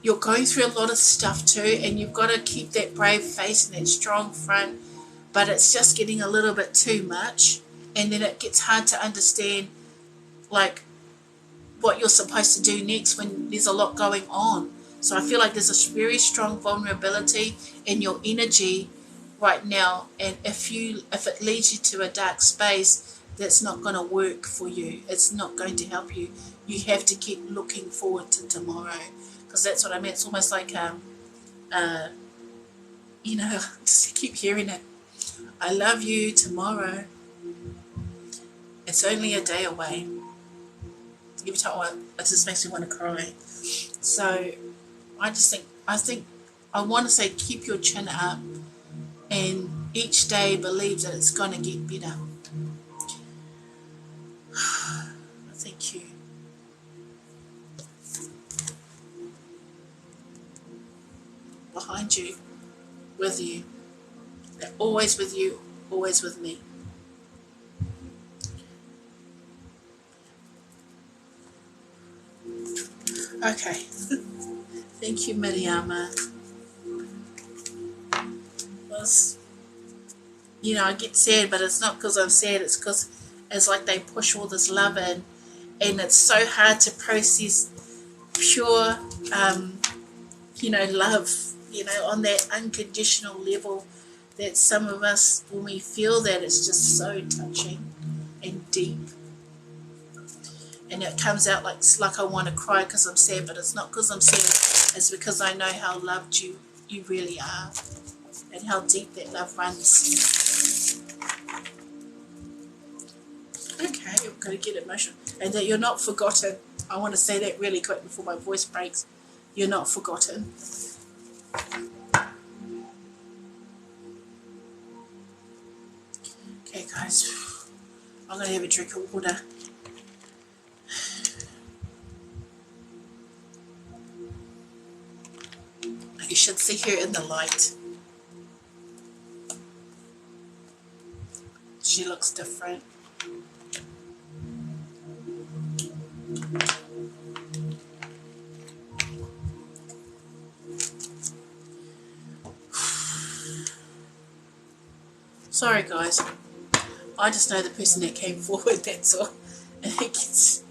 Speaker 1: you're going through a lot of stuff too, and you've got to keep that brave face and that strong front, but it's just getting a little bit too much, and then it gets hard to understand like what you're supposed to do next when there's a lot going on. So I feel like there's a very strong vulnerability in your energy right now, and if it leads you to a dark space, that's not going to work for you. It's not going to help you. You have to keep looking forward to tomorrow, because that's what I mean. It's almost like just keep hearing it. I love you tomorrow. It's only a day away. Every time it just makes me want to cry. So I think I want to say keep your chin up, and each day believe that it's going to get better. Thank you. Behind you, with you. They're always with you, always with me. Okay. Thank you, Mariama. Was, I get sad, but it's not because I'm sad. It's because it's like they push all this love in, and it's so hard to process pure, love, on that unconditional level. That some of us, when we feel that, it's just so touching and deep, and it comes out like it's like I want to cry because I'm sad, but it's not because I'm sad. It's because I know how loved you really are, and how deep that love runs. Okay, I've got to get emotional, and that you're not forgotten. I want to say that really quick before my voice breaks. You're not forgotten. Okay, guys, I'm going to have a drink of water. You should see her in the light. She looks different. Sorry, guys. I just know the person that came forward, that's all. And it gets...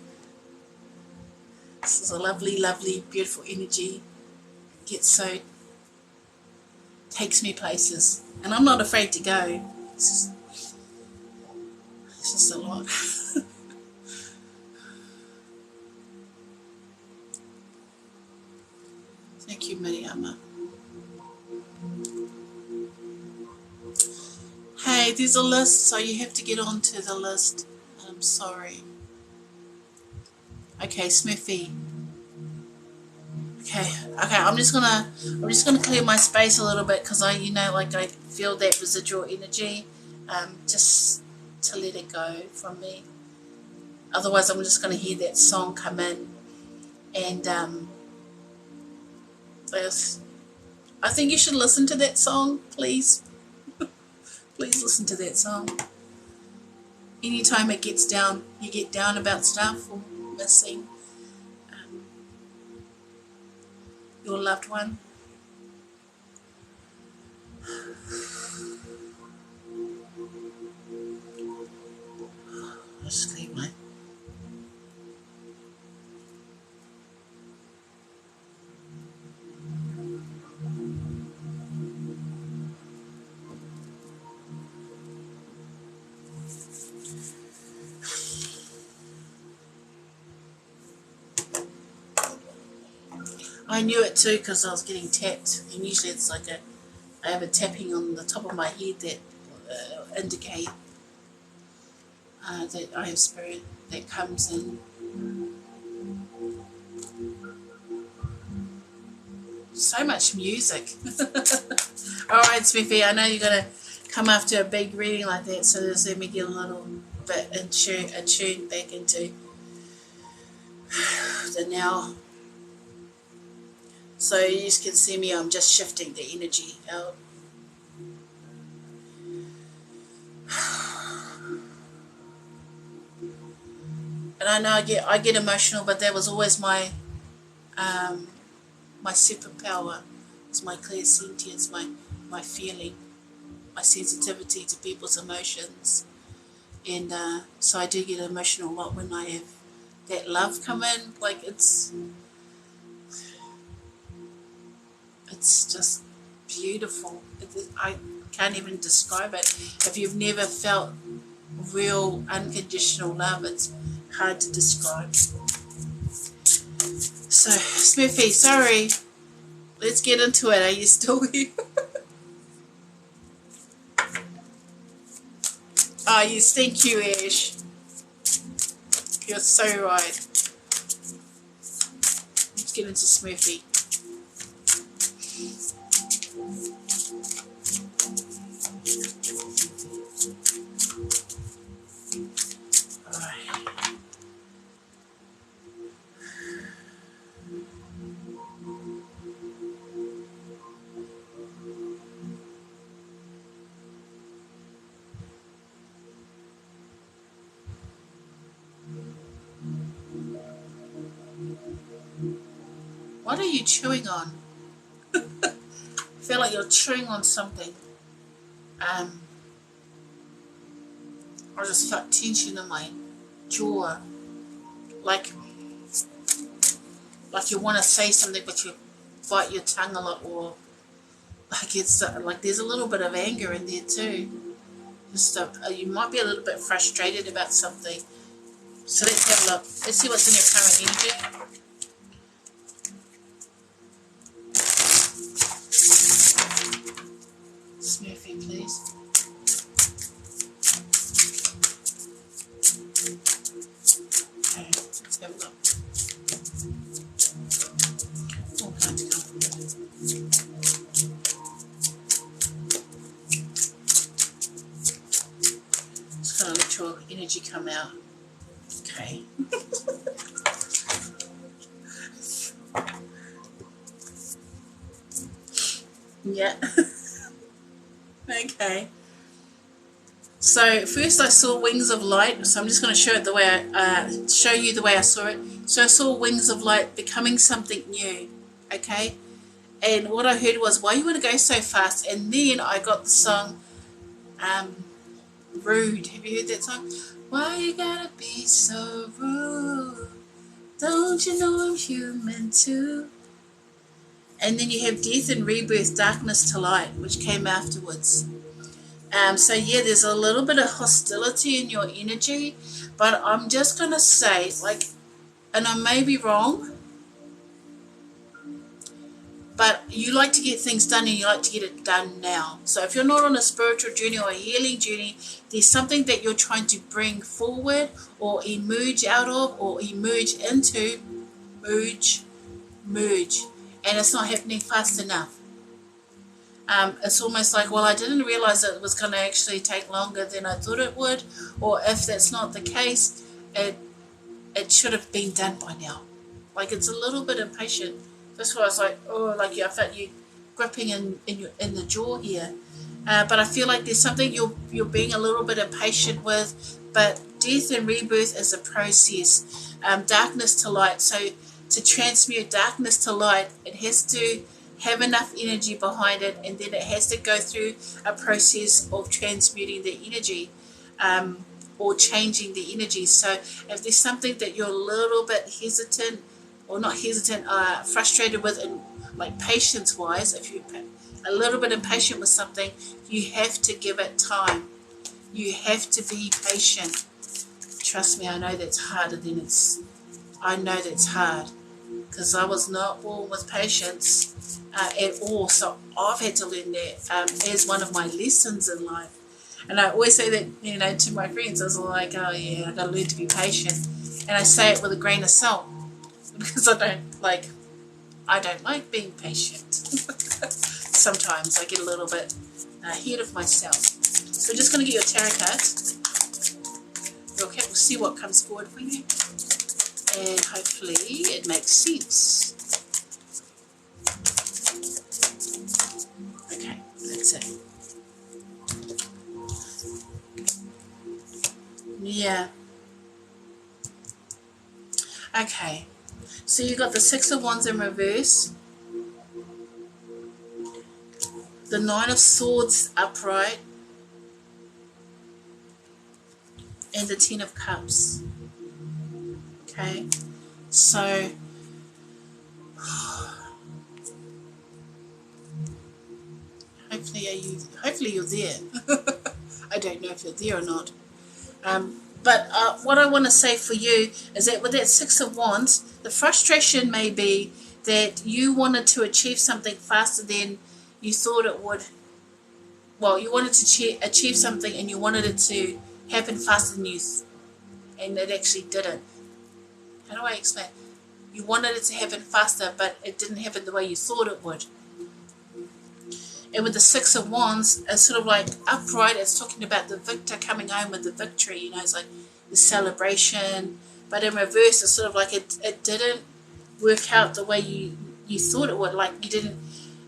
Speaker 1: This is a lovely, lovely, beautiful energy. It gets so... Takes me places. And I'm not afraid to go. It's just a lot. Thank you, Mariama. Hey, there's a list, so you have to get onto the list. I'm sorry. Okay, Smithy. Okay. I'm just gonna clear my space a little bit because I feel that residual energy, just to let it go from me. Otherwise, I'm just gonna hear that song come in, and I think you should listen to that song, please. Please listen to that song. Anytime it gets down, you get down about stuff or missing your loved one. Just clear my... I knew it too because I was getting tapped, and usually it's like I have a tapping on the top of my head that indicate that I have spirit that comes in. So much music. Alright, Smithy, I know you're going to come after a big reading like that, so just let me get a little bit attuned back into the now. So you just can see me, I'm just shifting the energy out. And I know I get emotional, but that was always my superpower. It's my clairsentience, my feeling, my sensitivity to people's emotions. And so I do get emotional a lot when I have that love come in. Like it's just beautiful. I can't even describe it. If you've never felt real unconditional love, it's hard to describe. So, Smithy, sorry. Let's get into it. Are you still here? Oh, yes, thank you, Ash. You're so right. Let's get into Smithy. What are you chewing on? I feel like you're chewing on something. I just felt tension in my jaw. Like you want to say something but you bite your tongue a lot, or like it's like there's a little bit of anger in there too. Just you might be a little bit frustrated about something. So let's have a look. Let's see what's in your current energy. Smurfy, please. Okay, let's have a look. Oh, can't come. Just gonna let your energy come out. Okay. Yeah. Okay. So first I saw wings of light. So I'm just going to show you the way I saw it. So I saw wings of light becoming something new. Okay. And what I heard was, why you want to go so fast? And then I got the song Rude. Have you heard that song? Why you gotta be so rude? Don't you know I'm human too? And then you have death and rebirth, darkness to light, which came afterwards. So yeah, there's a little bit of hostility in your energy, but I'm just going to say, like, and I may be wrong, but you like to get things done and you like to get it done now. So if you're not on a spiritual journey or a healing journey, there's something that you're trying to bring forward or emerge out of or emerge into, merge, and it's not happening fast enough. It's almost like, well, I didn't realize that it was going to actually take longer than I thought it would, or if that's not the case, it should have been done by now. Like, it's a little bit impatient. That's why I was like, oh, like I felt you gripping in the jaw here. But I feel like there's something you're being a little bit impatient with. But death and rebirth is a process. Darkness to light. So to transmute darkness to light, it has to have enough energy behind it, and then it has to go through a process of transmuting the energy or changing the energy. So if there's something that you're a little bit hesitant, or not hesitant, frustrated with, and like patience-wise, if you're a little bit impatient with something, you have to give it time. You have to be patient. Trust me, I know that's harder than I know that's hard, because I was not born with patience at all. So I've had to learn that as one of my lessons in life. And I always say that, to my friends. I was like, oh yeah, I got to learn to be patient. And I say it with a grain of salt, because I don't like being patient. Sometimes I get a little bit ahead of myself. So we're just going to get your tarot cards. Okay, we'll see what comes forward for you. And hopefully it makes sense. Okay, that's it. Yeah. Okay. So you got the Six of Wands in reverse. The Nine of Swords upright. And the Ten of Cups. Okay, so hopefully you're there. I don't know if you're there or not. But what I want to say for you is that with that Six of Wands, the frustration may be that you wanted to achieve something faster than you thought it would. Well, you wanted to achieve something and you wanted it to happen faster than you, and it actually didn't. How do I explain? You wanted it to happen faster, but it didn't happen the way you thought it would. And with the Six of Wands, it's sort of like upright. It's talking about the victor coming home with the victory. It's like the celebration. But in reverse, it's sort of like it didn't work out the way you thought it would. Like you didn't.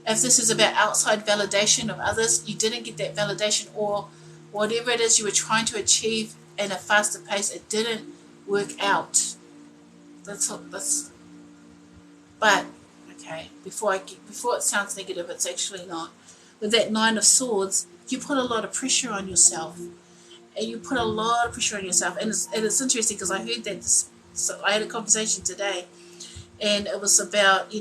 Speaker 1: If this is about outside validation of others, you didn't get that validation, or whatever it is you were trying to achieve in a faster pace, it didn't work out. But Okay, before it sounds negative, it's actually not. With that Nine of Swords, you put a lot of pressure on yourself, and it's interesting because I heard that. So I had a conversation today, and it was about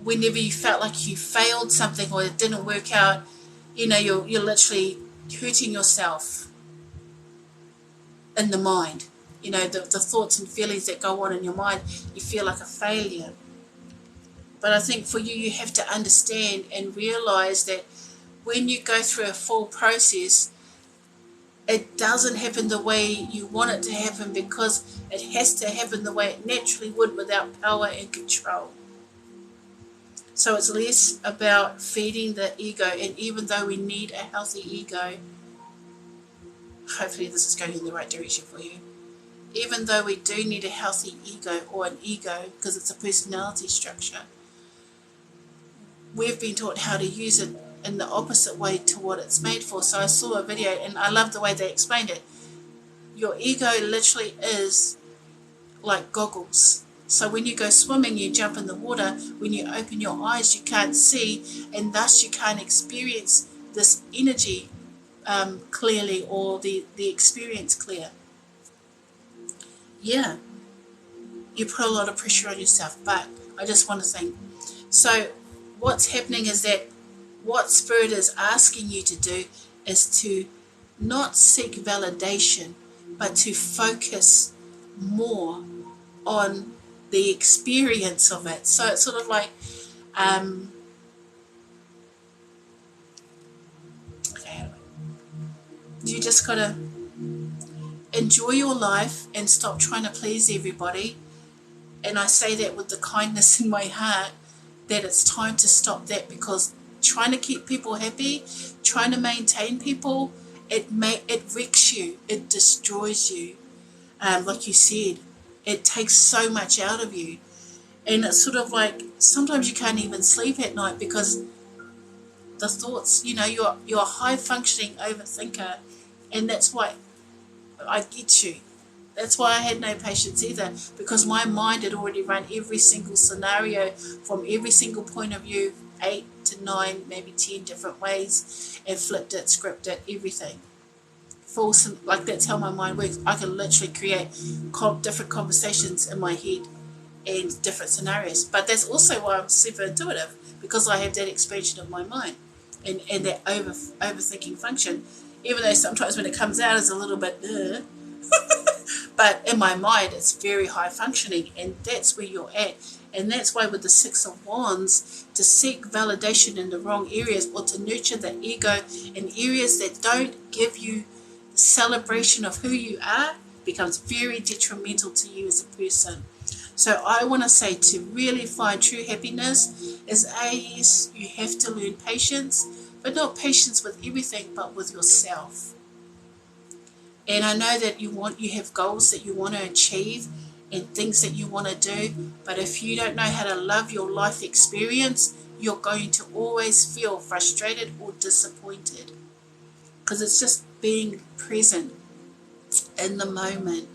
Speaker 1: whenever you felt like you failed something or it didn't work out, you're literally hurting yourself in the mind. The thoughts and feelings that go on in your mind, you feel like a failure. But I think for you, you have to understand and realize that when you go through a full process, it doesn't happen the way you want it to happen, because it has to happen the way it naturally would without power and control. So it's less about feeding the ego, and even though we need a healthy ego, hopefully this is going in the right direction for you. Even though we do need a healthy ego, or an ego, because it's a personality structure, we've been taught how to use it in the opposite way to what it's made for. So I saw a video, and I love the way they explained it. Your ego literally is like goggles. So when you go swimming, you jump in the water. When you open your eyes, you can't see, and thus you can't experience this energy clearly, or the experience clear. Yeah, you put a lot of pressure on yourself, but I just want to think. So what's happening is that what Spirit is asking you to do is to not seek validation, but to focus more on the experience of it. So it's sort of like, you just got to enjoy your life and stop trying to please everybody. And I say that with the kindness in my heart, that it's time to stop that, because trying to keep people happy, trying to maintain people, it wrecks you, it destroys you. Like you said, it takes so much out of you, and it's sort of like sometimes you can't even sleep at night because the thoughts. You're a high functioning overthinker, and that's why I get you. That's why I had no patience either, because my mind had already run every single scenario from every single point of view, 8 to 9, maybe 10 different ways, and flipped it, scripted it, everything. Like that's how my mind works. I can literally create different conversations in my head and different scenarios. But that's also why I'm super intuitive, because I have that expansion of my mind and that overthinking function. Even though sometimes when it comes out it's a little bit but in my mind it's very high functioning, and that's where you're at. And that's why with the Six of Wands, to seek validation in the wrong areas, or to nurture the ego in areas that don't give you the celebration of who you are, becomes very detrimental to you as a person. So I want to say, to really find true happiness is yes, you have to learn patience, but not patience with everything, but with yourself. And I know that you have goals that you want to achieve and things that you want to do, but if you don't know how to love your life experience, you're going to always feel frustrated or disappointed, because it's just being present in the moment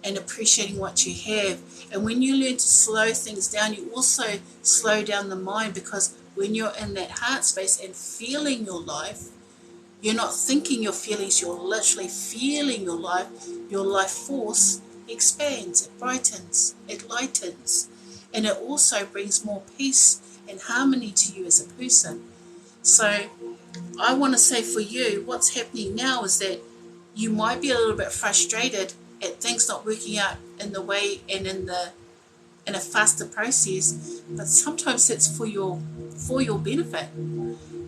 Speaker 1: and appreciating what you have. And when you learn to slow things down, you also slow down the mind, because when you're in that heart space and feeling your life, you're not thinking your feelings, you're literally feeling your life force expands, it brightens, it lightens, and it also brings more peace and harmony to you as a person. So I want to say for you, what's happening now is that you might be a little bit frustrated at things not working out in the way and in a faster process, but sometimes it's for your benefit,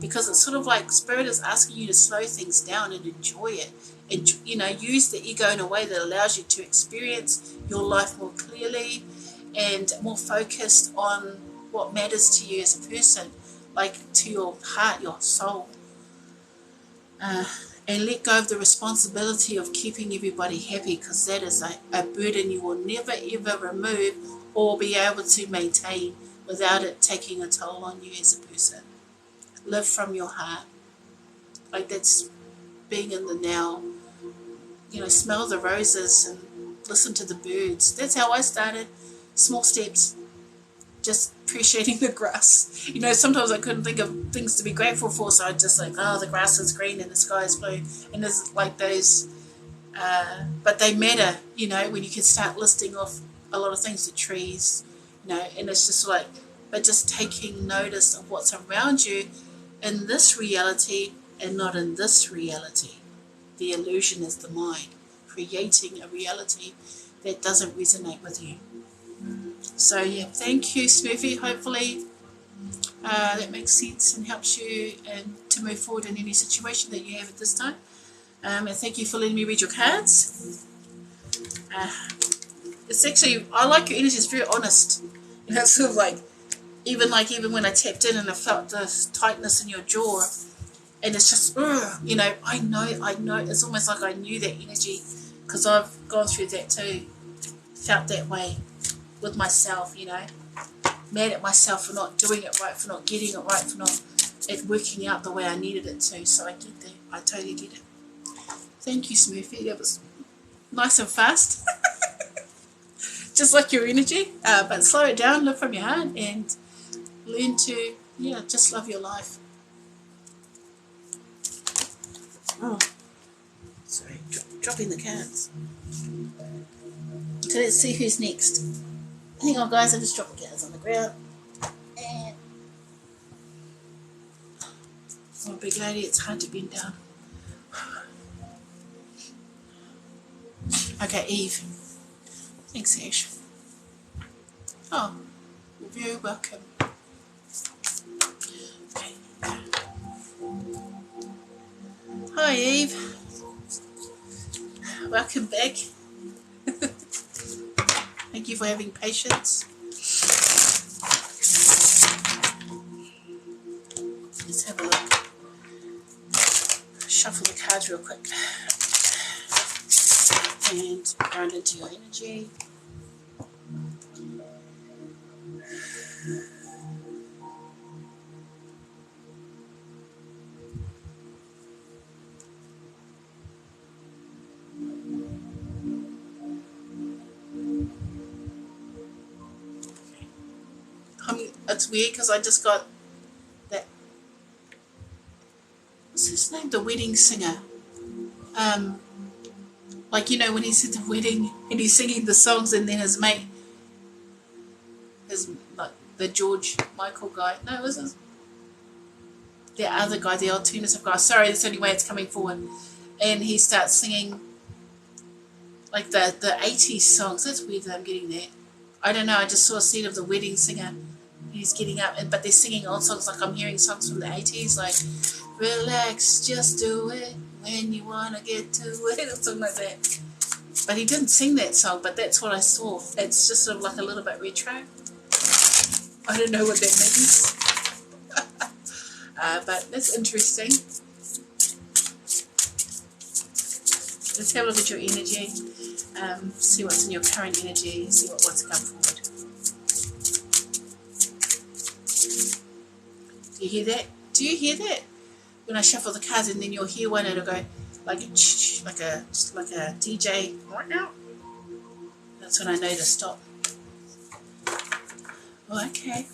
Speaker 1: because it's sort of like Spirit is asking you to slow things down and enjoy it, and use the ego in a way that allows you to experience your life more clearly and more focused on what matters to you as a person, like to your heart, your soul, and let go of the responsibility of keeping everybody happy, because that is a burden you will never ever remove or be able to maintain without it taking a toll on you as a person. Live from your heart. Like, that's being in the now. Smell the roses and listen to the birds. That's how I started. Small steps. Just appreciating the grass. You know, sometimes I couldn't think of things to be grateful for, so I just like, oh, the grass is green and the sky is blue. And there's like those, but they matter, you know, when you can start listing off a lot of things, the trees, you know, and it's just like, but just taking notice of what's around you in this reality and not in this reality. The illusion is the mind, creating a reality that doesn't resonate with you. So yeah, thank you, Smurfy. Hopefully that makes sense and helps you to move forward in any situation that you have at this time. And thank you for letting me read your cards. It's actually, I like your energy. It's very honest. You know, it's sort of like even when I tapped in and I felt the tightness in your jaw, and it's just, you know, I know. It's almost like I knew that energy because I've gone through that too. Felt that way with myself, you know, mad at myself for not doing it right, for not getting it right, for not it working out the way I needed it to. So I get that. I totally get it. Thank you, Smurfy. That was nice and fast. Just like your energy. But slow it down, live from your heart, and learn to, just love your life. Oh, sorry, dropping the cards. So let's see who's next. Hang on, guys, I just dropped the cards on the ground. And oh, big lady, it's hard to bend down. Okay, Eve. Thanks, Ash. Oh, you're very welcome. Okay. Hi, Eve. Welcome back. Thank you for having patience. Let's have a look. Shuffle the cards real quick. And ground into your energy. It's weird because I just got that. What's his name? The wedding singer. Like, you know, when he's at the wedding and he's singing the songs, and then his mate, like the George Michael guy. No, it was the other guy, the alternative guy. Sorry, that's the only way it's coming forward. And he starts singing like the 80s songs. That's weird that I'm getting that. I don't know. I just saw a scene of the wedding singer. He's getting up, but they're singing old songs. Like I'm hearing songs from the 80s, like "Relax, just do it when you wanna get to it," or something like that. But he didn't sing that song. But that's what I saw. It's just sort of like a little bit retro. I don't know what that means, but that's interesting. Let's have a look at your energy. See what's in your current energy. See what wants to come forward. Do you hear that? Do you hear that? When I shuffle the cards, and then you'll hear one, it'll go like a DJ. That's when I know to stop. Oh, okay.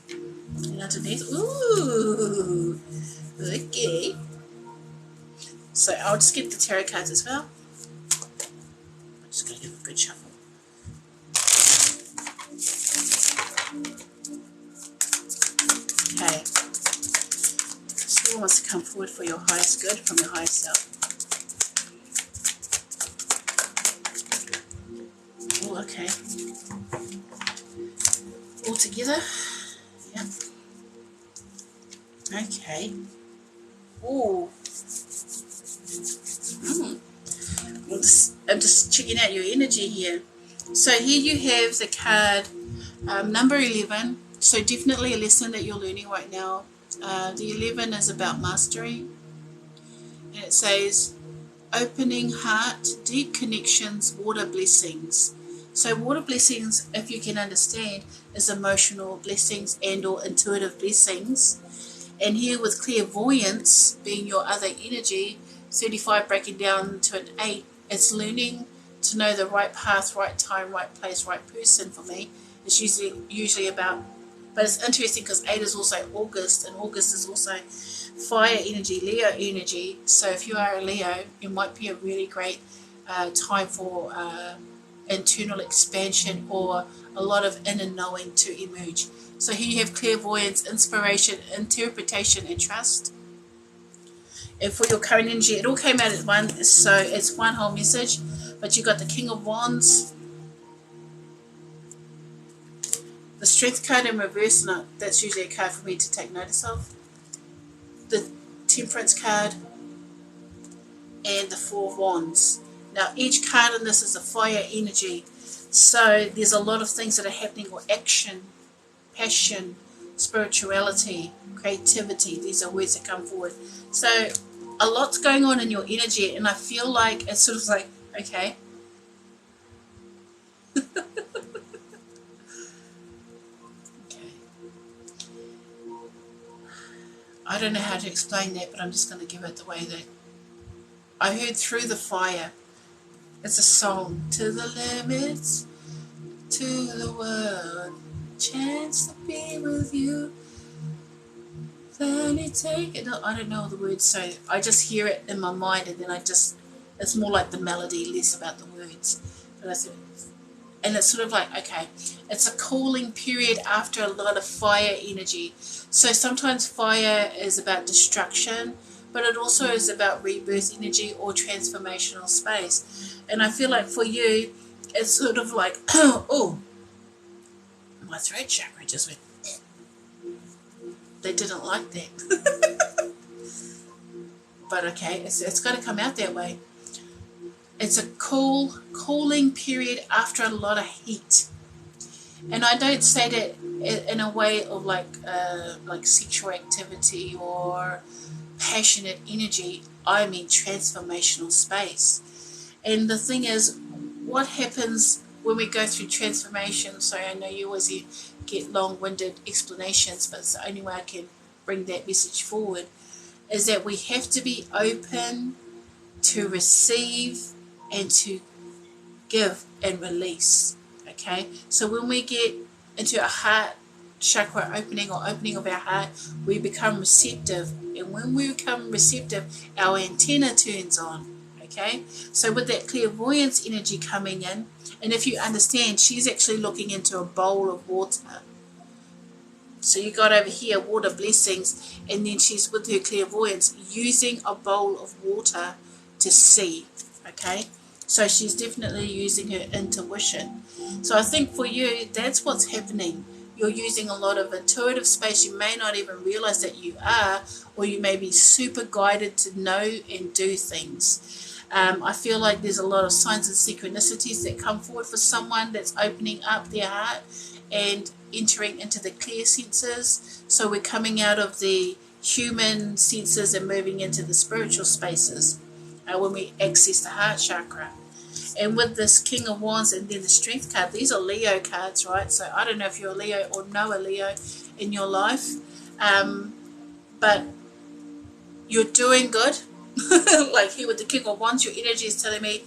Speaker 1: And underneath, ooh, okay. So I'll just get the tarot cards as well. I'm just going to give it a good shuffle. Okay. So who wants to come forward for your highest good from your highest self? Oh, okay. All together? Yep. Okay. Oh. I'm just checking out your energy here. So here you have the card number 11. So definitely a lesson that you're learning right now. The 11 is about mastery. And it says, opening heart, deep connections, water blessings. So water blessings, if you can understand, is emotional blessings and or intuitive blessings. And here with clairvoyance being your other energy, 35 breaking down to an 8, it's learning to know the right path, right time, right place, right person for me. It's usually about, but it's interesting because 8 is also August, and August is also fire energy, Leo energy. So if you are a Leo, it might be a really great time for internal expansion or a lot of inner knowing to emerge. So here you have clairvoyance, inspiration, interpretation, and trust. And for your current energy, it all came out at one, so it's one whole message. But you got the King of Wands, the Strength card in reverse, and that's usually a card for me to take notice of. The Temperance card and the Four of Wands. Now each card in this is a fire energy, so there's a lot of things that are happening, or action, passion, spirituality, creativity. These are words that come forward. So a lot's going on in your energy, and I feel like it's sort of like, okay. I don't know how to explain that, but I'm just going to give it the way that I heard. Through the Fire. It's a song. To the limits, to the world, chance to be with you. Then you take it. No, I don't know the words, so I just hear it in my mind, and then it's more like the melody, less about the words. And it's sort of like, okay, it's a cooling period after a lot of fire energy. So sometimes fire is about destruction, but it also is about rebirth energy or transformational space. And I feel like for you, it's sort of like, oh, my throat chakra just went. They didn't like that. But okay, it's got to come out that way. It's a cooling period after a lot of heat. And I don't say that in a way of like sexual activity or passionate energy. I mean transformational space. And the thing is, what happens when we go through transformation? So I know you always get long-winded explanations, but it's the only way I can bring that message forward, is that we have to be open to receive and to give and release. Okay, so when we get into a heart chakra opening or opening of our heart, we become receptive, and when we become receptive, our antenna turns on. Okay, so with that clairvoyance energy coming in, and if you understand, she's actually looking into a bowl of water. So you got over here water blessings, and then she's with her clairvoyance using a bowl of water to see. Okay, so she's definitely using her intuition. So I think for you, that's what's happening. You're using a lot of intuitive space. You may not even realize that you are, or you may be super guided to know and do things. I feel like there's a lot of signs and synchronicities that come forward for someone that's opening up their heart and entering into the clear senses. So we're coming out of the human senses and moving into the spiritual spaces when we access the heart chakra. And with this King of Wands and then the Strength card, these are Leo cards, right? So I don't know if you're a Leo or know a Leo in your life, but you're doing good. Like here with the King of Wands, your energy is telling me,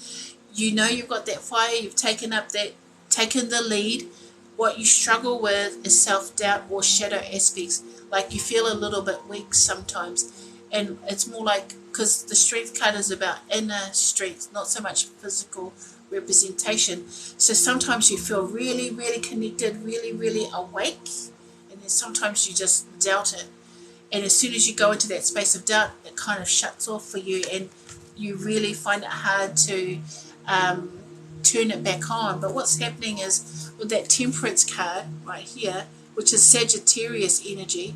Speaker 1: you know, you've got that fire, you've taken the lead. What you struggle with is self-doubt or shadow aspects, like you feel a little bit weak sometimes. And it's more like, because the Strength card is about inner strength, not so much physical representation. So sometimes you feel really, really connected, really, really awake, and then sometimes you just doubt it. And as soon as you go into that space of doubt, it kind of shuts off for you, and you really find it hard to turn it back on. But what's happening is with that Temperance card right here, which is Sagittarius energy,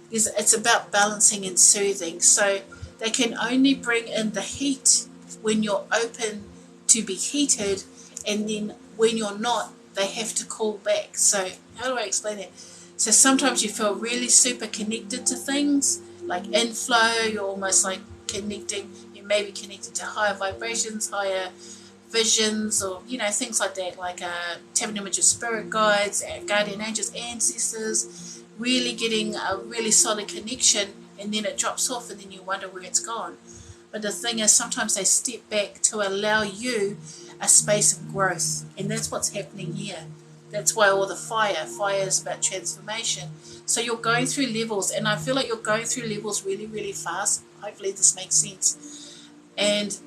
Speaker 1: it's about balancing and soothing. So they can only bring in the heat when you're open to be heated, and then when you're not, they have to cool back. So how do I explain it? So sometimes you feel really super connected to things, like inflow, you're almost like connecting, you may be connected to higher vibrations, higher visions, or, you know, things like that, like tapping in with your spirit guides, guardian angels, ancestors, really getting a really solid connection, and then it drops off and then you wonder where it's gone. But the thing is, sometimes they step back to allow you a space of growth. And that's what's happening here. That's why all the fire is about transformation. So you're going through levels, and I feel like you're going through levels really, really fast. Hopefully this makes sense. And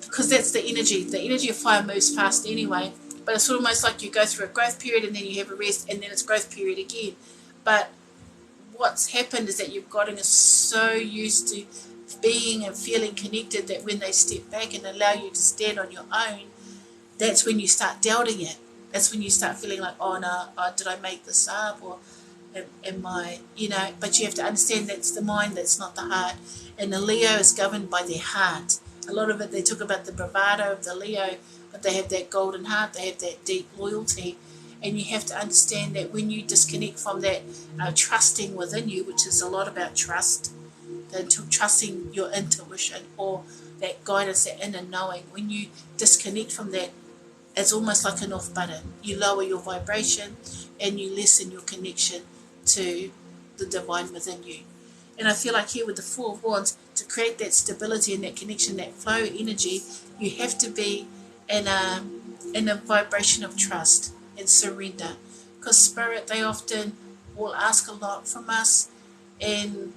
Speaker 1: because that's the energy of fire moves fast anyway. But it's almost like you go through a growth period and then you have a rest and then it's growth period again. But what's happened is that you've gotten so used to being and feeling connected that when they step back and allow you to stand on your own, that's when you start doubting it. That's when you start feeling like, oh no, did I make this up, or am I, but you have to understand that's the mind, that's not the heart. And the Leo is governed by their heart. A lot of it, they talk about the bravado of the Leo, but they have that golden heart, they have that deep loyalty. And you have to understand that when you disconnect from that trusting within you, which is a lot about trust, trusting your intuition or that guidance, that inner knowing, when you disconnect from that, it's almost like an off button. You lower your vibration and you lessen your connection to the divine within you. And I feel like here with the Four of Wands, to create that stability and that connection, that flow energy, you have to be in a vibration of trust and surrender. Because Spirit, they often will ask a lot from us and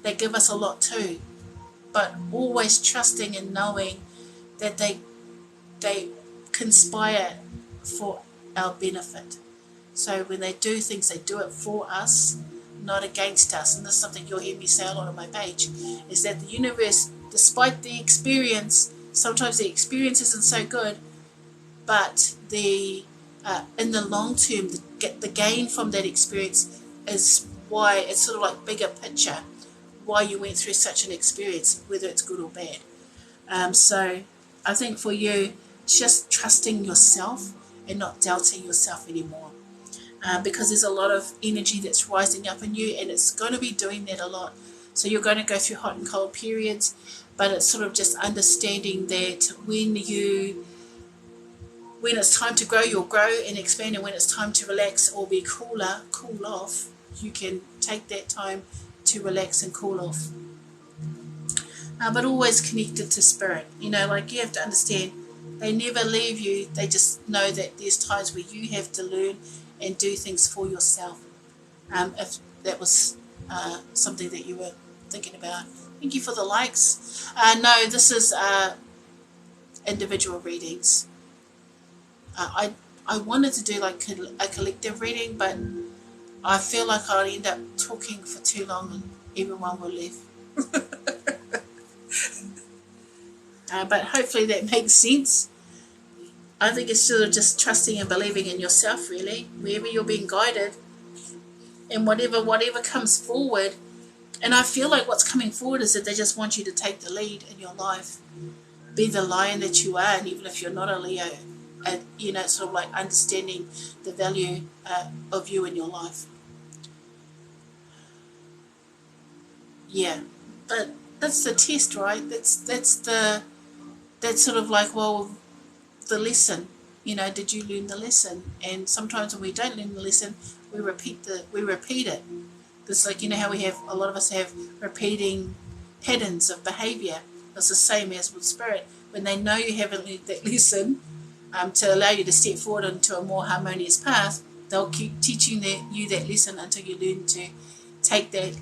Speaker 1: they give us a lot too. But always trusting and knowing that they conspire for our benefit. So when they do things, they do it for us, not against us. And this is something you'll hear me say a lot on my page, is that the universe, despite the experience, sometimes the experience isn't so good, but in the long term, the gain from that experience is why it's sort of like bigger picture, why you went through such an experience, whether it's good or bad. So I think for you, just trusting yourself and not doubting yourself anymore. Because there's a lot of energy that's rising up in you, and it's going to be doing that a lot. So you're going to go through hot and cold periods, but it's sort of just understanding that when it's time to grow, you'll grow and expand, and when it's time to relax or be cooler, cool off, you can take that time to relax and cool off. But always connected to Spirit. Like you have to understand, they never leave you. They just know that there's times where you have to learn and do things for yourself. If that was something that you were thinking about. Thank you for the likes. No, this is individual readings. I wanted to do like a collective reading, but I feel like I'll end up talking for too long and everyone will leave. But hopefully that makes sense. I think it's sort of just trusting and believing in yourself, really, wherever you're being guided, and whatever comes forward. And I feel like what's coming forward is that they just want you to take the lead in your life, be the lion that you are, and even if you're not a Leo, it's sort of like understanding the value of you in your life. Yeah, but that's the test, right? That's sort of like, well, the lesson, did you learn the lesson? And sometimes when we don't learn the lesson, we repeat it. It's like, how a lot of us have repeating patterns of behavior. It's the same as with Spirit. When they know you haven't learned that lesson, to allow you to step forward into a more harmonious path, they'll keep teaching you that lesson until you learn to take that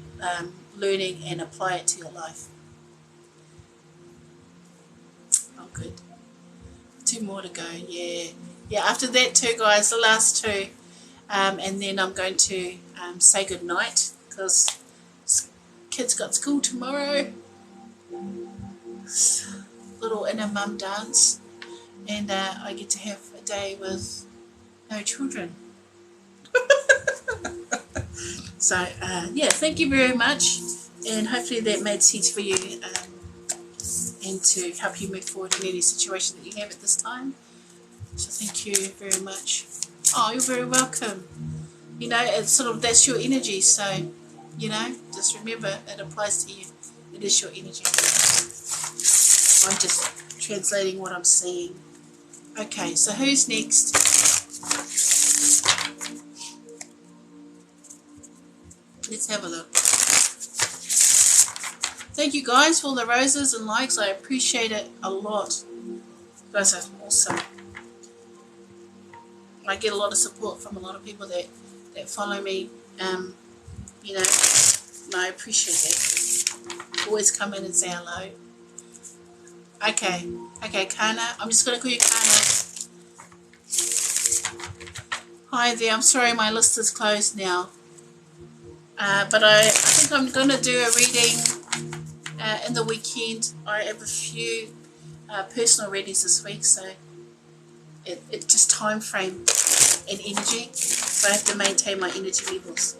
Speaker 1: learning and apply it to your life. Oh, good. 2 more to go. Yeah, after that 2, guys, the last 2, and then I'm going to say good night, because kids got school tomorrow. Little inner mum dance, and I get to have a day with no children. So thank you very much, and hopefully that made sense for you, and to help you move forward in any situation that you have at this time. So thank you very much. Oh, you're very welcome. It's sort of, that's your energy, so just remember it applies to you. It is your energy. I'm just translating what I'm seeing. Okay, so who's next? Let's have a look. Thank you guys for all the roses and likes. I appreciate it a lot. You guys are awesome. I get a lot of support from a lot of people that follow me, you know, and I appreciate that. Always come in and say hello. Okay, Kana. I'm just going to call you Kana. Hi there. I'm sorry my list is closed now. But I think I'm going to do a reading in the weekend. I have a few personal readings this week, so it's just time frame and energy. So I have to maintain my energy levels.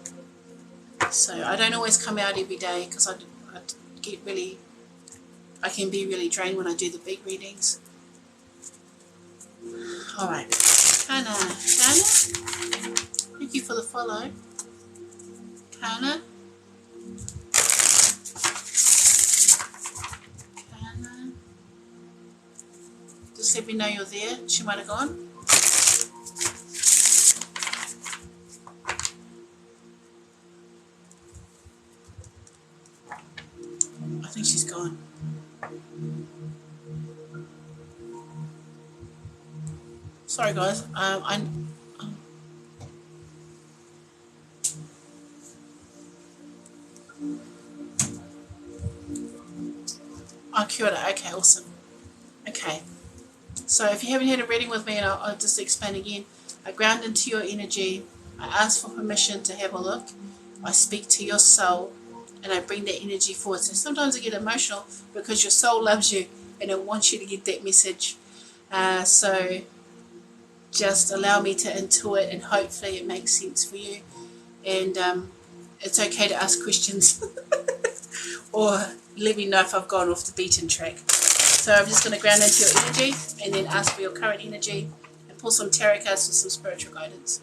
Speaker 1: So I don't always come out every day because I can be really drained when I do the big readings. Alright. Kana. Thank you for the follow. Kana. Just let me know you're there. She might have gone. I think she's gone. Sorry guys. Oh, kia ora. Okay, awesome. Okay. So if you haven't had a reading with me, and I'll just explain again. I ground into your energy. I ask for permission to have a look. I speak to your soul, and I bring that energy forward. So sometimes I get emotional because your soul loves you, and it wants you to get that message. So just allow me to intuit, and hopefully it makes sense for you. And it's okay to ask questions or let me know if I've gone off the beaten track. So I'm just going to ground into your energy and then ask for your current energy and pull some tarot cards for some spiritual guidance.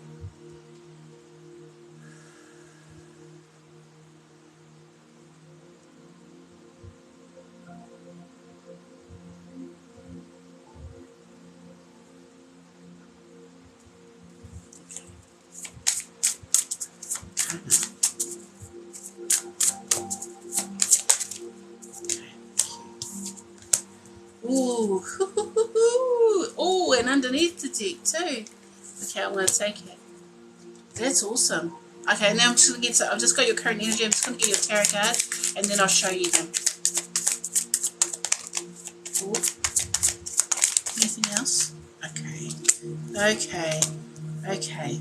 Speaker 1: Ooh, oh, and underneath the deck too. Okay, I'm going to take it. That's awesome. Okay, now I'm just going to get. I've just got your current energy. I'm just going to get your tarot card, and then I'll show you them. Ooh. Anything else? Okay.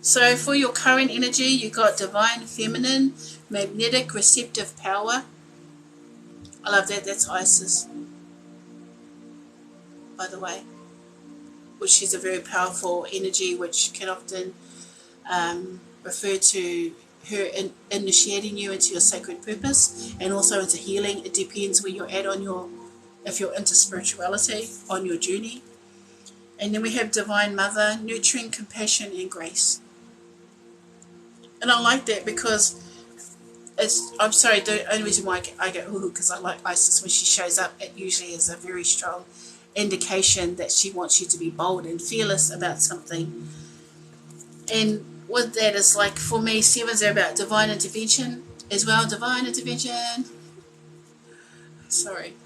Speaker 1: So for your current energy, you got divine, feminine, magnetic, receptive power. I love that. That's Isis, by the way, which is a very powerful energy, which can often refer to her initiating you into your sacred purpose and also into healing. It depends where you're at if you're into spirituality, on your journey. And then we have Divine Mother, nurturing, compassion, and grace. And I like that because I'm sorry, the only reason why I get because I like Isis when she shows up, it usually is a very strong indication that she wants you to be bold and fearless about something. And with that, it's like, for me, 7s are about divine intervention as well. Divine intervention. Sorry.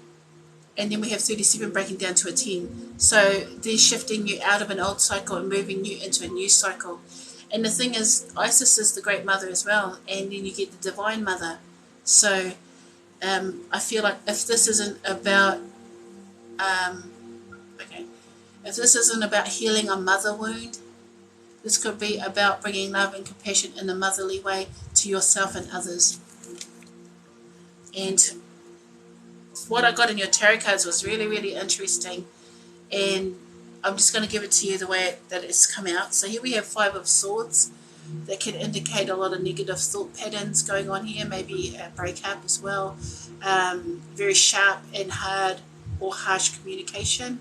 Speaker 1: And then we have 37 breaking down to a 10. So they're shifting you out of an old cycle and moving you into a new cycle. And the thing is, Isis is the Great Mother as well, and then you get the Divine Mother. So I feel like if this isn't about healing a mother wound, this could be about bringing love and compassion in a motherly way to yourself and others. And what I got in your tarot cards was really, really interesting, and I'm just going to give it to you the way that it's come out. So here we have 5 of Swords. That can indicate a lot of negative thought patterns going on here, maybe a breakup as well. Very sharp and hard or harsh communication.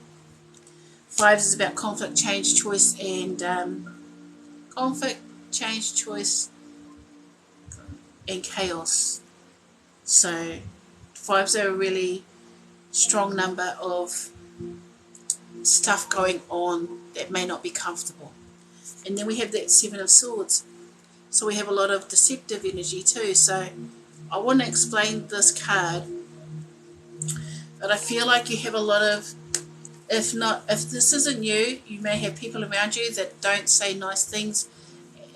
Speaker 1: 5 is about conflict, change, choice, and chaos. So 5s are a really strong number of stuff going on that may not be comfortable. And then we have that 7 of Swords. So we have a lot of deceptive energy too. So I want to explain this card, but I feel like you have a lot of, if this isn't you, you may have people around you that don't say nice things,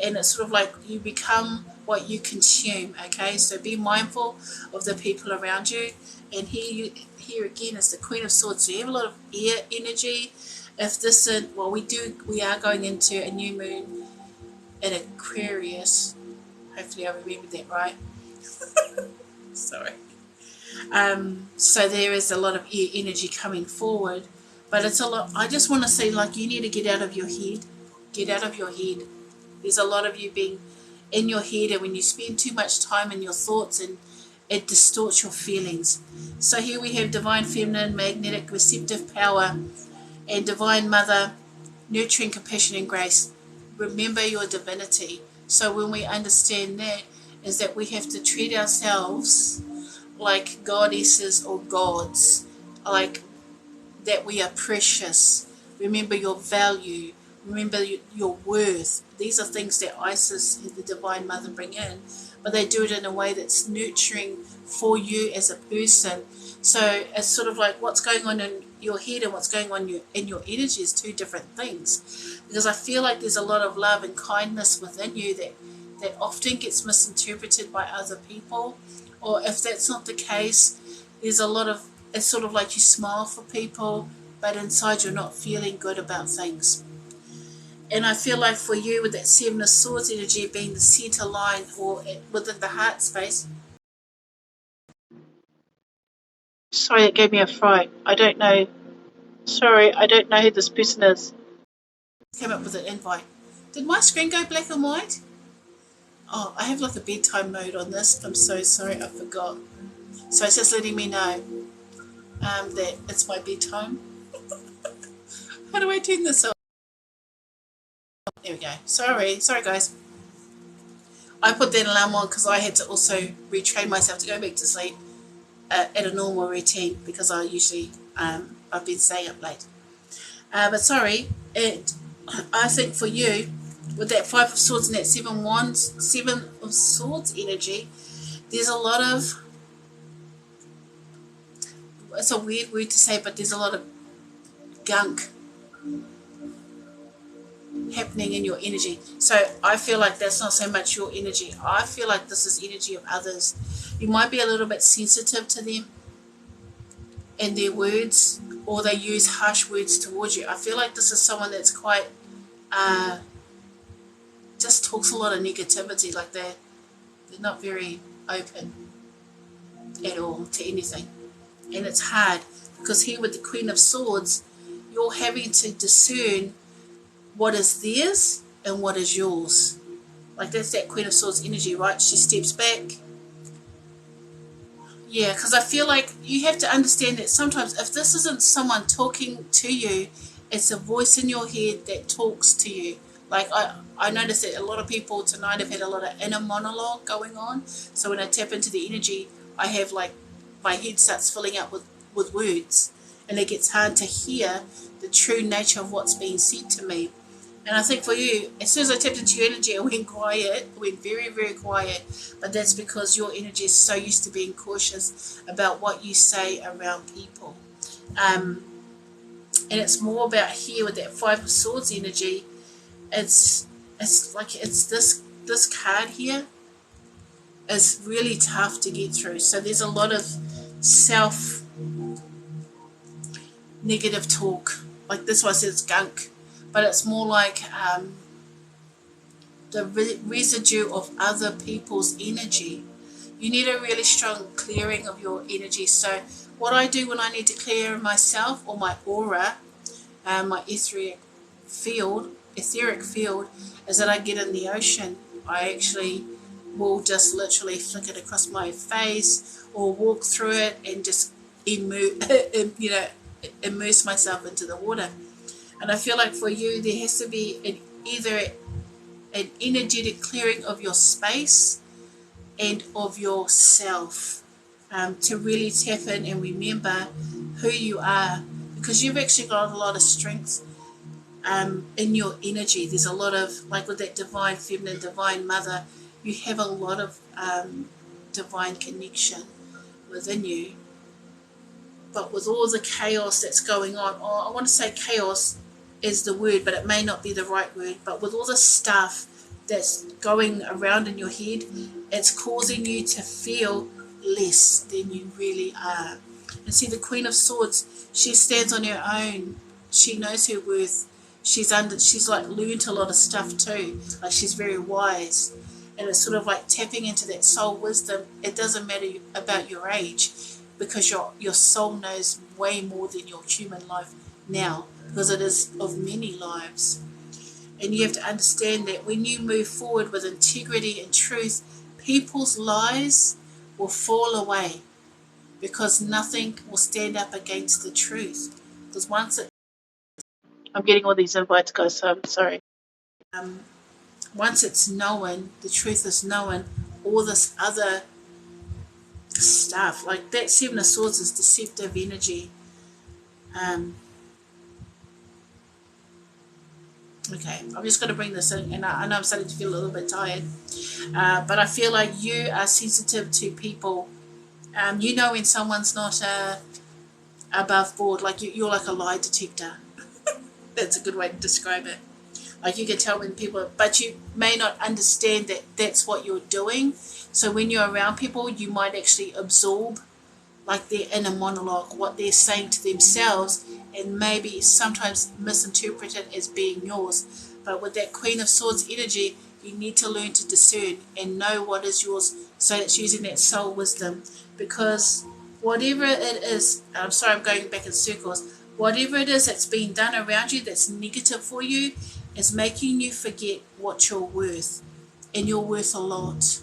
Speaker 1: and it's sort of like you become what you consume. Okay, so be mindful of the people around you. And here again is the Queen of Swords. So you have a lot of air energy. If this isn't, well, we are going into a new moon in Aquarius. Hopefully I remembered that right. Sorry. So there is a lot of air energy coming forward, but it's a lot. I just want to say, like, you need to get out of your head. Get out of your head. There's a lot of you being in your head, and when you spend too much time in your thoughts, and it distorts your feelings. So here we have Divine Feminine, Magnetic, Receptive Power, and Divine Mother, Nurturing, Compassion, and Grace. Remember your divinity. So when we understand that, is that we have to treat ourselves like goddesses or gods, like that we are precious. Remember your value. Remember your worth. These are things that Isis and the Divine Mother bring in, but they do it in a way that's nurturing for you as a person. So it's sort of like what's going on in your head and what's going on in your energy is two different things. Because I feel like there's a lot of love and kindness within you that often gets misinterpreted by other people. Or if that's not the case, there's a lot of, it's sort of like you smile for people, but inside you're not feeling good about things. And I feel like for you, with that Seven of Swords energy being the center line or within the heart space. Sorry, it gave me a fright. I don't know. Sorry, I don't know who this person is. Came up with an invite. Did my screen go black and white? Oh, I have like a bedtime mode on this. I'm so sorry, I forgot. So it's just letting me know that it's my bedtime. How do I turn this off? There we go. Sorry guys. I put that alarm on because I had to also retrain myself to go back to sleep at a normal routine, because I usually I've been staying up late. But sorry, I think for you, with that Five of Swords and that Seven of Swords energy, there's a lot of, it's a weird word to say, but there's a lot of gunk happening in your energy. So I feel like that's not so much your energy. I feel like this is energy of others. You might be a little bit sensitive to them and their words, or they use harsh words towards you. I feel like this is someone that's quite just talks a lot of negativity, like they're not very open at all to anything. And it's hard because here with the Queen of Swords, you're having to discern what is theirs and what is yours. Like that's that Queen of Swords energy, right? She steps back. Yeah, because I feel like you have to understand that sometimes if this isn't someone talking to you, it's a voice in your head that talks to you. Like I noticed that a lot of people tonight have had a lot of inner monologue going on. So when I tap into the energy, I have like my head starts filling up with words, and it gets hard to hear the true nature of what's being said to me. And I think for you, as soon as I tapped into your energy, it went quiet. It went very, very quiet. But that's because your energy is so used to being cautious about what you say around people. And it's more about here with that Five of Swords energy. It's like it's this card here is really tough to get through. So there's a lot of self negative talk. Like this one says gunk. But it's more like the residue of other people's energy. You need a really strong clearing of your energy. So what I do when I need to clear myself or my aura, my etheric field, is that I get in the ocean. I actually will just literally flick it across my face or walk through it and just immerse myself into the water. And I feel like for you, there has to be either an energetic clearing of your space and of yourself to really tap in and remember who you are, because you've actually got a lot of strength in your energy. There's a lot of, like with that divine feminine, divine mother, you have a lot of divine connection within you. But with all the chaos that's going on, or I want to say chaos is the word, but it may not be the right word, but with all the stuff that's going around in your head, it's causing you to feel less than you really are. And see, the Queen of Swords, she stands on her own. She knows her worth. She's like learned a lot of stuff too. Like, she's very wise. And it's sort of like tapping into that soul wisdom. It doesn't matter about your age, because your soul knows way more than your human life now, because it is of many lives. And you have to understand that when you move forward with integrity and truth, people's lies will fall away, because nothing will stand up against the truth. Because I'm getting all these invites, guys, so I'm sorry. Once it's known, the truth is known, all this other stuff, like that Seven of Swords is deceptive energy. Okay, I'm just going to bring this in, and I know I'm starting to feel a little bit tired, but I feel like you are sensitive to people. You know when someone's not above board, like you're like a lie detector. That's a good way to describe it. Like, you can tell when people, but you may not understand that that's what you're doing. So when you're around people, you might actually absorb like their inner monologue, what they're saying to themselves, and maybe sometimes misinterpret it as being yours. But with that Queen of Swords energy, you need to learn to discern and know what is yours. So it's using that soul wisdom, because whatever it is, I'm sorry, I'm going back in circles, whatever it is that's being done around you that's negative for you is making you forget what you're worth. And you're worth a lot.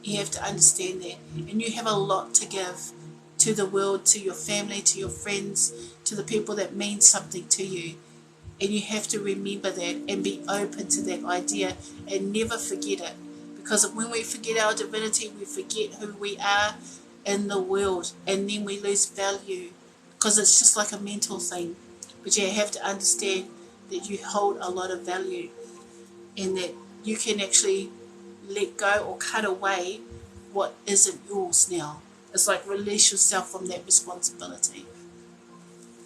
Speaker 1: You have to understand that. And you have a lot to give to the world, to your family, to your friends, to the people that mean something to you. And you have to remember that and be open to that idea and never forget it. Because when we forget our divinity, we forget who we are in the world, and then we lose value, because it's just like a mental thing. But you have to understand that you hold a lot of value, and that you can actually let go or cut away what isn't yours now. It's like release yourself from that responsibility.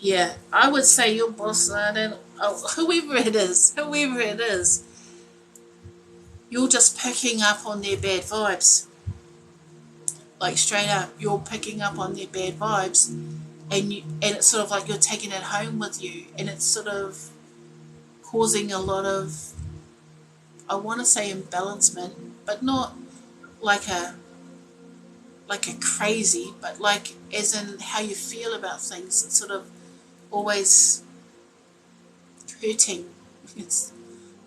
Speaker 1: Yeah, I would say your boss, whoever it is, you're just picking up on their bad vibes. Like, straight up, you're picking up on their bad vibes, and it's sort of like you're taking it home with you, and it's sort of causing a lot of, I want to say, imbalancement, but not like a crazy, but like as in how you feel about things. It's sort of always hurting.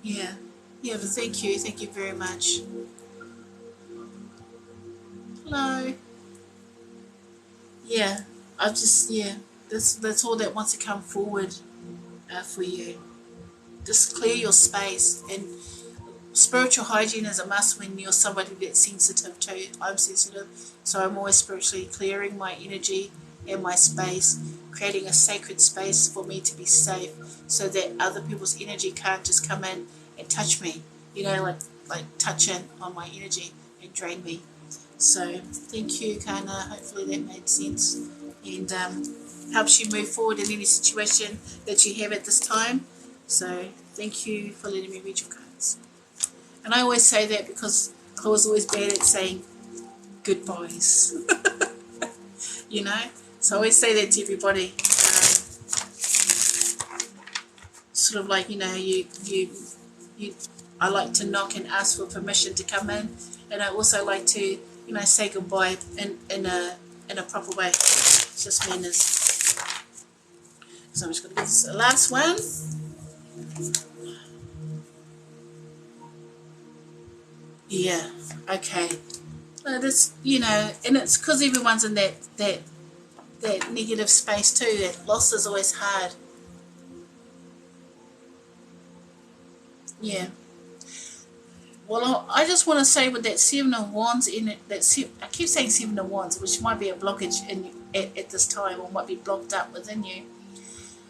Speaker 1: Yeah, but thank you very much. Hello. Yeah, that's all that wants to come forward for you. Just clear your space, and spiritual hygiene is a must when you're somebody that's sensitive too. I'm sensitive, so I'm always spiritually clearing my energy and my space, creating a sacred space for me to be safe, so that other people's energy can't just come in and touch me, like touch in on my energy and drain me. So thank you, Kana. Hopefully that made sense, and helps you move forward in any situation that you have at this time. So thank you for letting me read your cards. And I always say that because I was always bad at saying goodbyes. So I always say that to everybody. Sort of like, I like to knock and ask for permission to come in, and I also like to, say goodbye in a proper way. It's just manners. So I'm just going to get this last one. Yeah, okay. That's, and it's because everyone's in that negative space too. That loss is always hard. Yeah. Well, I just want to say with that Seven of Wands in it, I keep saying Seven of Wands, which might be a blockage at this time, or might be blocked up within you.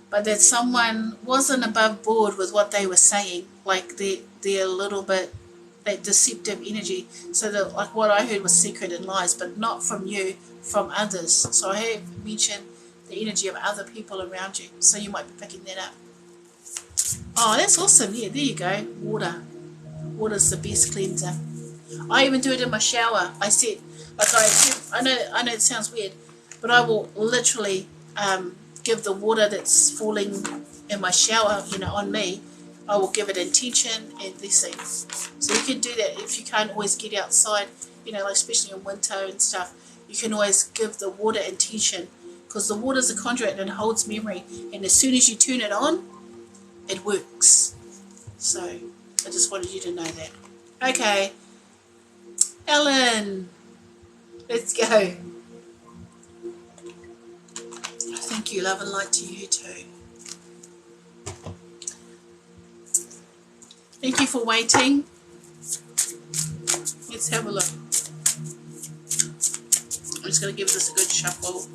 Speaker 1: but that someone wasn't above board with what they were saying, like they're a little bit that deceptive energy. So that, like, what I heard was secret and lies, but not from you, from others. So I have mentioned the energy of other people around you, so you might be picking that up. Oh, that's awesome. Yeah, there you go. Water's the best cleanser. I even do it in my shower. I said, like, I know it sounds weird, but I will literally give the water that's falling in my shower, on me, I will give it intention and blessings. So you can do that if you can't always get outside, like especially in winter and stuff. You can always give the water intention, because the water is a conduit and it holds memory. And as soon as you turn it on, it works. So I just wanted you to know that. Okay, Ellen, let's go. Thank you, love and light to you too. Thank you for waiting. Let's have a look. I'm just going to give this a good shuffle.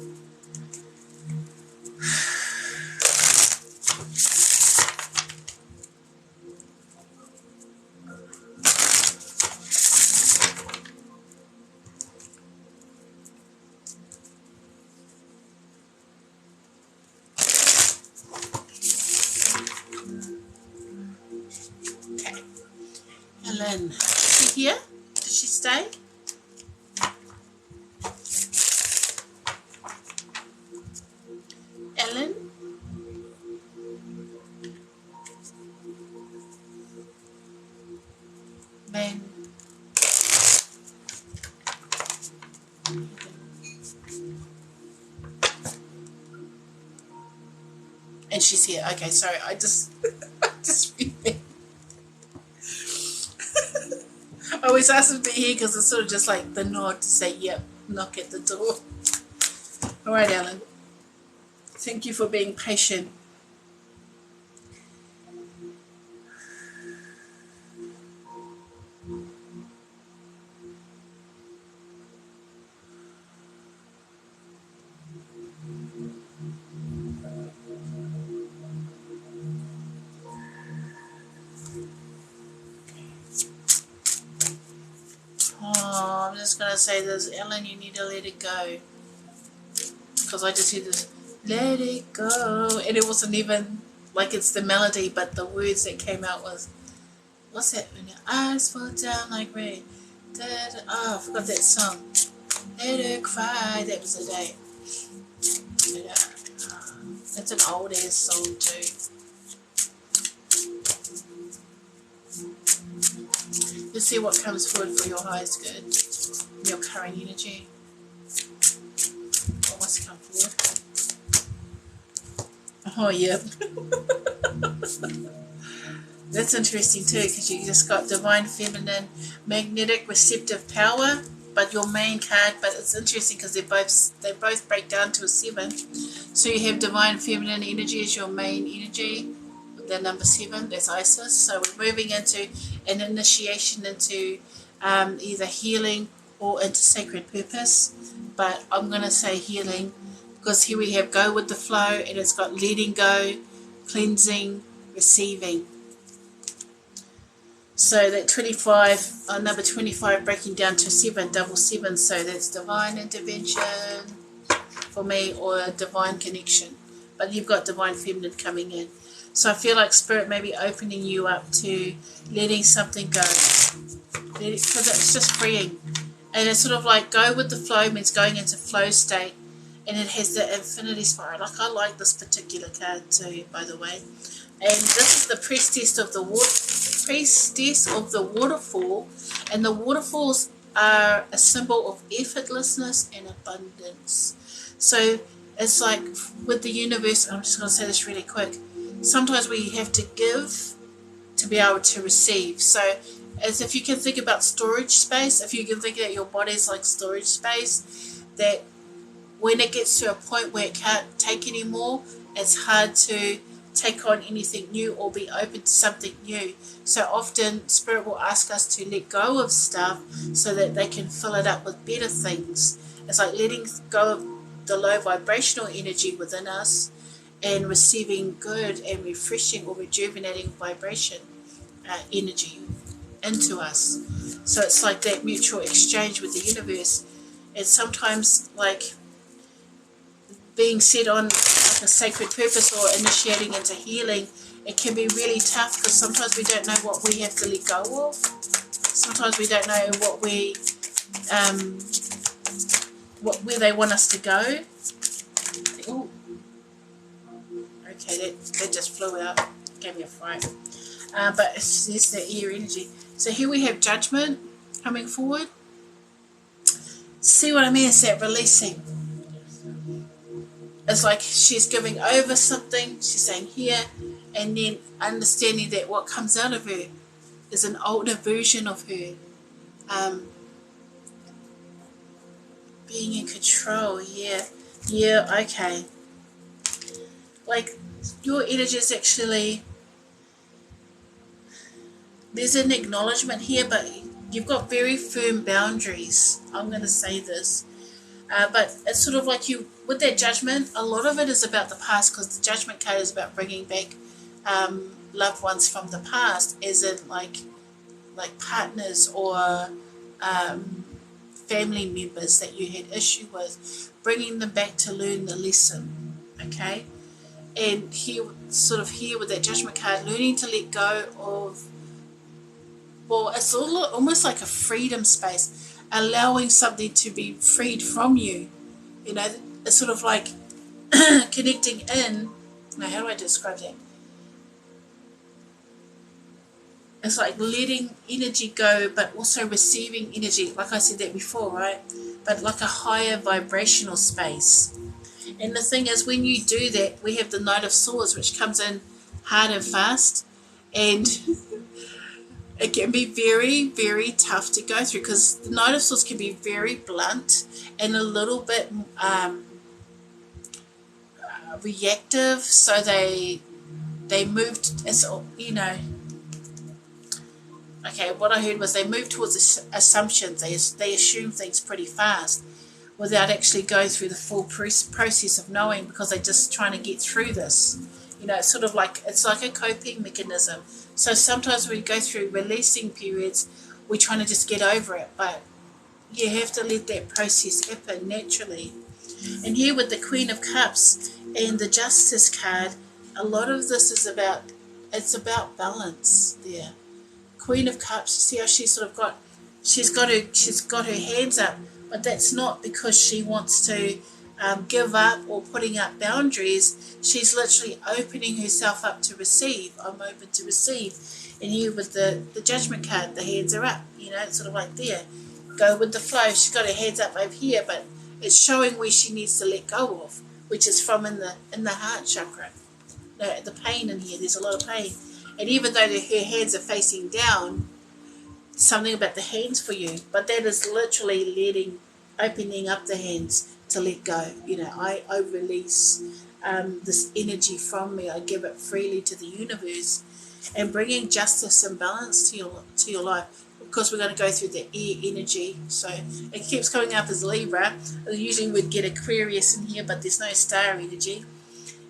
Speaker 1: Ellen, is she here? Did she stay? Ellen? Man. And she's here. Okay, sorry. I just remembered. I always ask them to be here because it's sort of just like the nod to say, yep, knock at the door. All right, Ellen. Thank you for being patient. I'm just going to say this, Ellen, you need to let it go. Because I just hear this, let it go. And it wasn't even like it's the melody, but the words that came out was, what's that? When your eyes fall down like rain. Oh, I forgot that song. Let her cry. That was the day. That's an old ass song too. Let's see what comes forward for your highest good, your current energy. What wants to come forward? Oh, yep. That's interesting too, because you just got divine feminine, magnetic receptive power, but your main card. But it's interesting because they both break down to a 7. So you have divine feminine energy as your main energy. The number 7, that's Isis. So we're moving into an initiation into either healing or into sacred purpose. But I'm going to say healing, because here we have go with the flow, and it's got letting go, cleansing, receiving. So that 25, number 25 breaking down to 7, double 7. So that's divine intervention for me, or a divine connection. But you've got divine feminine coming in. So I feel like Spirit may be opening you up to letting something go. Because it's just freeing. And it's sort of like go with the flow means going into flow state. And it has the infinity spiral. Like, I like this particular card too, by the way. And this is the priestess of the waterfall. And the waterfalls are a symbol of effortlessness and abundance. So it's like with the universe, I'm just going to say this really quick. Sometimes we have to give to be able to receive. So as if you can think about storage space, if you can think that your body's like storage space, that when it gets to a point where it can't take anymore, it's hard to take on anything new or be open to something new. So often Spirit will ask us to let go of stuff so that they can fill it up with better things. It's like letting go of the low vibrational energy within us and receiving good and refreshing or rejuvenating vibration energy into us. So it's like that mutual exchange with the universe. And sometimes, like, being set on like a sacred purpose or initiating into healing, it can be really tough because sometimes we don't know what we have to let go of. Sometimes we don't know what we where they want us to go. Ooh. Okay, that just flew out. Gave me a fright. But it's the air energy. So here we have judgment coming forward. See what I mean? It's that releasing. It's like she's giving over something. She's saying here, and then understanding that what comes out of her is an older version of her. Being in control, yeah, okay. Like, your energy is actually, there's an acknowledgement here, but you've got very firm boundaries. I'm going to say this. But it's sort of like you, with that judgment, a lot of it is about the past, because the judgment card is about bringing back loved ones from the past, as in like partners or family members that you had issue with, bringing them back to learn the lesson, okay? And here with that judgment card, learning to let go of, well, it's almost like a freedom space, allowing something to be freed from you. You know, it's sort of like connecting in. Now, how do I describe that? It's like letting energy go, but also receiving energy, like I said that before, right? But like a higher vibrational space. And the thing is, when you do that, we have the Knight of Swords, which comes in hard and fast, and it can be very, very tough to go through, because the Knight of Swords can be very blunt and a little bit reactive. So they moved, as you know. Okay, what I heard was they move towards assumptions. They assume things pretty fast without actually going through the full process of knowing, because they're just trying to get through this. You know, it's sort of like, it's like a coping mechanism. So sometimes when we go through releasing periods, we're trying to just get over it, but you have to let that process happen naturally. And here with the Queen of Cups and the Justice card, a lot of this is about, it's about balance there. Queen of Cups, you see how she's got her hands up, but that's not because she wants to give up or putting up boundaries. She's literally opening herself up to receive. I'm open to receive. And here with the Judgment card, the hands are up. You know, it's sort of like there. Go with the flow. She's got her hands up over here, but it's showing where she needs to let go of, which is from in the heart chakra. The pain in here. There's a lot of pain. And even though her hands are facing down, something about the hands for you, but that is literally opening up the hands to let go. You know, I release this energy from me. I give it freely to the universe, and bringing justice and balance to your life. Of course, we're going to go through the air energy, so it keeps coming up as Libra. Usually we'd get Aquarius in here, but there's no star energy.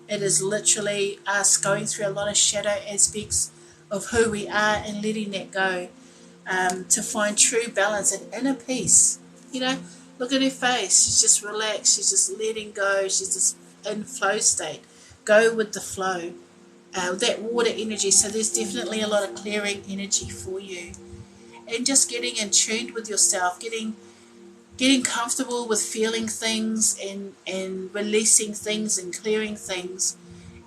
Speaker 1: It is literally us going through a lot of shadow aspects of who we are and letting that go, to find true balance and inner peace. You know, look at her face. She's just relaxed. She's just letting go. She's just in flow state. Go with the flow. That water energy. So there's definitely a lot of clearing energy for you. And just getting in tuned with yourself, getting comfortable with feeling things and releasing things and clearing things,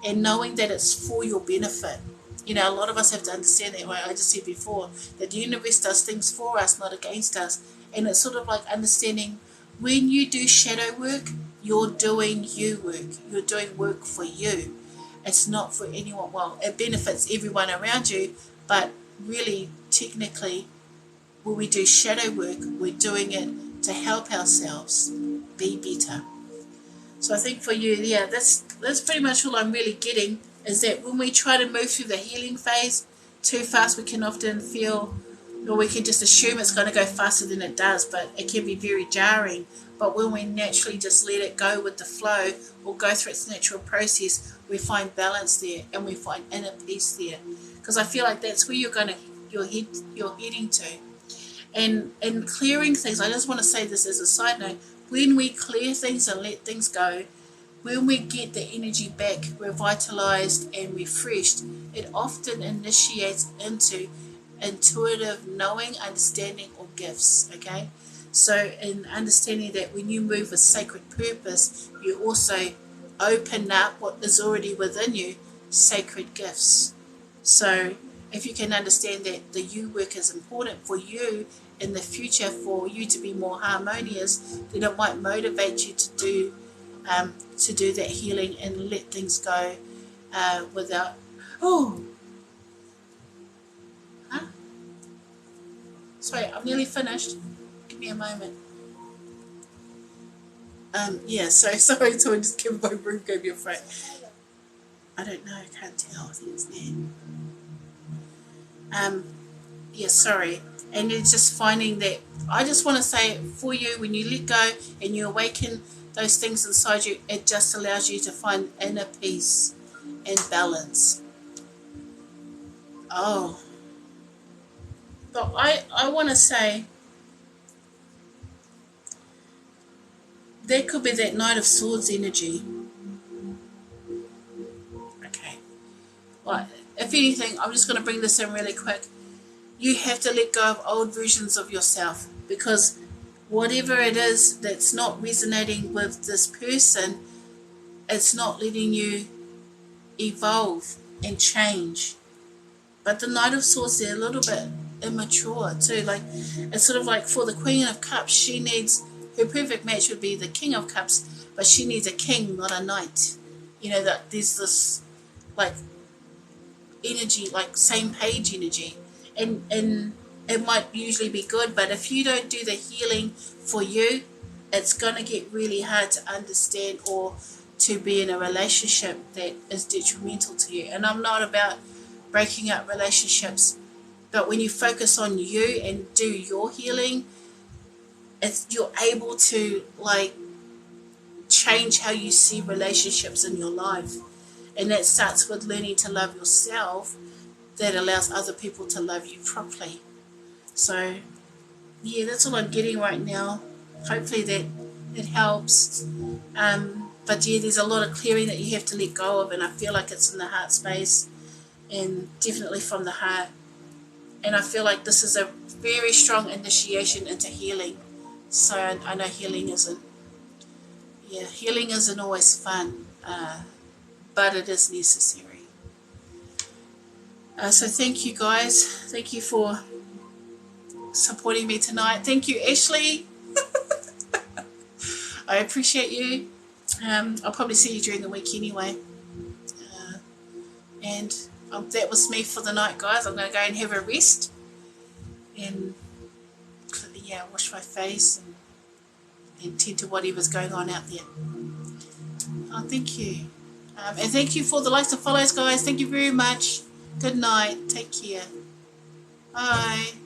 Speaker 1: and knowing that it's for your benefit. You know, a lot of us have to understand that, like I just said before, that the universe does things for us, not against us. And it's sort of like understanding, when you do shadow work, you're doing you work. You're doing work for you. It's not for anyone. Well, it benefits everyone around you, but really, technically, when we do shadow work, we're doing it to help ourselves be better. So I think for you, yeah, that's pretty much all I'm really getting, is that when we try to move through the healing phase too fast, we can often feel, or we can just assume it's going to go faster than it does, but it can be very jarring. But when we naturally just let it go with the flow, or go through its natural process, we find balance there, and we find inner peace there. Because I feel like that's where you're heading to. And clearing things, I just want to say this as a side note, when we clear things and let things go, when we get the energy back revitalized and refreshed, it often initiates into intuitive knowing, understanding, or gifts. Okay, so in understanding that when you move with sacred purpose, you also open up what is already within you, sacred gifts. So if you can understand that the you work is important for you in the future, for you to be more harmonious, then it might motivate you to do that healing and let things go without. Oh, huh? Sorry, I'm nearly finished. Give me a moment. Yeah, so sorry, someone just came by room, gave me a fright. I don't know, I can't tell. I think it's there. Yeah, sorry. And it's just finding that, I just want to say for you, when you let go and you awaken those things inside you, it just allows you to find inner peace and balance. Oh. But I want to say, there could be that Knight of Swords energy. Okay. Well, if anything, I'm just going to bring this in really quick. You have to let go of old versions of yourself, because whatever it is that's not resonating with this person, it's not letting you evolve and change. But the Knight of Swords, they're a little bit immature too. Like, it's sort of like for the Queen of Cups, she needs, her perfect match would be the King of Cups, but she needs a king, not a knight. You know, that there's this like energy, like same page energy. And it might usually be good, but if you don't do the healing for you, it's going to get really hard to understand or to be in a relationship that is detrimental to you. And I'm not about breaking up relationships, but when you focus on you and do your healing, you're able to like change how you see relationships in your life. And that starts with learning to love yourself, that allows other people to love you properly. So yeah, that's all I'm getting right now. Hopefully that it helps. But yeah, there's a lot of clearing that you have to let go of, and I feel like it's in the heart space, and definitely from the heart. And I feel like this is a very strong initiation into healing. So I know healing isn't always fun, but it is necessary. So thank you guys. Thank you for supporting me tonight. Thank you, Ashley. I appreciate you. I'll probably see you during the week anyway. And that was me for the night, guys. I'm going to go and have a rest and wash my face and tend to whatever's going on out there. Oh, thank you. And thank you for the likes and follows, guys. Thank you very much. Good night. Take care. Bye.